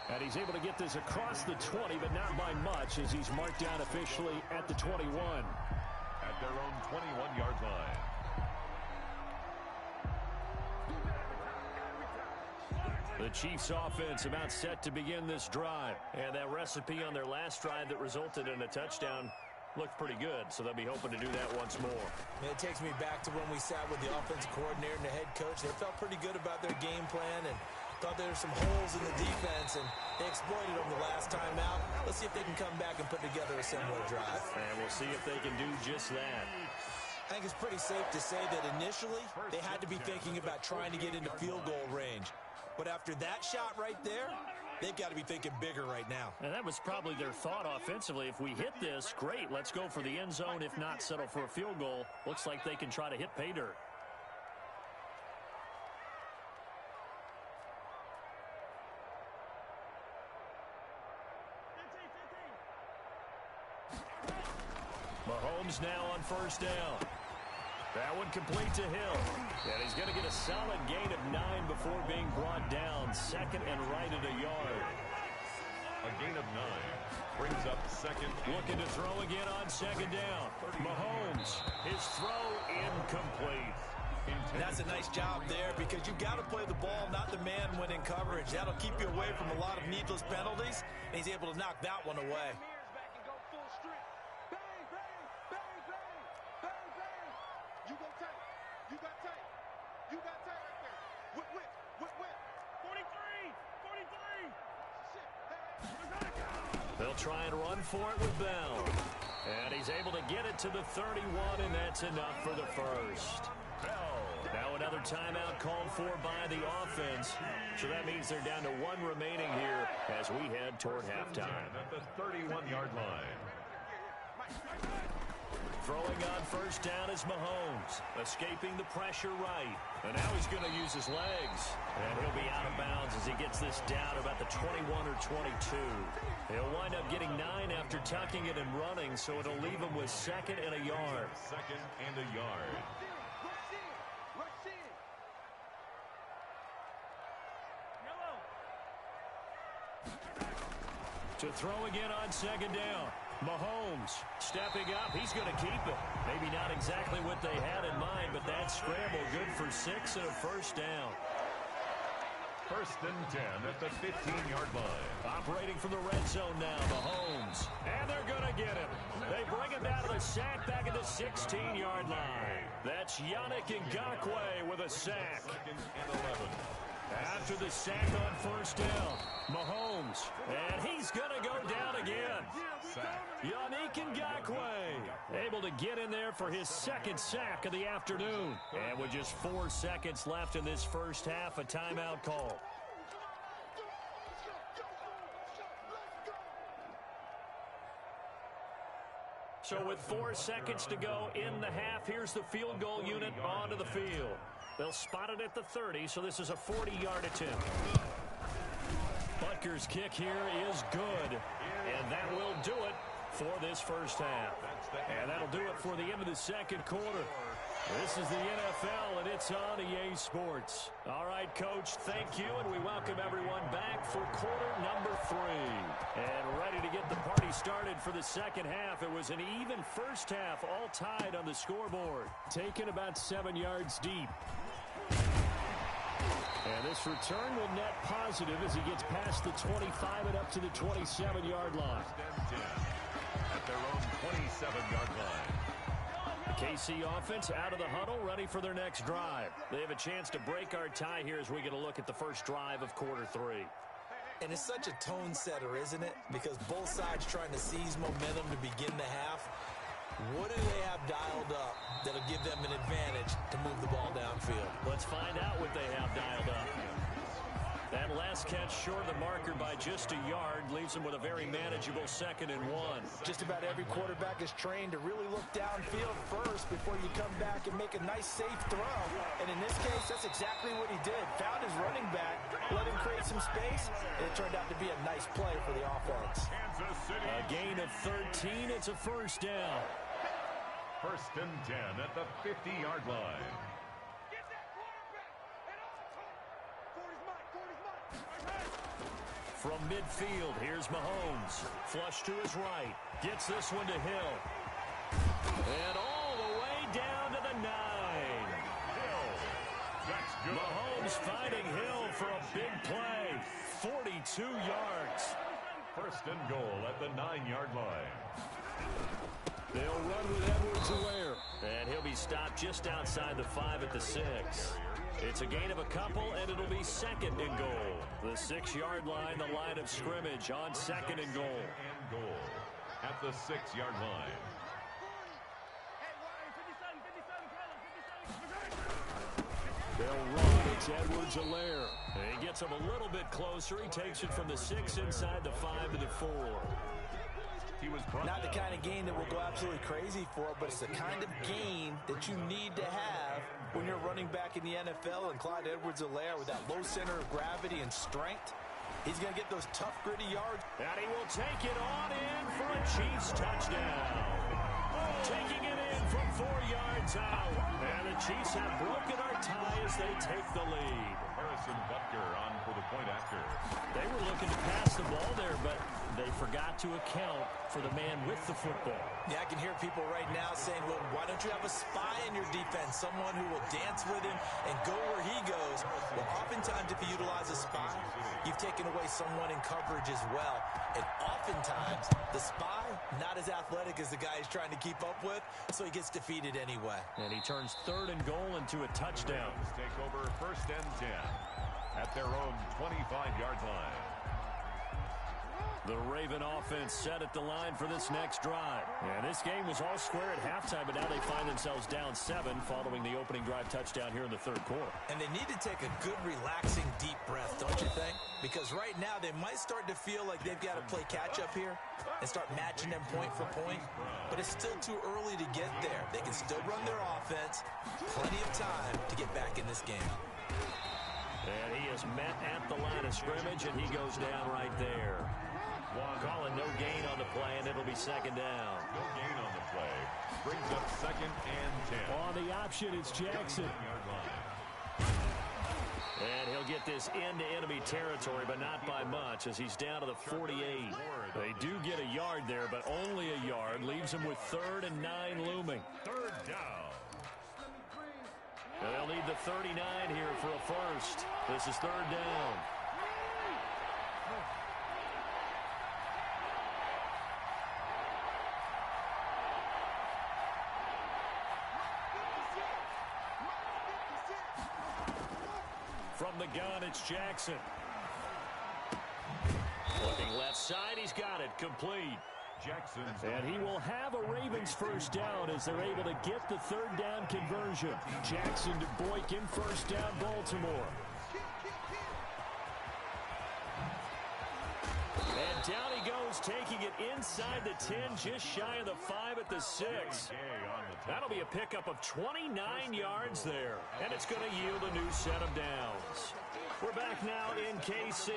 And he's able to get this across the 20, but not by much as he's marked down officially at the 21. At their own 21-yard line. The Chiefs offense about set to begin this drive. And that recipe on their last drive that resulted in a touchdown looked pretty good, so they'll be hoping to do that once more. It takes me back to when we sat with the offensive coordinator and the head coach. They felt pretty good about their game plan and thought there were some holes in the defense, and they exploited them the last time out. Let's see if they can come back and put together a similar drive. And we'll see if they can do just that. I think it's pretty safe to say that initially they had to be thinking about trying to get into field goal range. But after that shot right there, they've got to be thinking bigger right now. And that was probably their thought offensively. If we hit this, great, let's go for the end zone. If not, settle for a field goal. Looks like they can try to hit pay dirt. Mahomes now on first down. That one complete to Hill. And he's going to get a solid gain of 9 before being brought down. Second and right at a yard. A gain of 9 brings up second. Looking to throw again on second down. Mahomes, his throw incomplete. That's a nice job there because you've got to play the ball, not the man when in coverage. That'll keep you away from a lot of needless penalties, and he's able to knock that one away. They'll try and run for it with Bell. And he's able to get it to the 31, and that's enough for the first. Now another timeout called for by the offense. So that means they're down to 1 remaining here as we head toward halftime. At the 31-yard line. Throwing on first down is Mahomes, escaping the pressure right. And now he's going to use his legs. And he'll be out of bounds as he gets this down about the 21 or 22. He'll wind up getting 9 after tucking it and running, so it'll leave him with second and a yard. Second and a yard. To throw again on second down. Mahomes stepping up. He's going to keep it. Maybe not exactly what they had in mind, but that scramble good for 6 and a first down. First and 10 at the 15-yard line. Operating from the red zone now, Mahomes. And they're going to get him. They bring him down to the sack back at the 16-yard line. That's Yannick Ngakoue with a sack. Second and 11. After the sack on first down, Mahomes. And he's going to go down again. Yannick Ngakoue able to get in there for his second sack of the afternoon. And with just 4 seconds left in this first half, a timeout call. So with 4 seconds to go in the half, here's the field goal unit onto the field. They'll spot it at the 30, so this is a 40-yard attempt. Butker's kick here is good, and that will do it for this first half. And that'll do it for the end of the second quarter. This is the NFL, and it's on EA Sports. All right, Coach, thank you, and we welcome everyone back for quarter number 3. And ready to get the party started for the second half. It was an even first half, all tied on the scoreboard. Taken about 7 yards deep. And this return will net positive as he gets past the 25 and up to the 27-yard line. At their own 27-yard line. The KC offense out of the huddle, ready for their next drive. They have a chance to break our tie here as we get a look at the first drive of quarter 3. And it's such a tone setter, isn't it? Because both sides trying to seize momentum to begin the half. What do they have dialed up that'll give them an advantage to move the ball downfield? Let's find out what they have dialed up. That last catch short of the marker by just a yard leaves them with a very manageable 2nd and 1. Just about every quarterback is trained to really look downfield first before you come back and make a nice, safe throw. And in this case, that's exactly what he did. Found his running back, let him create some space, and it turned out to be a nice play for the offense. A gain of 13. It's a first down. First and 10 at the 50-yard line. From midfield, here's Mahomes. Flush to his right. Gets this one to Hill. And all the way down to the 9. Hill. That's good. Mahomes He's finding Hill for a big play. 42 yards. First and goal at the 9-yard line. They'll run with Edwards-Helaire. And he'll be stopped just outside the 5 at the 6. It's a gain of a couple, and it'll be second and goal. The 6-yard line, the line of scrimmage on second and goal. And goal at the 6-yard line. They'll run. It's Edwards-Helaire. He gets him a little bit closer. He takes it from the 6 inside the 5 to the 4. He was not the kind of gain that we'll go absolutely crazy for, but it's the kind of gain that you need to have when you're running back in the NFL. And Clyde Edwards-Helaire, with that low center of gravity and strength, he's going to get those tough, gritty yards. And he will take it on in for a Chiefs touchdown. Taking it in from 4 yards out. And the Chiefs have broken our tie as they take the lead. Harrison Butker on for the point after. They were looking to pass the ball there, but they forgot to account for the man with the football. Yeah, I can hear people right now saying, well, why don't you have a spy in your defense, someone who will dance with him and go where he goes? Well, oftentimes if you utilize a spy, you've taken away someone in coverage as well. And oftentimes, the spy, not as athletic as the guy he's trying to keep up with, so he gets defeated anyway. And he turns third and goal into a touchdown. Take over first and 10 at their own 25-yard line. The Raven offense set at the line for this next drive. And this game was all square at halftime, but now they find themselves down 7 following the opening drive touchdown here in the third quarter. And they need to take a good, relaxing, deep breath, don't you think? Because right now they might start to feel like they've got to play catch-up here and start matching them point for point. But it's still too early to get there. They can still run their offense. Plenty of time to get back in this game. And he is met at the line of scrimmage, and he goes down right there. Calling no gain on the play, and it'll be second down. No gain on the play. Brings up second and 10. On the option, it's Jackson. And he'll get this into enemy territory, but not by much, as he's down to the 48. They do get a yard there, but only a yard. Leaves them with 3rd and 9 looming. Third down. And they'll need the 39 here for a first. This is 3rd down. From the gun, it's Jackson. Looking left side, he's got it. Complete. Jackson. And he will have a Ravens first down as they're able to get the 3rd down conversion. Jackson to Boykin, first down, Baltimore. And down he goes, taking it inside the 10, just shy of the 5 at the 6. That'll be a pickup of 29 yards there. And it's going to yield a new set of downs. We're back now in KC.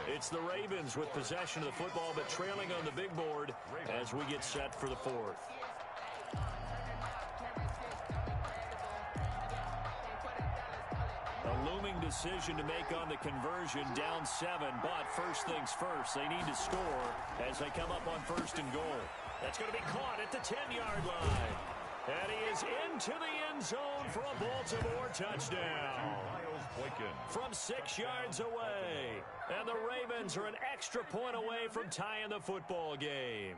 It's the Ravens with possession of the football, but trailing on the big board as we get set for the 4th. A looming decision to make on the conversion, down 7, but first things first, they need to score as they come up on 1st and goal. That's going to be caught at the 10-yard line. And he is into the end zone for a Baltimore touchdown. From 6 yards away. And the Ravens are an extra point away from tying the football game.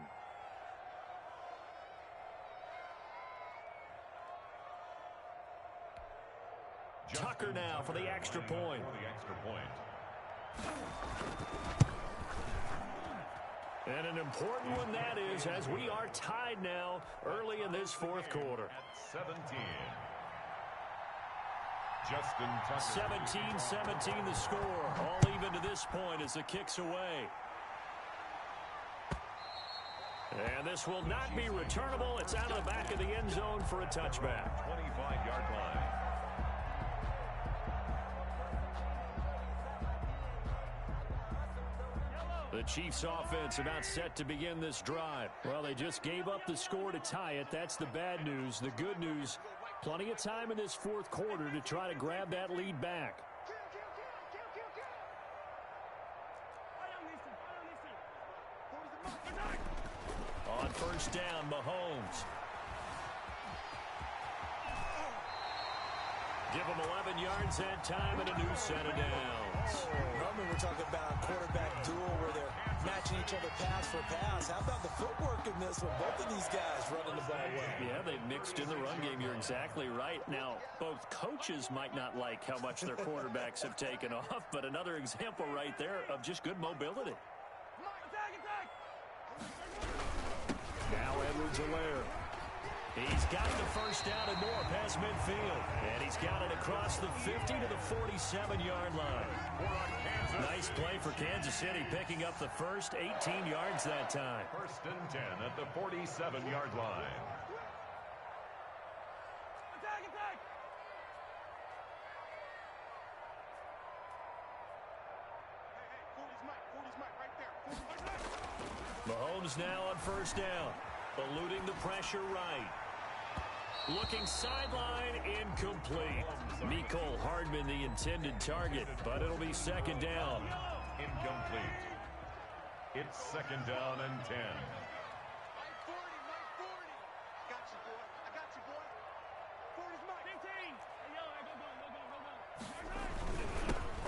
Tucker now for the extra point. And an important one that is, as we are tied now early in this 4th quarter. At 17. Justin Tucker. 17-17 the score. All even to this point as the kick's away. And this will not be returnable. It's out of the back of the end zone for a touchback. 25-yard line. The Chiefs offense about set to begin this drive. Well, they just gave up the score to tie it. That's the bad news. The good news, plenty of time in this 4th quarter to try to grab that lead back. On 1st down, Mahomes. Give him 11 yards that time and a new set of downs. Roman, we're talking about a quarterback duel where they're matching each other pass for pass. How about the footwork in this one? Both of these guys running the ball well. Yeah, they've mixed in the run game. You're exactly right. Now, both coaches might not like how much their quarterbacks have taken off, but another example right there of just good mobility. Now Edwards-Helaire. He's got the first down and more past midfield. And he's got it across the 50 to the 47-yard line. Nice play for Kansas City, picking up the first 18 yards that time. First and 10 at the 47-yard line. Mahomes now on first down. Eluding the pressure right. Looking sideline, incomplete. Mecole Hardman the intended target, but it'll be second down. Incomplete. It's second down and 10.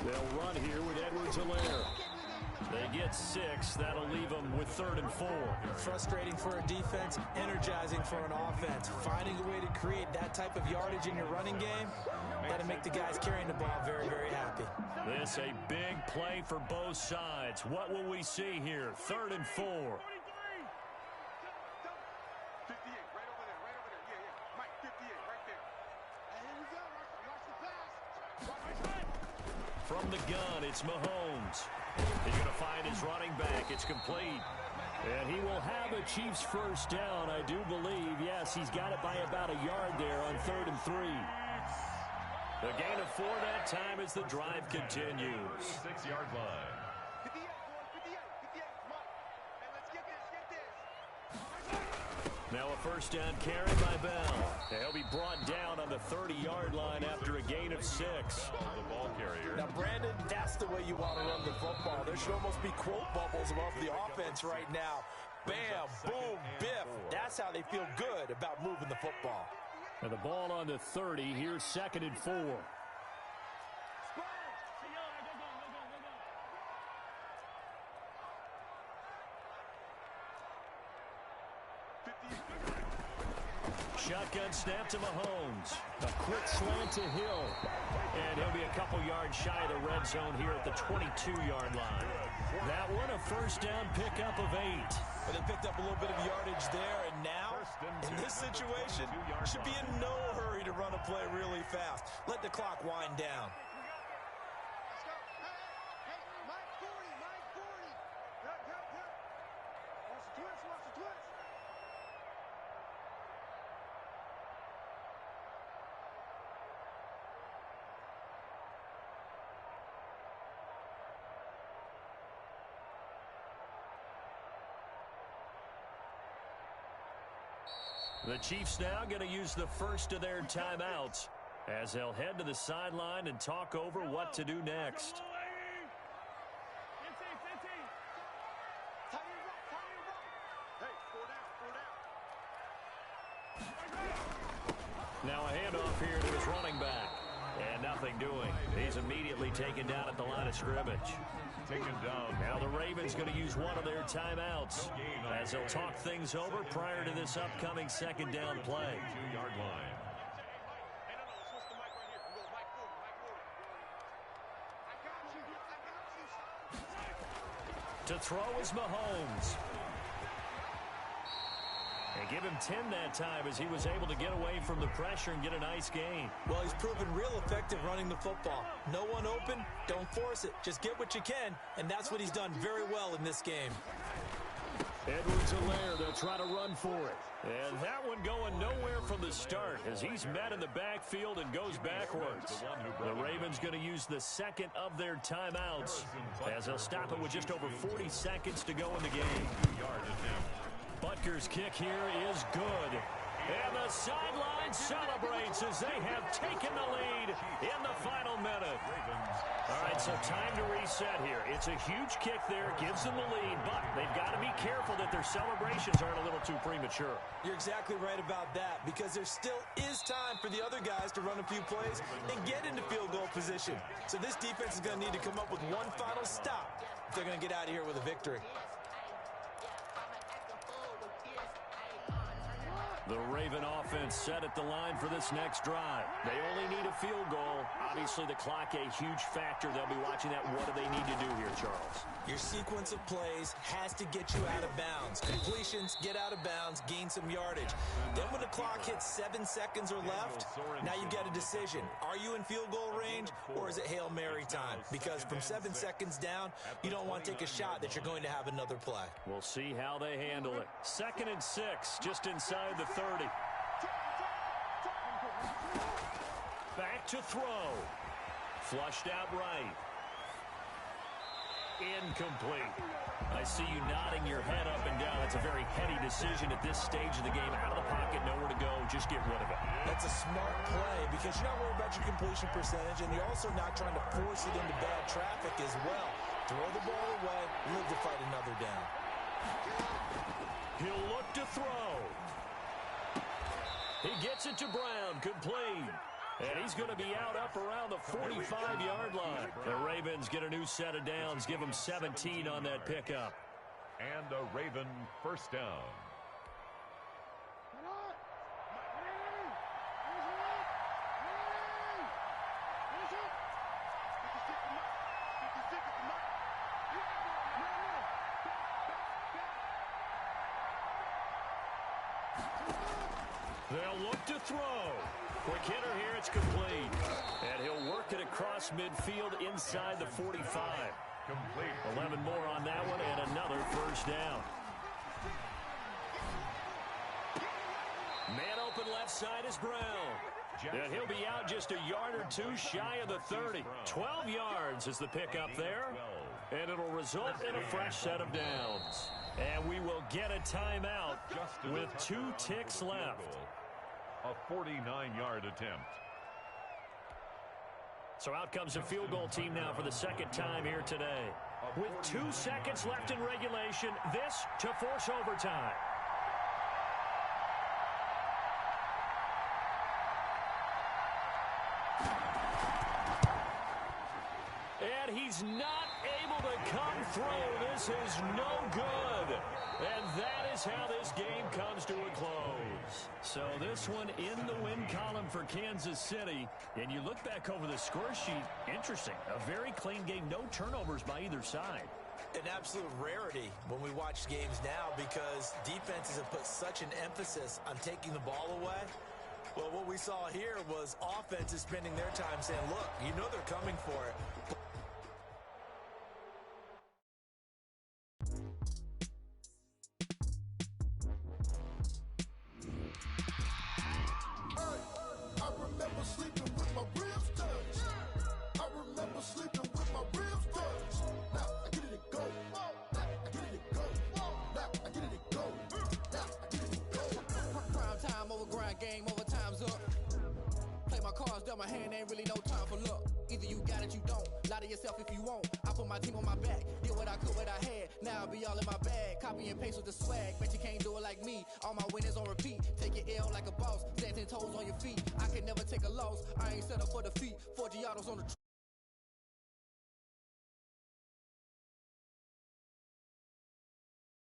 They'll run here with Edwards-Helaire. They get 6. That'll leave them with 3rd and 4. Frustrating for a defense, energizing for an offense. Finding a way to create that type of yardage in your running game, that'll make the guys carrying the ball very, very happy. This a big play for both sides. What will we see here? 3rd and 4. 58, right over there, right over there. Yeah. Mike, 58, right there. And here we go. Watch the pass. From the gun, it's Mahomes. He's going to find his running back. It's complete. And he will have a Chiefs first down, I do believe. Yes, he's got it by about a yard there on 3rd and 3. The gain of 4 that time as the drive continues. 6-yard line. 58, 58. Come on. Hey, let's get this. Now a first down carry by Bell. He'll be brought down on the 30-yard line after a gain of 6. The ball carrier. Now, Brandon, that's the way you want to run the football. There should almost be quote bubbles above the offense right now. Bam, boom, biff. That's how they feel good about moving the football. And the ball on the 30. Here's 2nd and 4. Shotgun snap to Mahomes. A quick slant to Hill. And he'll be a couple yards shy of the red zone here at the 22-yard line. That one a first down pickup of 8. But they picked up a little bit of yardage there, and now, in this situation, should be in no hurry to run a play really fast. Let the clock wind down. Let's go. Hey, Mike 40. Good. Watch the twist. The Chiefs now going to use the first of their timeouts as they'll head to the sideline and talk over what to do next. Now a handoff here to his running back. And nothing doing. He's immediately taken down at the line of scrimmage. Taken down. Now the Ravens going to use one of their timeouts as they'll talk things over prior to this upcoming second down play. 2-yard line. To throw is Mahomes. And give him 10 that time as he was able to get away from the pressure and get a nice gain. Well, he's proven real effective running the football. No one open, don't force it. Just get what you can, and that's what he's done very well in this game. Edwards-Helaire, they'll try to run for it. And that one going nowhere from the start as he's met in the backfield and goes backwards. The Ravens going to use the second of their timeouts as they'll stop it with just over 40 seconds to go in the game. Butker's kick here is good. And the sideline celebrates as they have taken the lead in the final minute. All right, so time to reset here. It's a huge kick there, gives them the lead, but they've got to be careful that that their celebrations aren't a little too premature. You're exactly right about that, because there still is time for the other guys to run a few plays and get into field goal position. So this defense is going to need to come up with one final stop if they're going to get out of here with a victory. The Raven offense set at the line for this next drive. They only need a field goal. Obviously, the clock a huge factor. They'll be watching that. What do they need to do here, Charles? Your sequence of plays has to get you out of bounds. Completions, get out of bounds, gain some yardage. Then when the clock hits 7 seconds or left, now you've got a decision. Are you in field goal range, or is it Hail Mary time? Because from 7 seconds down, you don't want to take a shot that you're going to have another play. We'll see how they handle it. 2nd and 6, just inside the 30. Back to throw. Flushed out right. Incomplete. I see you nodding your head up and down. It's a very heady decision at this stage of the game. Out of the pocket, nowhere to go. Just get rid of it. That's a smart play because you're not worried about your completion percentage, and you're also not trying to force it into bad traffic as well. Throw the ball away, live to fight another down. He'll look to throw. He gets it to Brown, complete. And he's going to be out up around the 45-yard line. The Ravens get a new set of downs, give them 17 on that pickup. And a Raven first down. They'll look to throw. Quick hitter here, it's complete. And he'll work it across midfield inside the 45. Complete. 11 more on that one and another first down. Man open left side is Brown. And he'll be out just a yard or two shy of the 30. 12 yards is the pickup there. And it'll result in a fresh set of downs. And we will get a timeout with 2 ticks left. A 49-yard attempt. So out comes a field goal team now for the second time here today. With 2 seconds left in regulation, this to force overtime. And he's not able to come through. This is no good. And that is how this game comes to a close. So this one in the win column for Kansas City. And you look back over the score sheet, interesting. A very clean game, no turnovers by either side. An absolute rarity when we watch games now because defenses have put such an emphasis on taking the ball away. Well, what we saw here was offenses spending their time saying, look, you know they're coming for it. Game over, time's up. Play my cards, dealt my hand, ain't really no time for luck. Either you got it, you don't. Lie to yourself if you won't. I put my team on my back, did what I could, what I had. Now I'll be all in my bag, copy and paste with the swag. Bet you can't do it like me. All my winners on repeat. Take your L like a boss, stand 10 toes on your feet. I can never take a loss. I ain't set up for defeat. 4 Giottos on the